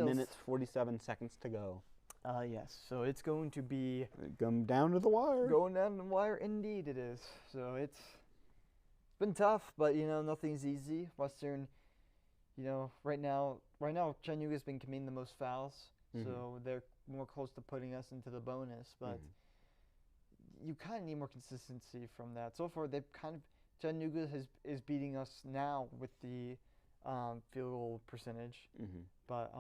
minutes 47 seconds to go. Yes. So it's going to be going down to the wire. Going down the wire, indeed it is. So it's been tough, but nothing's easy. Western, right now Chattanooga's been committing the most fouls, so they're more close to putting us into the bonus. But you kind of need more consistency from that. So far, Chattanooga is beating us now with the field goal percentage, but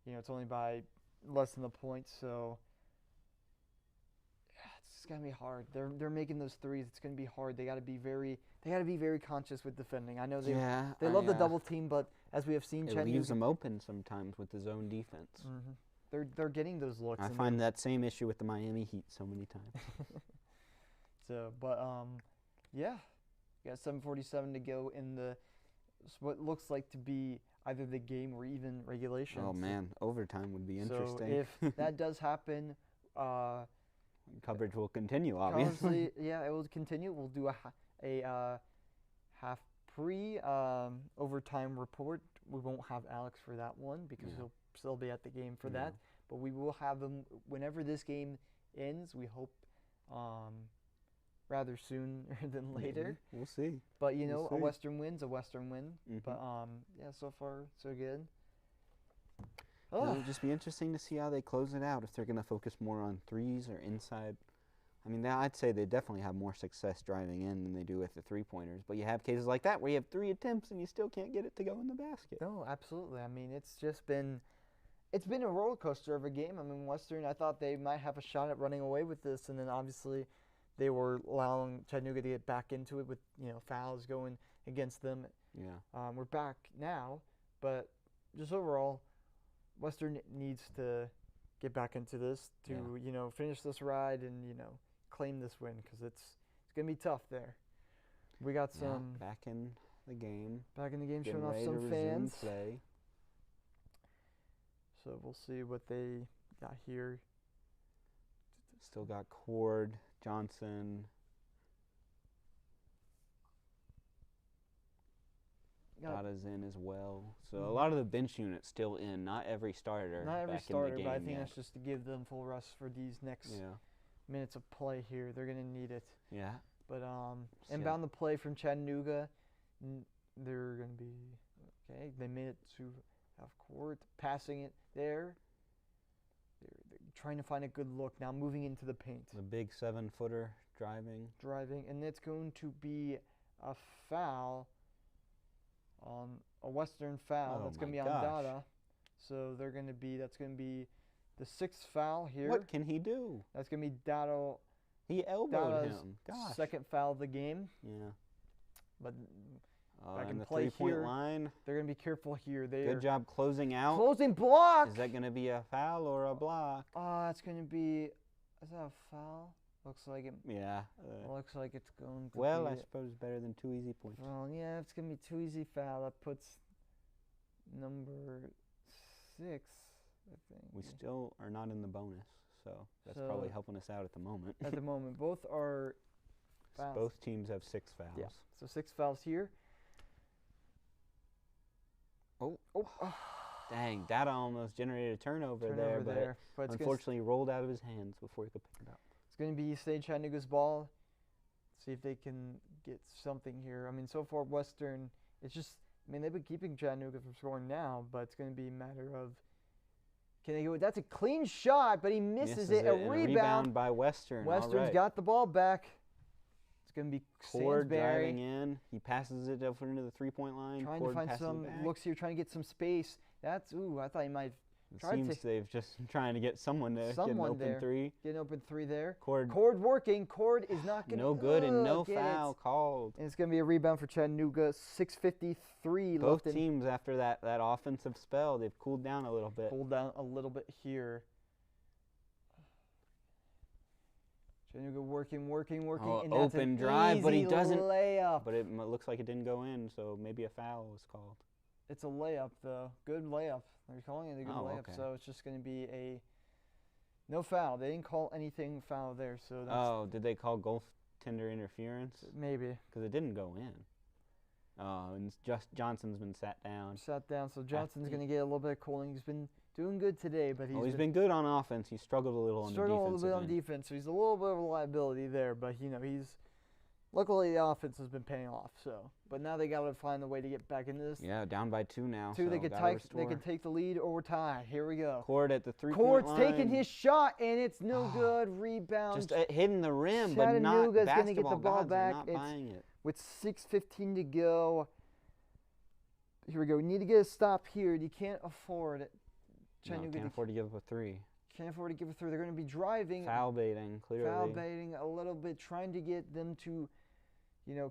it's only by less than a point. So it's gonna be hard. They're making those threes. It's gonna be hard. They gotta be very conscious with defending. I know they love the double team, but as we have seen, it leaves them open sometimes with the zone defense. They're getting those looks. I find that same issue with the Miami Heat so many times. So, but yeah, we got 7:47 to go in what looks like to be either the game or even regulation. Oh man, overtime would be interesting. So if that does happen, coverage will continue, obviously. Yeah, it will continue. We'll do a half overtime report. We won't have Alex for that one because he'll still be at the game for that. But we will have him whenever this game ends. We hope rather sooner than later. We'll see. But a Western win's a Western win. But so far so good. It'll just be interesting to see how they close it out, if they're going to focus more on threes or inside. I mean, I'd say they definitely have more success driving in than they do with the three-pointers. But you have cases like that where you have 3 attempts and you still can't get it to go in the basket. No, absolutely. I mean, it's been a roller coaster of a game. I mean, Western, I thought they might have a shot at running away with this, and then obviously they were allowing Chattanooga to get back into it with fouls going against them. Yeah. We're back now, but just overall, Western needs to get back into this to finish this ride and claim this win, because it's gonna be tough there. We got some back in the game. Showing off some fans. Play. So we'll see what they got here. Still got Cord, Johnson. Dada's in as well. So a lot of the bench units still in. Not every starter. Not every back starter, in the game but I think yet. that's just to give them full rest for these next minutes of play here. They're gonna need it. Yeah. But inbound the play from Chattanooga. They're gonna be okay. They made it to half court, passing it there. They're trying to find a good look now, moving into the paint. The big 7-footer driving, and it's going to be a foul. On a Western foul. That's going to be on Dada. So that's going to be the 6th foul here. What can he do? That's going to be Dada. He elbowed Dada's him. Gosh. 2nd foul of the game. Yeah. But back in the three-point line. They're going to be careful here. Good job closing out. Closing block. Is that going to be a foul or a block? It's going to be. Is that a foul? Looks like it. Yeah. Looks like it's going to well, be. I suppose better than 2 easy points. Well, yeah, it's going to be 2 easy foul. That puts number 6, I think. We still are not in the bonus, so that's probably helping us out at the moment. At the moment. Both are fouls. Both teams have 6 fouls. Yeah. So 6 fouls here. Oh. Dang, Dada almost generated a turnover there, but unfortunately rolled out of his hands before he could pick it up. It's going to be State Chattanooga's ball. See if they can get something here. I mean, so far Western, it's just, they've been keeping Chattanooga from scoring now, but it's going to be a matter of, can they go? That's a clean shot, but he misses it. A rebound by Western. Western's got the ball back. It's going to be Cord driving in. He passes it over into the 3-point line. Trying to find some looks here, trying to get some space. I thought he might have. It seems they've just trying to get someone to get an open three. Get an open three there. Cord working. Cord is not going to. No good and no foul called. And it's going to be a rebound for Chattanooga. 6:53 left. Both teams after that offensive spell, they've cooled down a little bit. Cooled down a little bit here. Chattanooga working, Oh, and that's open an drive, but he easy doesn't. layup. But it looks like it didn't go in, so maybe a foul was called. It's a layup, though. Good layup. They're calling it a good layup, okay. so it's just going to be a no foul. They didn't call anything foul there, so that's Oh, did they call goaltender interference? maybe. Because it didn't go in. Oh, and just Johnson's been sat down. Sat down, so Johnson's going to get a little bit of cooling. He's been doing good today, but He's been good on offense. He struggled a little on the defensive a little bit on defense, so he's a little bit of a liability there. But he's luckily the offense has been paying off. So, but now they got to find a way to get back into this. Yeah, down by 2 now. Two, so they could take the lead or tie. Here we go. Cord at the 3-point Cord's line. taking his shot, and it's no good. Rebound. Just hitting the rim, but not Chattanooga's basketball gonna get the ball gods are back. not It's buying it. with 6:15 to go. Here we go. We need to get a stop here. You can't afford it. No, can't afford to give up a 3. Can't afford to give a 3. They're going to be driving. Foul baiting, clearly. Foul baiting a little bit, trying to get them to,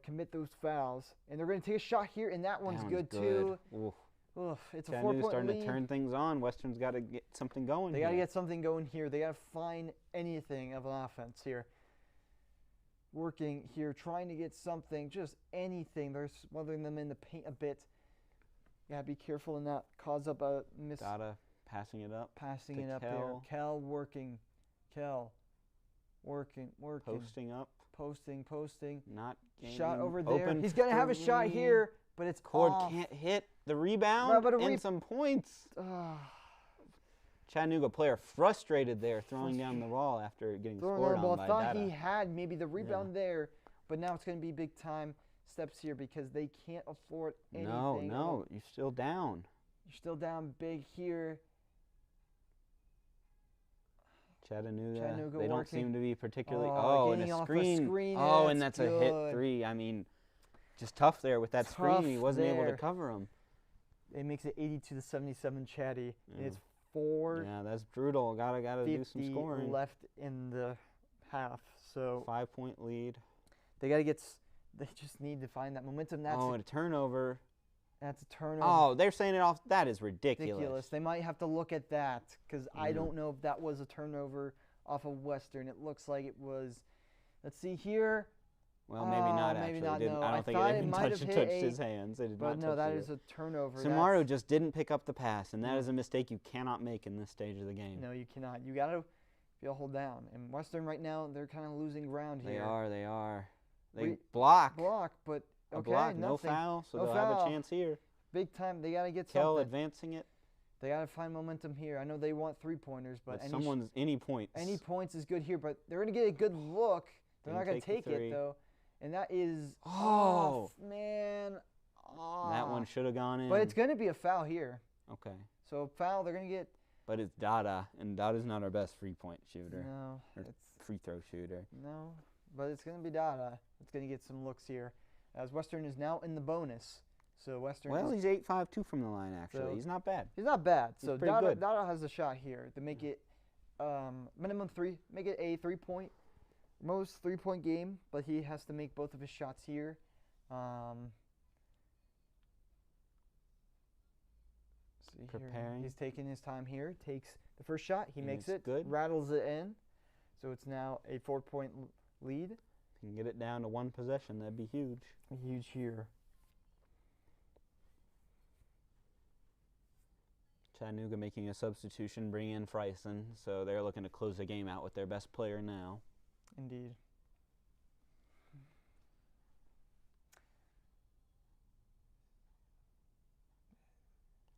commit those fouls. And they're going to take a shot here, and that one's good too. Oof. Oof, it's a Chattanooga's 4-point starting lead. to turn things on. Western's got to get something going. They got to get something going here. They got to find anything of an offense here. Working here, trying to get something, just anything. They're smothering them in the paint a bit. You got to be careful and not cause up a miss. Dada passing it up. Passing it up Kel. there. Kel working. Kel working. Posting up. Posting. Not Shot over there. Open He's going to have a shot here, but it's Cord off. can't hit the rebound and some points. Chattanooga player frustrated there, throwing down the ball after getting scored on by Thought Dada. he had maybe the rebound there, but now it's going to be big time steps here because they can't afford anything. No, you're still down. You're still down big here. Chattanooga they working. don't seem to be particularly. And getting a off screen. That's and that's good. a hit 3. I mean, just tough there with that screen. He wasn't able to cover him. It makes it 82-77 Chatty. And it's 4. Yeah, that's brutal. Gotta do some scoring. Left in the half. So 5-point lead. They gotta get. They just need to find that momentum. And a turnover. That's a turnover. Oh, they're saying it off. That is ridiculous. They might have to look at that because I don't know if that was a turnover off of Western. It looks like it was. Let's see here. Well, maybe not actually. Maybe not, no. I don't think it even touched his hands. They did but not no, touch that it. is a turnover. Samaru just didn't pick up the pass, and that is a mistake you cannot make in this stage of the game. No, you cannot. You got to be able to hold down. And Western right now, they're kind of losing ground here. They are. They block. But okay, a block, nothing. No foul, so no they'll foul. have a chance here. Big time. They got to get Kel something. advancing it. They got to find momentum here. I know they want 3-pointers, but any points. Any points is good here, but they're going to get a good look. They're not going to take it, though. And that is off, man. That one should have gone in. But it's going to be a foul here. Okay. So foul, they're going to get. But it's Dada, and Dada's not our best free-point shooter. No. Or free throw shooter. No, but it's going to be Dada. It's going to get some looks here. As Western is now in the bonus. So Western. Well, he's 8-5-2 from the line, actually. So he's not bad. He's not bad. He's so Dada has a shot here to make it minimum 3. Make it a 3-point. Most 3-point game, but he has to make both of his shots here. See Preparing. Here. He's taking his time here. Takes the first shot. He makes it. Good. Rattles it in. So it's now a 4-point lead. If you can get it down to 1 possession, that'd be huge. Huge here. Chattanooga making a substitution, bringing in Freisen. So they're looking to close the game out with their best player now. Indeed.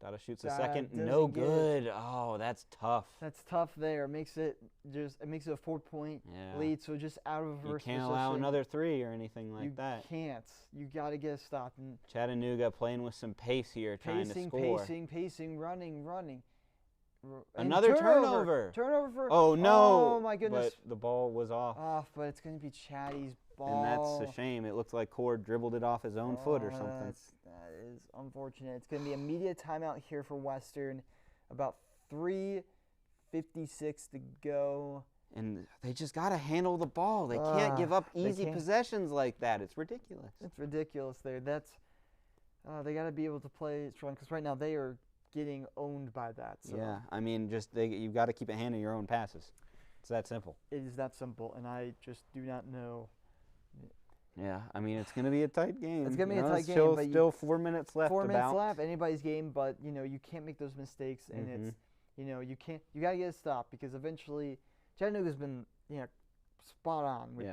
Dada shoots a second. No good. Oh, that's tough. That's tough there. It makes it a 4-point lead. So just out of reverse You can't allow another 3 or anything like that. You can't. You got to get a stop. And Chattanooga playing with some pace here, trying to score. Pacing, running. Another turnover. Turnover for. Oh no! Oh my goodness! But the ball was off. But it's going to be Chatty's ball. And that's a shame. It looked like Cord dribbled it off his own foot or something. That is unfortunate. It's going to be immediate timeout here for Western. About 3:56 to go. And they just got to handle the ball. They can't give up easy possessions like that. It's ridiculous. It's ridiculous there. They got to be able to play strong because right now they are getting owned by that. So. Yeah, I mean, you've got to keep a hand on your own passes. It's that simple. It is that simple, and I just do not know. Yeah, I mean, it's going to be a tight game. It's going to be You a know, tight game, still, but still 4 minutes left. 4 minutes left, anybody's game, but you can't make those mistakes, and it's you got to get a stop because eventually Chattanooga's been spot on with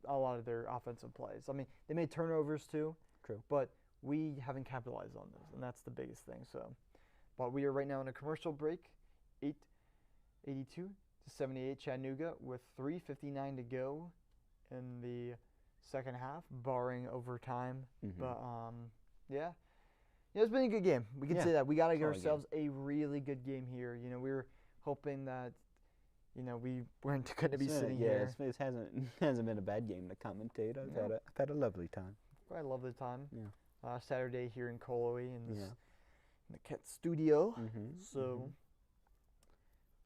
a lot of their offensive plays. I mean, they made turnovers too. True. But we haven't capitalized on those, and that's the biggest thing. So, but we are right now in a commercial break, 82-78 Chattanooga with 3:59 to go in the second half, barring overtime. But it's been a good game. We can say that. We got to get ourselves a really good game here. We were hoping that we weren't going to be sitting here. It hasn't been a bad game to commentate. I've had a lovely time. Quite a lovely time. Yeah. Saturday here in Colloy in the Ket studio. So.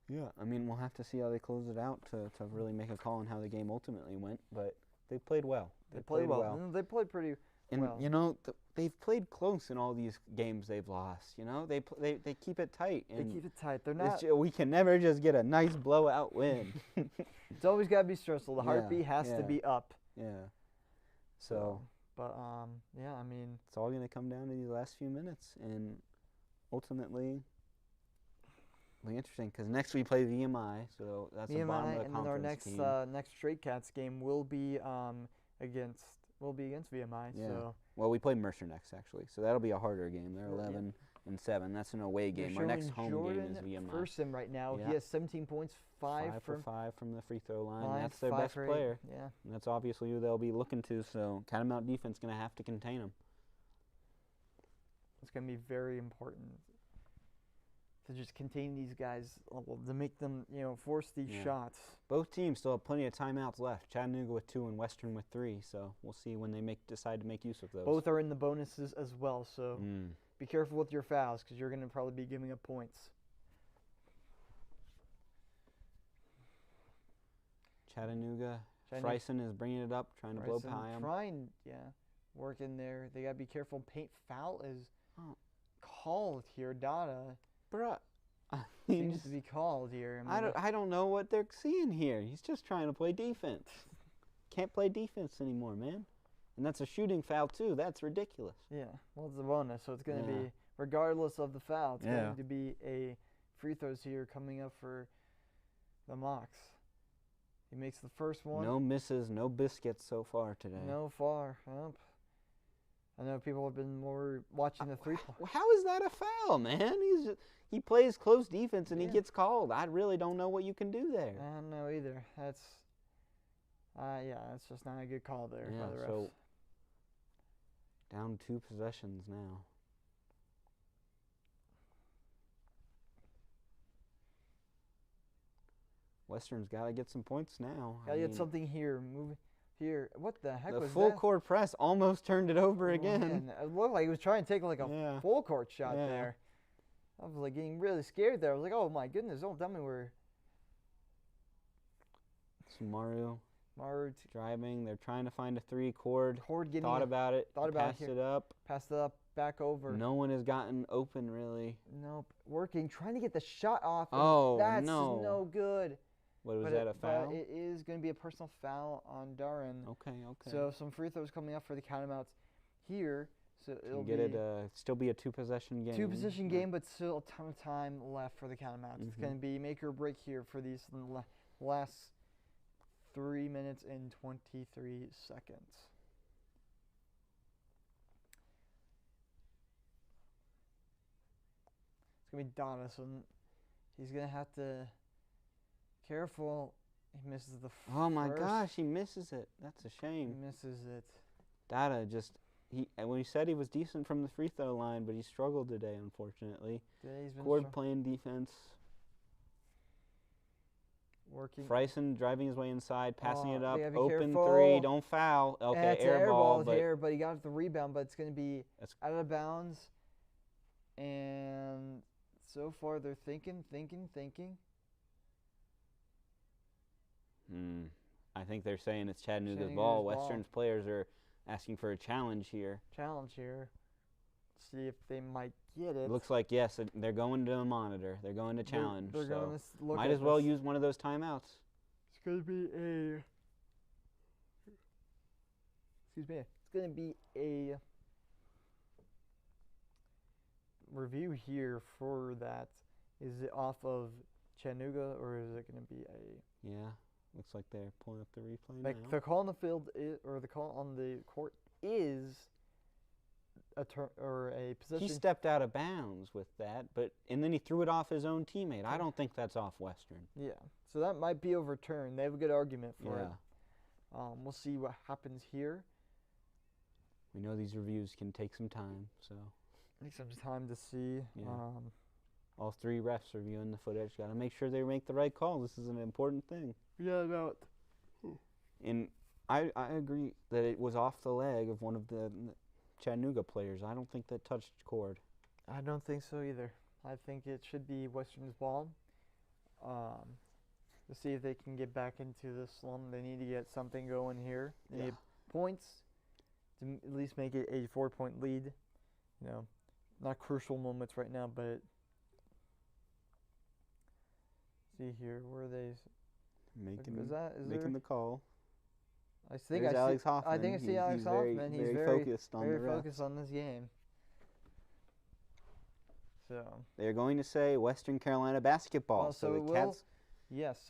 Yeah, I mean, we'll have to see how they close it out to really make a call on how the game ultimately went. But they played well. They played well. They played pretty well. And they've played close in all these games they've lost. They keep it tight. And they keep it tight. They're not. We can never just get a nice blowout win. It's always got to be stressful. The heartbeat has to be up. Yeah. So. But I mean, it's all going to come down to these last few minutes, and ultimately, it'll be interesting because next we play VMI, so that's the bottom of the and conference then our next Straight Cats game will be against VMI. Yeah. So. Well, we play Mercer next actually, so that'll be a harder game. They're 11-7. That's an away game. Our next home game is VMI. Person right now, he has 17 points, 5 for 5 from the free throw line. That's their 5 best for 8. player. Yeah. And that's obviously who they'll be looking to. So Catamount defense going to have to contain them. It's going to be very important to just contain these guys, to make them, force these shots. Both teams still have plenty of timeouts left. Chattanooga with 2 and Western with 3. So we'll see when they decide to make use of those. Both are in the bonuses as well. So be careful with your fouls because you're going to probably be giving up points. Chattanooga. Fryson is bringing it up, trying to blow by him. Work in there. They got to be careful. Paint foul is called here. Dada. Bruh. Seems to be called here. I don't know what they're seeing here. He's just trying to play defense. Can't play defense anymore, man. And that's a shooting foul, too. That's ridiculous. Yeah. Well, it's a bonus, so it's going to be, regardless of the foul, it's going to be a free throws here coming up for the Mocs. He makes the first one. No misses, no biscuits so far today. No far. Yep. I know people have been more watching the three-point. How is that a foul, man? He plays close defense and he gets called. I really don't know what you can do there. I don't know either. That's just not a good call there by the refs. So down 2 possessions now. Western's got to get some points now. Got to get something here. Move here. What the heck was that? The full court press almost turned it over again. Man. It looked like he was trying to take a full court shot there. I was getting really scared there. I was like, oh my goodness, don't tell me we're. So Maru driving. They're trying to find a 3 cord. Getting thought about it. Passed it up. Passed it up. Back over. No one has gotten open really. Nope. Working, trying to get the shot off. That's no good. What was that, a foul? It is going to be a personal foul on Darren. Okay. So some free throws coming up for the Catamouts here. So it'll still be a 2-possession game. 2-possession game, but still a ton of time left for the Catamouts. It's going to be make or break here for these last 3 minutes and 23 seconds. It's going to be Donna, so he's going to have to careful. He misses the first. Oh my gosh, he misses it. That's a shame. He misses it. Dada when he said he was decent from the free throw line, but he struggled today, unfortunately. Cord playing defense. Working. Fryson driving his way inside, passing it up, open careful. 3, don't foul. Okay, air ball here, but he got the rebound, but it's going to be out of bounds. And so far they're thinking. I think they're saying it's Chattanooga's ball. Western's players are asking for a challenge here. See if they might get it. Looks like, yes, they're going to monitor. They're going to challenge. They're going to look might as well use one of those timeouts. going to be a. Excuse me. It's going to be a review here for that. Is it off of Chattanooga or is it going to be a? Yeah, looks like they're pulling up the replay Like now. the call on the field or the call on the court is a possession. He stepped out of bounds with that, and then he threw it off his own teammate. I don't think that's off Western. Yeah, so that might be overturned. They have a good argument for it. Yeah. We'll see what happens here. We know these reviews can take some time, so. Take some time to see. Yeah. All three refs reviewing the footage. Got to make sure they make the right call. This is an important thing. Yeah, no. And I agree that it was off the leg of one of the Chattanooga players. I don't think that touched cord. I don't think so either. I think it should be Western's ball. To see if they can get back into the slump. They need to get something going here. They need points to at least make it a 4-point lead. You know, not crucial moments right now, but see here, where are they? Making the call. I think There's Alex Hoffman. I think I see Alex Hoffman. He's very focused on focused on this game. So they're going to say Western Carolina basketball. So the Cats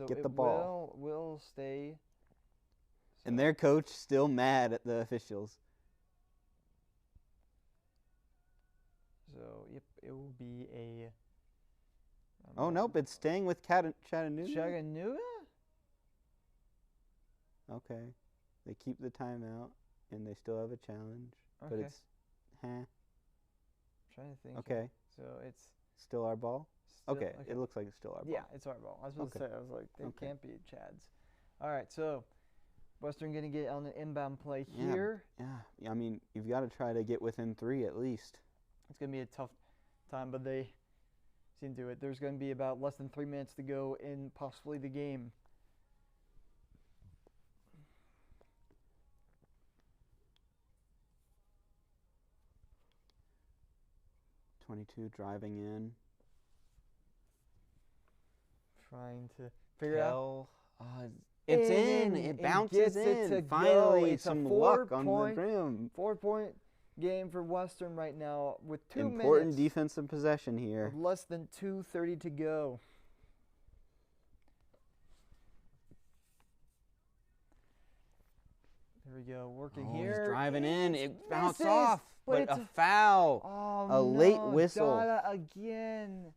get the ball. Will stay. So. And their coach still mad at the officials. So yep, it will be a. Oh nope, it's staying with Chattanooga. Chattanooga. Okay, they keep the timeout and they still have a challenge, but it's, I'm trying to think. Okay. So it's still our ball. Okay, it looks like it's still our ball. Yeah, it's our ball. I was about to say, I was like, they can't be Chad's. All right, so Western going to get on an inbound play here. Yeah, I mean, you've got to try to get within 3 at least. It's going to be a tough time, but they seem to do it. There's going to be about less than 3 minutes to go in possibly the game. Driving in. Trying to figure out. It's in. It bounces in. Finally, some luck on the rim. 4-point game for Western right now with 2 minutes. Important defensive possession here. Less than 2:30 to go. There we go. Working here. He's driving in. It bounced misses, off. But a foul. Oh, late whistle. Dada again.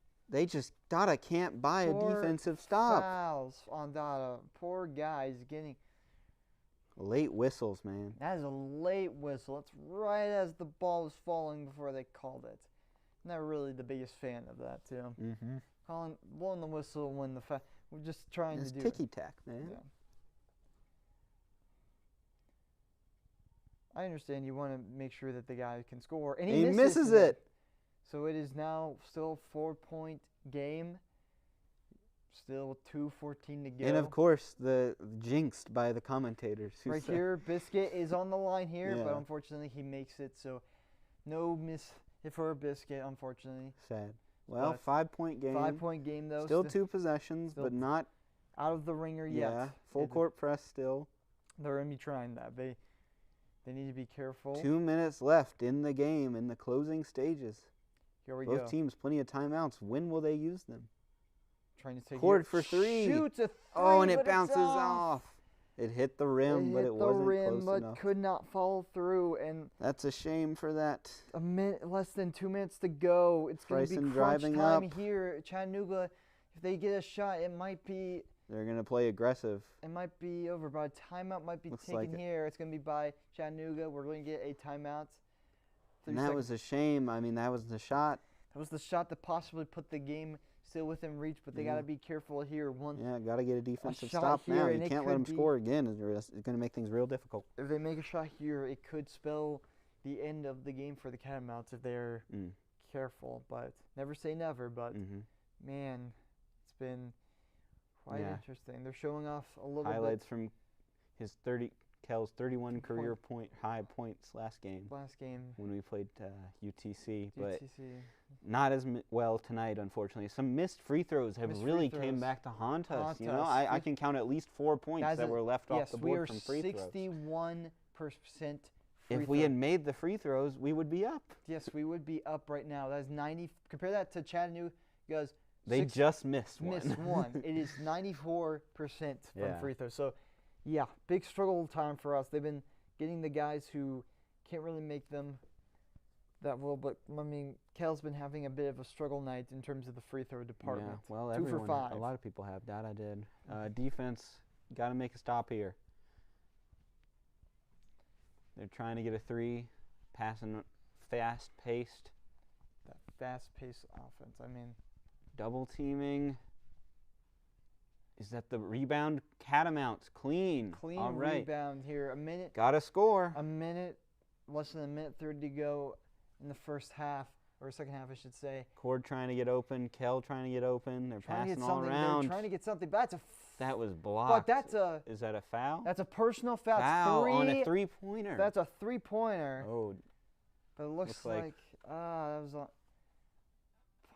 Dada can't buy a defensive stop. Fouls on Dada. Poor guy. He's getting. Late whistles, man. That is a late whistle. It's right as the ball was falling before they called it. I'm not really the biggest fan of that, too. Mm-hmm. Blowing the whistle when we're just trying to do it. It's ticky-tack, man. Yeah. I understand you want to make sure that the guy can score. And he misses it. So it is now still a 4-point game. Still 2:14 to go. And, of course, the jinxed by the commentators. Right here, Biscuit is on the line here, but unfortunately he makes it. So no miss for Biscuit, unfortunately. Sad. Well, 5-point game. 5-point game, though. Still 2 possessions, but not out of the ringer yet. Yeah, full court press still. They're going to be trying that. They need to be careful. 2 minutes left in the game in the closing stages. Here we go. Both teams plenty of timeouts. When will they use them? Trying to take Cord for 3. Shoots a 3. Oh, and it bounces off. It hit the rim, but it wasn't close enough. But could not follow through, and that's a shame for that. Less than 2 minutes to go. It's going to be crunch time here. Chattanooga, if they get a shot, it might be. They're going to play aggressive. It might be over, but a timeout might be taken here. It's going to be by Chattanooga. We're going to get a timeout. And that was a shame. I mean, that was the shot. That was the shot that possibly put the game still within reach, but they got to be careful here. Got to get a defensive stop now. You can't let them score again. It's going to make things real difficult. If they make a shot here, it could spell the end of the game for the Catamounts if they're careful. But never say never. But, man, it's been quite interesting. They're showing off a little highlights from his Kel's 31 career Point. high points last game Last game. when we played UTC, but UTC. not as well tonight, unfortunately. Some missed free throws have Missed really free came throws. back to haunt us. Haunt You know, us. I can count at least 4 points that were left off Yes, the we board are from free throws. 61% If we had made the free throws, we would be up. Yes, we would be up right now. That's 90. Compare that to Chattanooga. They just missed one. Missed one. It is 94% from Yeah. free throws. So, yeah, big struggle time for us. They've been getting the guys who can't really make them that well. But, I mean, Kel's been having a bit of a struggle night in terms of the free throw department. Yeah, well, 2 for everyone, 5. a lot of people have. Dada did. Defense, got to make a stop here. They're trying to get a 3, passing fast-paced. That fast-paced offense. I mean, Double teaming. Is that the rebound? Catamounts. Clean. clean All right. rebound here. Got to score. Less than a minute 30 to go in the first half, or second half, I should say. Cord trying to get open. Kel trying to get open. They're passing all around. They're trying to get something. But that was blocked. But is that a foul? that's a personal foul. Foul on a three-pointer. That's a three-pointer. Oh, but it looks like that was a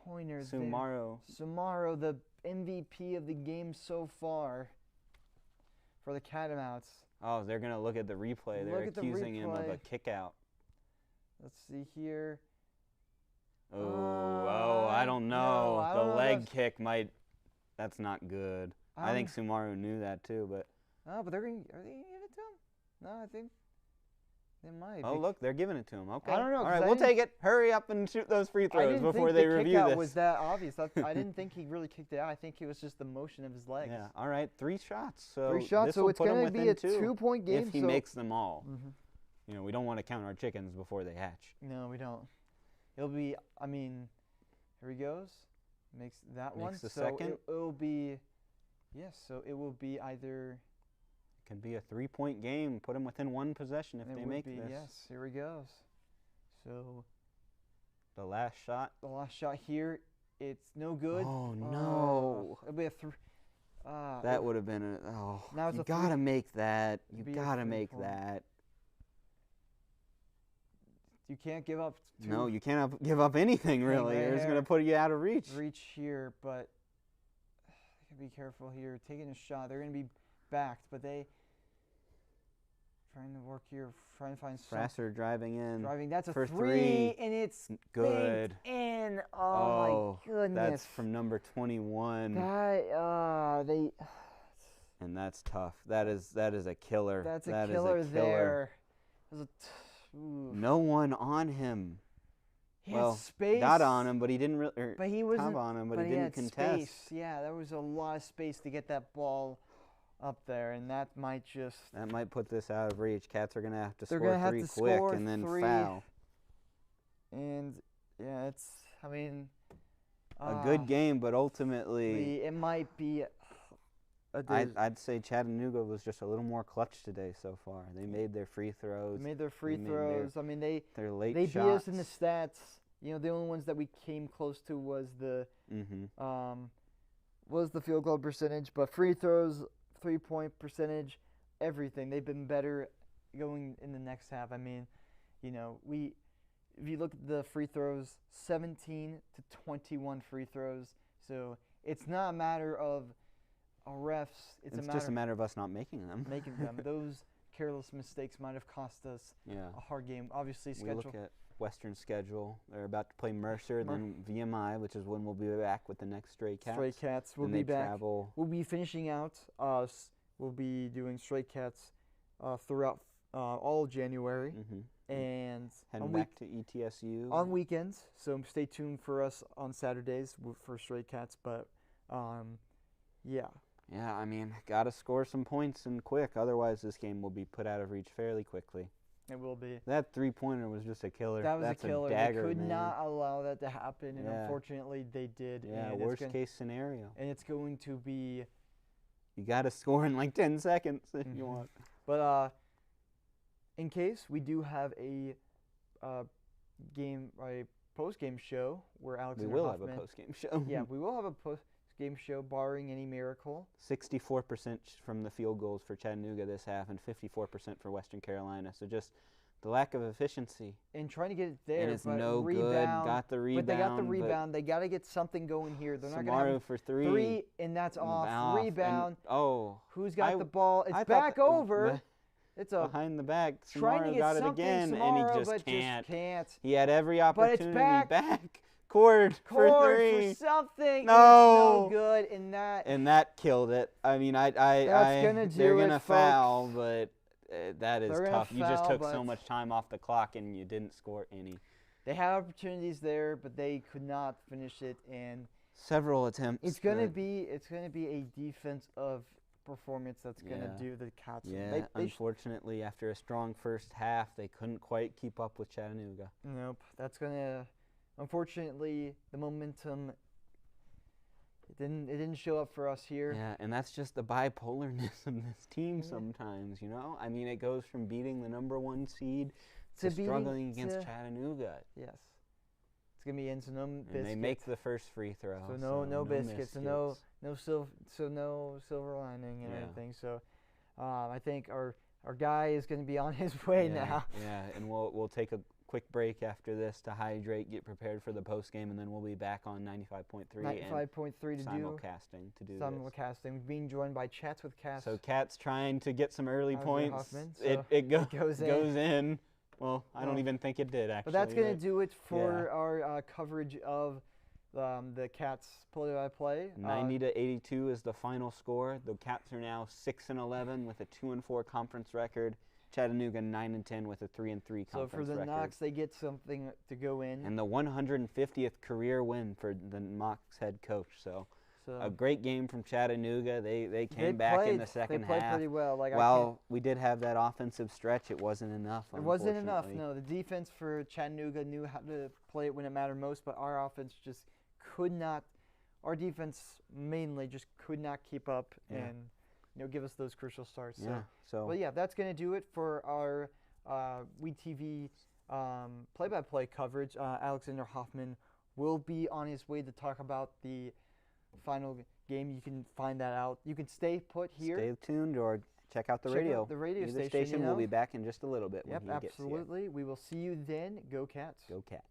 pointer Sumaro. there. Sumaro, the MVP of the game so far for the Catamounts. Oh, they're going to look at the replay. They're accusing him of a kick-out. Let's see here. I don't know. The leg kick might. That's not good. I think Sumaro knew that too, but. Oh, but are they going to give it to him? No, I think they might. Oh, look, they're giving it to him. Okay. I don't know. All right, we'll take it. Hurry up and shoot those free throws before they review this. I didn't think the kick out was that obvious. I didn't think he really kicked it out. I think it was just the motion of his legs. Yeah. All right, 3 shots. So 3 shots. So it's going to be a 2-point game. If he makes them all. Mm-hmm. You know, we don't want to count our chickens before they hatch. No, we don't. It'll be. I mean, here he goes. Makes that one. Makes the second. It will be. Yes. So it will be either. Can be a 3-point game. Put them within 1 possession if they make this. Yes, here he goes. So the last shot. The last shot here, it's no good. Oh no! It'll be a that would have been a. Oh, now it's you gotta make that. You gotta make 3-point. that. You can't give up. No, you can't give up anything really. You're just gonna put you out of reach. Reach here, but be careful here. Taking a shot. They're gonna be backed, but they. Trying to work here, trying to find Frasser driving in. That's a for 3, and it's good. In. Oh my goodness. That's from number 21. And that's tough. That is a killer. That's a killer there. No one on him. He had space. Got on him, but he didn't really. But he wasn't on him, but he didn't contest. Space. Yeah, there was a lot of space to get that ball up there, and that might just. That might put this out of reach. Cats are gonna have to score 3 quick and then foul. And yeah, it's. I mean. A good game, but ultimately. It might be. I'd say Chattanooga was just a little more clutch today so far. They made their free throws. They made their free throws. I mean, their late they shots. beat us in the stats. You know, the only ones that we came close to was the field goal percentage, but free throws, 3-point percentage, everything. They've been better going in the next half. I mean, you know, if you look at the free throws, 17 to 21 free throws. So it's not a matter of refs. It's just a matter of us not making them. Those careless mistakes might have cost us a hard game. Obviously, schedule. We look at Western schedule. They're about to play Mercer, then VMI, which is when we'll be back with the next Stray Cats. Stray Cats will be back. We'll be finishing out. We'll be doing Stray Cats throughout all of January. And heading back to ETSU. On weekends. So stay tuned for us on Saturdays for Stray Cats. But, yeah. Yeah, I mean, got to score some points and quick. Otherwise, this game will be put out of reach fairly quickly. It will be. That 3-pointer was just a killer. That's a killer. Dagger, they could not allow that to happen, and unfortunately, they did. Yeah, worst-case scenario. And it's going to be. You got to score in like 10 seconds if you want. But in case we do have a post-game show where Alexander Hoffman. We will have a post-game show. Yeah, we will have a post-game post-game show, barring any miracle. 64% from the field goals for Chattanooga this half and 54% for Western Carolina. So just the lack of efficiency. And trying to get it there, And it's but no rebound. good. Got the rebound. But they got the rebound. They got to get something going here. They're not going to have for three. Three, and that's off. Rebound. And, who's got the ball? It's I back over. It's a behind the back. trying to Samaro get got it something, again, Samaro, and he but just can't. He had every opportunity. But it's back. Cord for three. For something. No. It's no good. And that killed it. I mean, they're gonna foul, but that is tough. You just took so much time off the clock and you didn't score any. They had opportunities there, but they could not finish it. And several attempts. It's gonna be a defensive performance that's gonna do the Cats. Yeah. Unfortunately, after a strong first half, they couldn't quite keep up with Chattanooga. Nope. That's gonna. Unfortunately, the momentum. It didn't show up for us here. Yeah, and that's just the bipolarness of this team sometimes, you know? I mean, it goes from beating the #1 seed to struggling against Chattanooga. Yes. It's going to be into no biscuits. And they make the first free throw. So no biscuits. So no silver lining and everything. So I think our guy is going to be on his way now. Yeah, and we'll take a quick break after this to hydrate, get prepared for the post game, and then we'll be back on 95.3 to simulcasting to do simulcasting. Being joined by Chats with Cats. So Cats trying to get some early points. Hoffman, so it goes in. Well, I don't even think it did actually. But that's going to do it for our coverage of the Cats play-by-play. 90-82 is the final score. The Cats are now 6-11 with a 2-4 conference record. Chattanooga 9-10 with a 3-3 conference record. So for the Knox, they get something to go in. And the 150th career win for the Knox head coach. So a great game from Chattanooga. They came back in the second half. They played pretty well. While we did have that offensive stretch, it wasn't enough. It wasn't enough. No, the defense for Chattanooga knew how to play it when it mattered most, but our offense just could not. Our defense mainly just could not keep up and give us those crucial starts. Well, that's going to do it for our WeTV play-by-play coverage. Alexander Hoffman will be on his way to talk about the final game. You can find that out. You can stay put here. Stay tuned or check out the radio. The radio Either station. will be back in just a little bit. Yep, absolutely. We will see you then. Go Cats. Go Cats.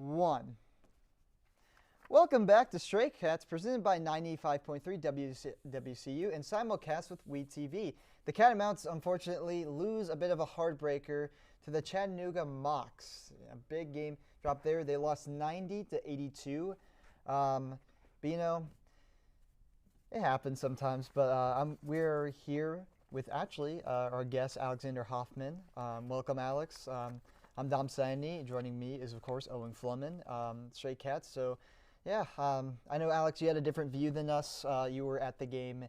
1. Welcome back to Stray Cats, presented by 95.3 WCU and simulcast with WeTV. The Catamounts, unfortunately, lose a bit of a heartbreaker to the Chattanooga Mocs. A big game drop there. They lost 90-82. But, you know, it happens sometimes. But we're here with, actually, our guest, Alexander Hoffman. Welcome, Alex. I'm Dom Sandy. Joining me is, of course, Owen Flumman, Stray Cats. So, yeah, I know, Alex, you had a different view than us. You were at the game,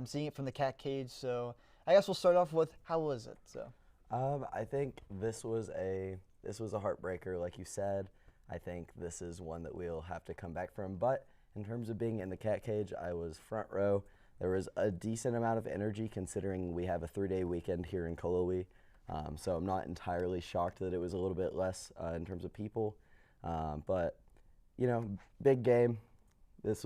seeing it from the cat cage. So I guess we'll start off with, how was it? So I think this was a heartbreaker, like you said. I think this is one that we'll have to come back from. But in terms of being in the cat cage, I was front row. There was a decent amount of energy considering we have a 3-day weekend here in Cullowhee. So I'm not entirely shocked that it was a little bit less in terms of people. But you know, big game. This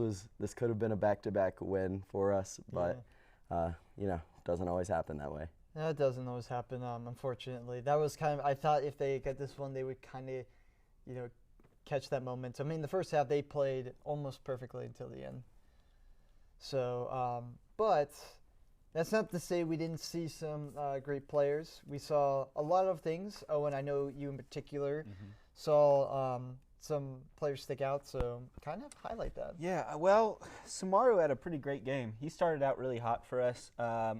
could have been a back-to-back win for us, but you know, doesn't always happen that way. No, it doesn't always happen, unfortunately. That was kind of, I thought if they get this one, they would kind of, you know, catch that moment. I mean, the first half they played almost perfectly until the end. So, but that's not to say we didn't see some great players. We saw a lot of things. Owen, I know you in particular saw some players stick out, so kind of highlight that. Yeah, well, Samaru had a pretty great game. He started out really hot for us. I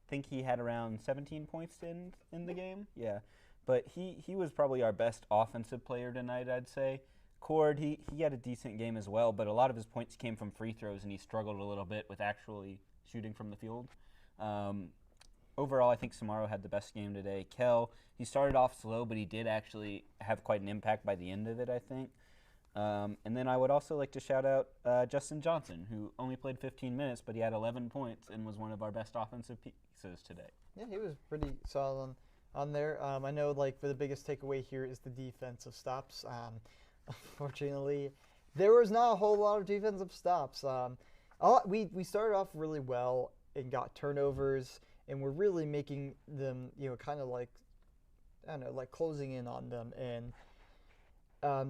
think he had around 17 points in the game. Yeah, but he was probably our best offensive player tonight, I'd say. Cord, he had a decent game as well, but a lot of his points came from free throws, and he struggled a little bit with actually shooting from the field. Overall, I think Samaru had the best game today. Kel, he started off slow, but he did actually have quite an impact by the end of it, I think. And then I would also like to shout out Justin Johnson, who only played 15 minutes, but he had 11 points and was one of our best offensive pieces today. Yeah, he was pretty solid on there. I know, like, the biggest takeaway here is the defensive Unfortunately, there was not a whole lot of defensive stops. We started off really well and got turnovers, and we're really making them, you know, kind of like, I don't know, like closing in on them. And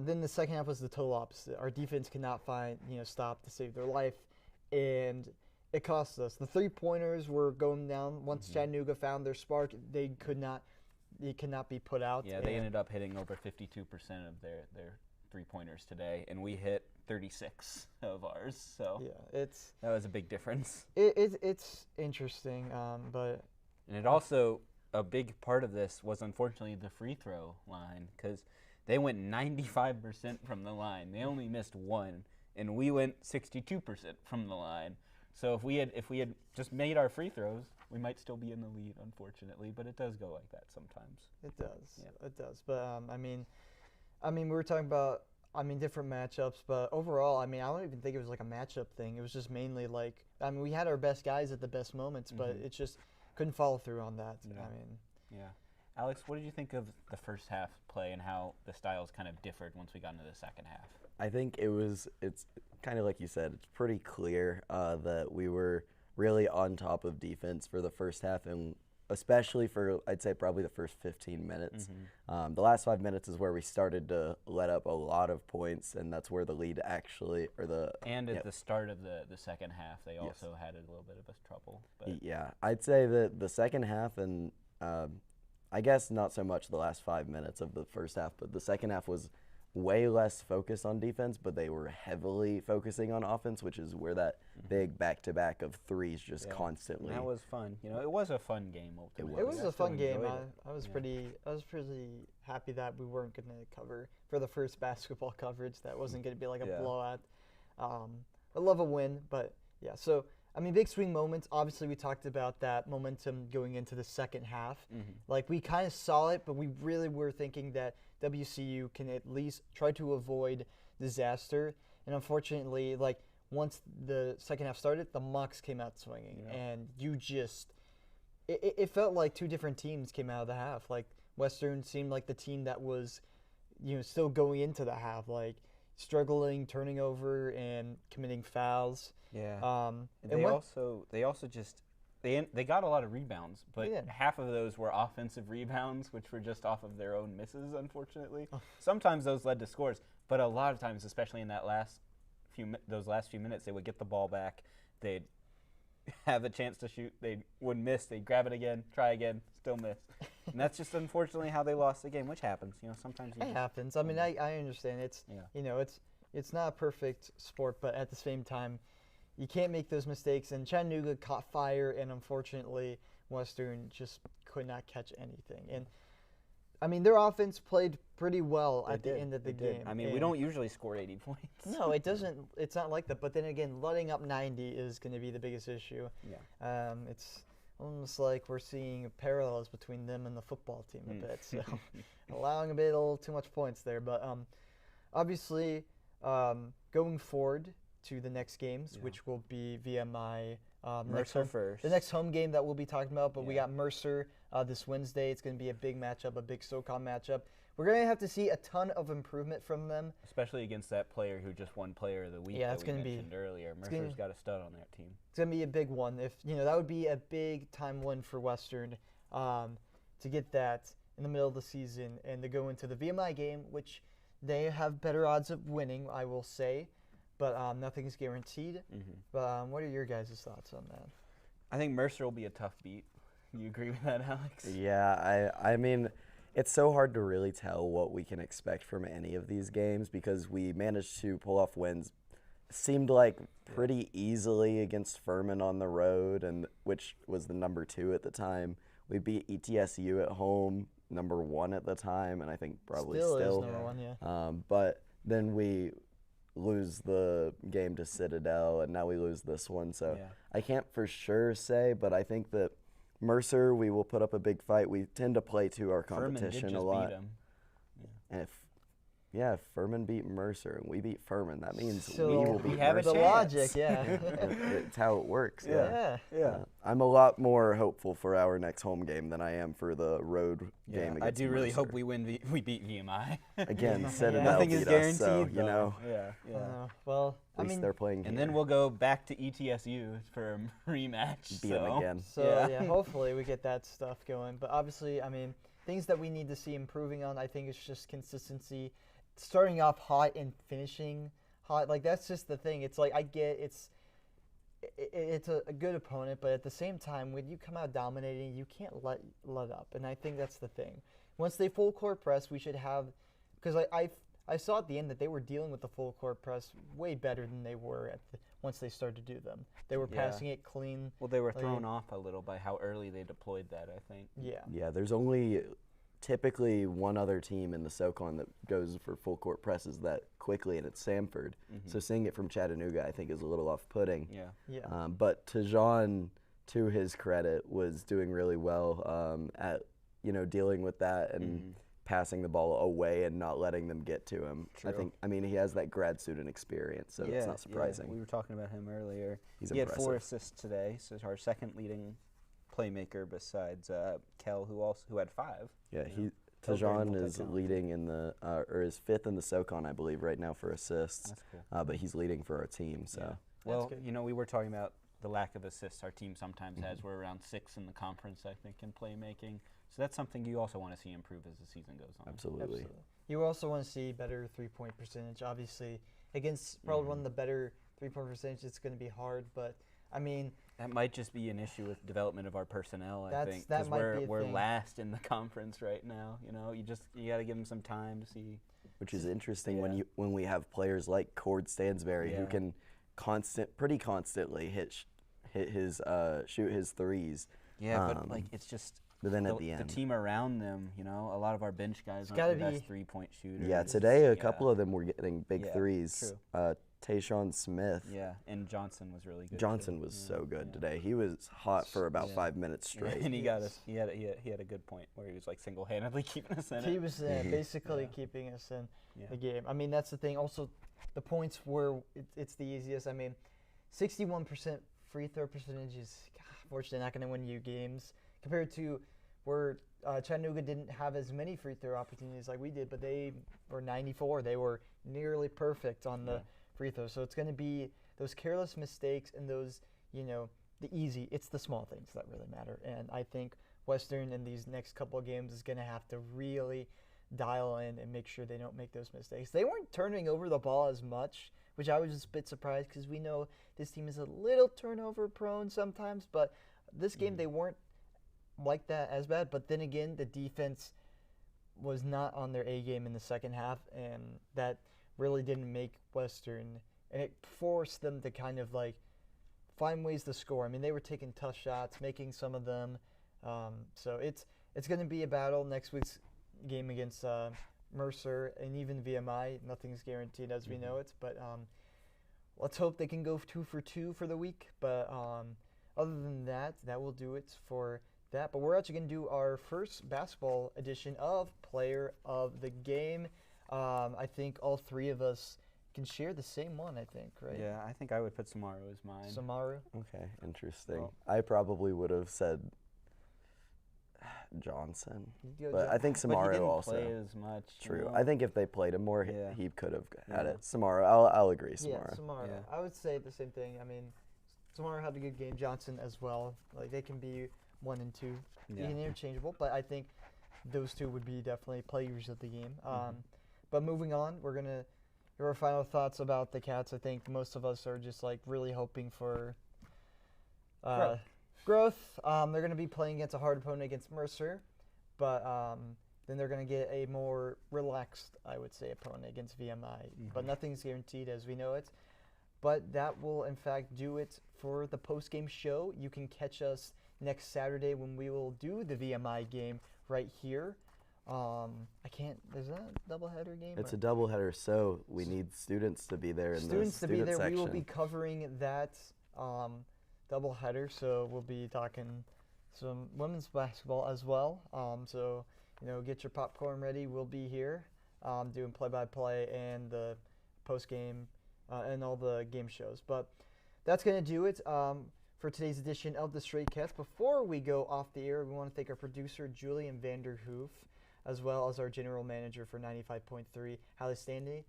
then the second half was the total opposite. Our defense could not find, you know, stop to save their life, and it cost us. The 3-pointers were going down. Once Chattanooga found their spark, they could not be put out. Yeah, they ended up hitting over 52% of their 3-pointers today, and we hit 36 of ours. So yeah, that was a big difference. It's interesting, but and it also, a big part of this was unfortunately the free throw line, because they went 95% from the line. They only missed one, and we went 62% from the line. So if we had just made our free throws, we might still be in the lead, unfortunately. But it does go like that sometimes. It does. Yeah. It does. But I mean, we were talking about different matchups, but overall, I don't even think it was like a matchup thing. It was just mainly like, we had our best guys at the best moments, but it just couldn't follow through on that. Yeah. Yeah. Alex, what did you think of the first half play and how the styles kind of differed once we got into the second half? I think it's kind of like you said, it's pretty clear that we were really on top of defense for the first half, and especially for, I'd say, probably the first 15 minutes. The last 5 minutes is where we started to let up a lot of points, and that's where the lead actually, And at the start of the second half, they also had a little bit of a trouble. But yeah, I'd say that the second half, and I guess not so much the last 5 minutes of the first half, but the second half was way less focused on defense, but they were heavily focusing on offense, which is where that big back-to-back of threes just constantly. And that was fun. You know, it was a fun game ultimately. It was a fun game. I was pretty happy that we weren't going to cover for the first basketball coverage. That wasn't going to be like a blowout. I love a win, but yeah. So big swing moments. Obviously, we talked about that momentum going into the second half. Like, we kind of saw it, but we really were thinking that WCU can at least try to avoid disaster. And unfortunately, like, once the second half started, the Mocs came out swinging, and it felt like two different teams came out of the half. Like, Western seemed like the team that was, still going into the half, like struggling, turning over, and committing fouls. Yeah. And they also just, they got a lot of rebounds, but They did. half of those were offensive rebounds, which were just off of their own misses, unfortunately. Sometimes those led to scores, but a lot of times, especially in that those last few minutes, they would get the ball back, they'd have a chance to shoot, they would miss, they'd grab it again, try again, still miss. And that's just unfortunately how they lost the game, which happens. Sometimes It happens. I mean, I understand. It's Yeah. It's not a perfect sport, but at the same time, you can't make those mistakes. And Chattanooga caught fire, and unfortunately, Western just could not catch anything. And I mean, their offense played pretty well at the end of the game. I mean, we don't usually score 80 points. No, it doesn't. It's not like that. But then again, letting up 90 is going to be the biggest issue. Yeah. It's almost like we're seeing parallels between them and the football team a bit. So allowing a little too much points there. But obviously, going forward to the next games, which will be VMI Mercer first. The next home game that we'll be talking about, but we Yeah. got Mercer this Wednesday. It's going to be a big matchup, a big SoCon matchup. We're going to have to see a ton of improvement from them. Especially against that player who just won Player of the Week. Yeah, that we mentioned earlier. Mercer's got a stud on that team. It's going to be a big one. If that would be a big time win for Western to get that in the middle of the season and to go into the VMI game, which they have better odds of winning, I will say. But nothing is guaranteed. But what are your guys' thoughts on that? I think Mercer will be a tough beat. You agree with that, Alex? Yeah, I mean, it's so hard to really tell what we can expect from any of these games because we managed to pull off wins, seemed like pretty easily against Furman on the road, and which was the number 2 at the time. We beat ETSU at home, number 1 at the time, and I think probably Still still. is number 1, yeah. But then we lose the game to Citadel, and now we lose this one. So I can't for sure say, but I think that Mercer, we will put up a big fight. We tend to play to our competition a lot. Beat 'em. And if Furman beat Mercer and we beat Furman, that means So we will beat have a Mercer. the logic, yeah. It's how it works. Yeah. I'm a lot more hopeful for our next home game than I am for the road game against I do really hope Mercer. we win. We beat VMI. Again, Citadel Nothing beat is us, so, guaranteed. you know, Well, at least they're playing And here. then we'll go back to ETSU for a rematch. beat them again. So hopefully we get that stuff going. But obviously, I mean, things that we need to see improving on, I think it's just consistency. Starting off hot and finishing hot, like that's just the thing. It's like I get it's a good opponent, but at the same time, when you come out dominating, you can't let up. And I think that's the thing. Once they full court press, we should have, because I saw at the end that they were dealing with the full court press way better than they were once they started to do them. They were passing it clean. Well, they were thrown off a little by how early they deployed that, I think. Yeah, there's only typically one other team in the SoCon that goes for full court presses that quickly, and it's Samford. So seeing it from Chattanooga, I think, is a little off-putting. But Tajon, to his credit, was doing really well at dealing with that and passing the ball away and not letting them get to him. I mean, he has that grad student experience, so it's not surprising. We were talking about him earlier. He's he had 4 impressive. assists today, so he's our second leading playmaker besides Kel, who had 5. Yeah, Kel's very Tajon is multi-talented. leading in the or is 5th in the SoCon, I believe, right now for assists. That's cool. But he's leading for our team. So Well, good. we were talking about the lack of assists our team sometimes has. We're around 6 in the conference, I think, in playmaking. So that's something you also want to see improve as the season goes on. absolutely. You also want to see better three-point percentage. Obviously, against probably one of the better three-point percentage, it's going to be hard. But I mean, That might just be an issue with development of our personnel, I That's- think, that because might be a we're thing. last in the conference right now. You got to give them some time to see. Which is interesting when we have players like Cord Stansberry who can pretty constantly shoot his threes. Yeah, but it's just. But then at the the end, team around them, a lot of our bench guys aren't gotta the best be- three-point shooters. yeah, today a couple of them were getting big Yeah, threes. Tayshawn Smith. Yeah, and Johnson was really good. Johnson too. was so good today. He was hot for about 5 minutes straight. And he got us. He had a good point where he was like single-handedly keeping us in he it. was basically keeping us in Yeah. the game. I mean, that's the thing. Also, the points were it's the easiest. I mean, 61% free throw percentage is unfortunately not going to win you games compared to where Chattanooga didn't have as many free throw opportunities like we did, but they were 94. They were nearly perfect on the free throws. So it's going to be those careless mistakes and those, it's the small things that really matter. And I think Western in these next couple of games is going to have to really dial in and make sure they don't make those mistakes. They weren't turning over the ball as much, which I was just a bit surprised because we know this team is a little turnover prone sometimes, but this game they weren't like that as bad. But then again, the defense was not on their A game in the second half, and that really didn't make Western, and it forced them to kind of like find ways to score. I mean, they were taking tough shots, making some of them. So it's going to be a battle next week's game against Mercer and even VMI. Nothing's guaranteed as we know it, but let's hope they can go 2 for 2 for the week. But other than that, that will do it for that. But we're actually going to do our first basketball edition of Player of the Game. I think all three of us can share the same one, I think, right? Yeah, I think I would put Samaru as mine. Samaru? Okay, interesting. Well, I probably would have said Johnson, You go but I think But he Samaru didn't also. play as much. you True. know. I think if they played him more, Yeah. he could have had Yeah. it. Samaru, I'll agree. Yeah, Samaru. Samaru. Yeah. I would say the same thing. I mean, Samaru had a good game. Johnson as well. Like, they can be 1 and 2. Yeah. Interchangeable, but I think those two would be definitely players of the game. But moving on, we're going to hear our final thoughts about the Cats. I think most of us are just, like, really hoping for growth. They're going to be playing against a hard opponent against Mercer, but then they're going to get a more relaxed, I would say, opponent against VMI. But nothing's guaranteed as we know it. But that will, in fact, do it for the post-game show. You can catch us next Saturday when we will do the VMI game right here. Is that a doubleheader game? It's a doubleheader, so we need students to be there in Students the to be student there. section. We will be covering that doubleheader, so we'll be talking some women's basketball as well. So, get your popcorn ready. We'll be here doing play-by-play and the post-game and all the game shows. But that's going to do it for today's edition of the Straight Cats. Before we go off the air, we want to thank our producer, Julian Vanderhoof, as well as our general manager for 95.3, Hallie Stanley.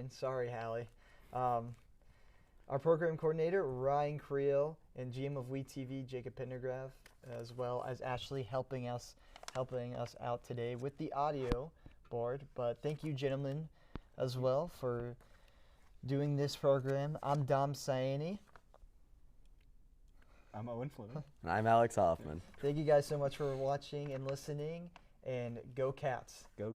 Sorry, Hallie. Our program coordinator, Ryan Creel, and GM of WeTV, Jacob Pendergraph, as well as Ashley helping us out today with the audio board. But thank you, gentlemen, as well for doing this program. I'm Dom Saini. I'm Owen Fleming. And I'm Alex Hoffman. Thank you guys so much for watching and listening, and go Cats. Go.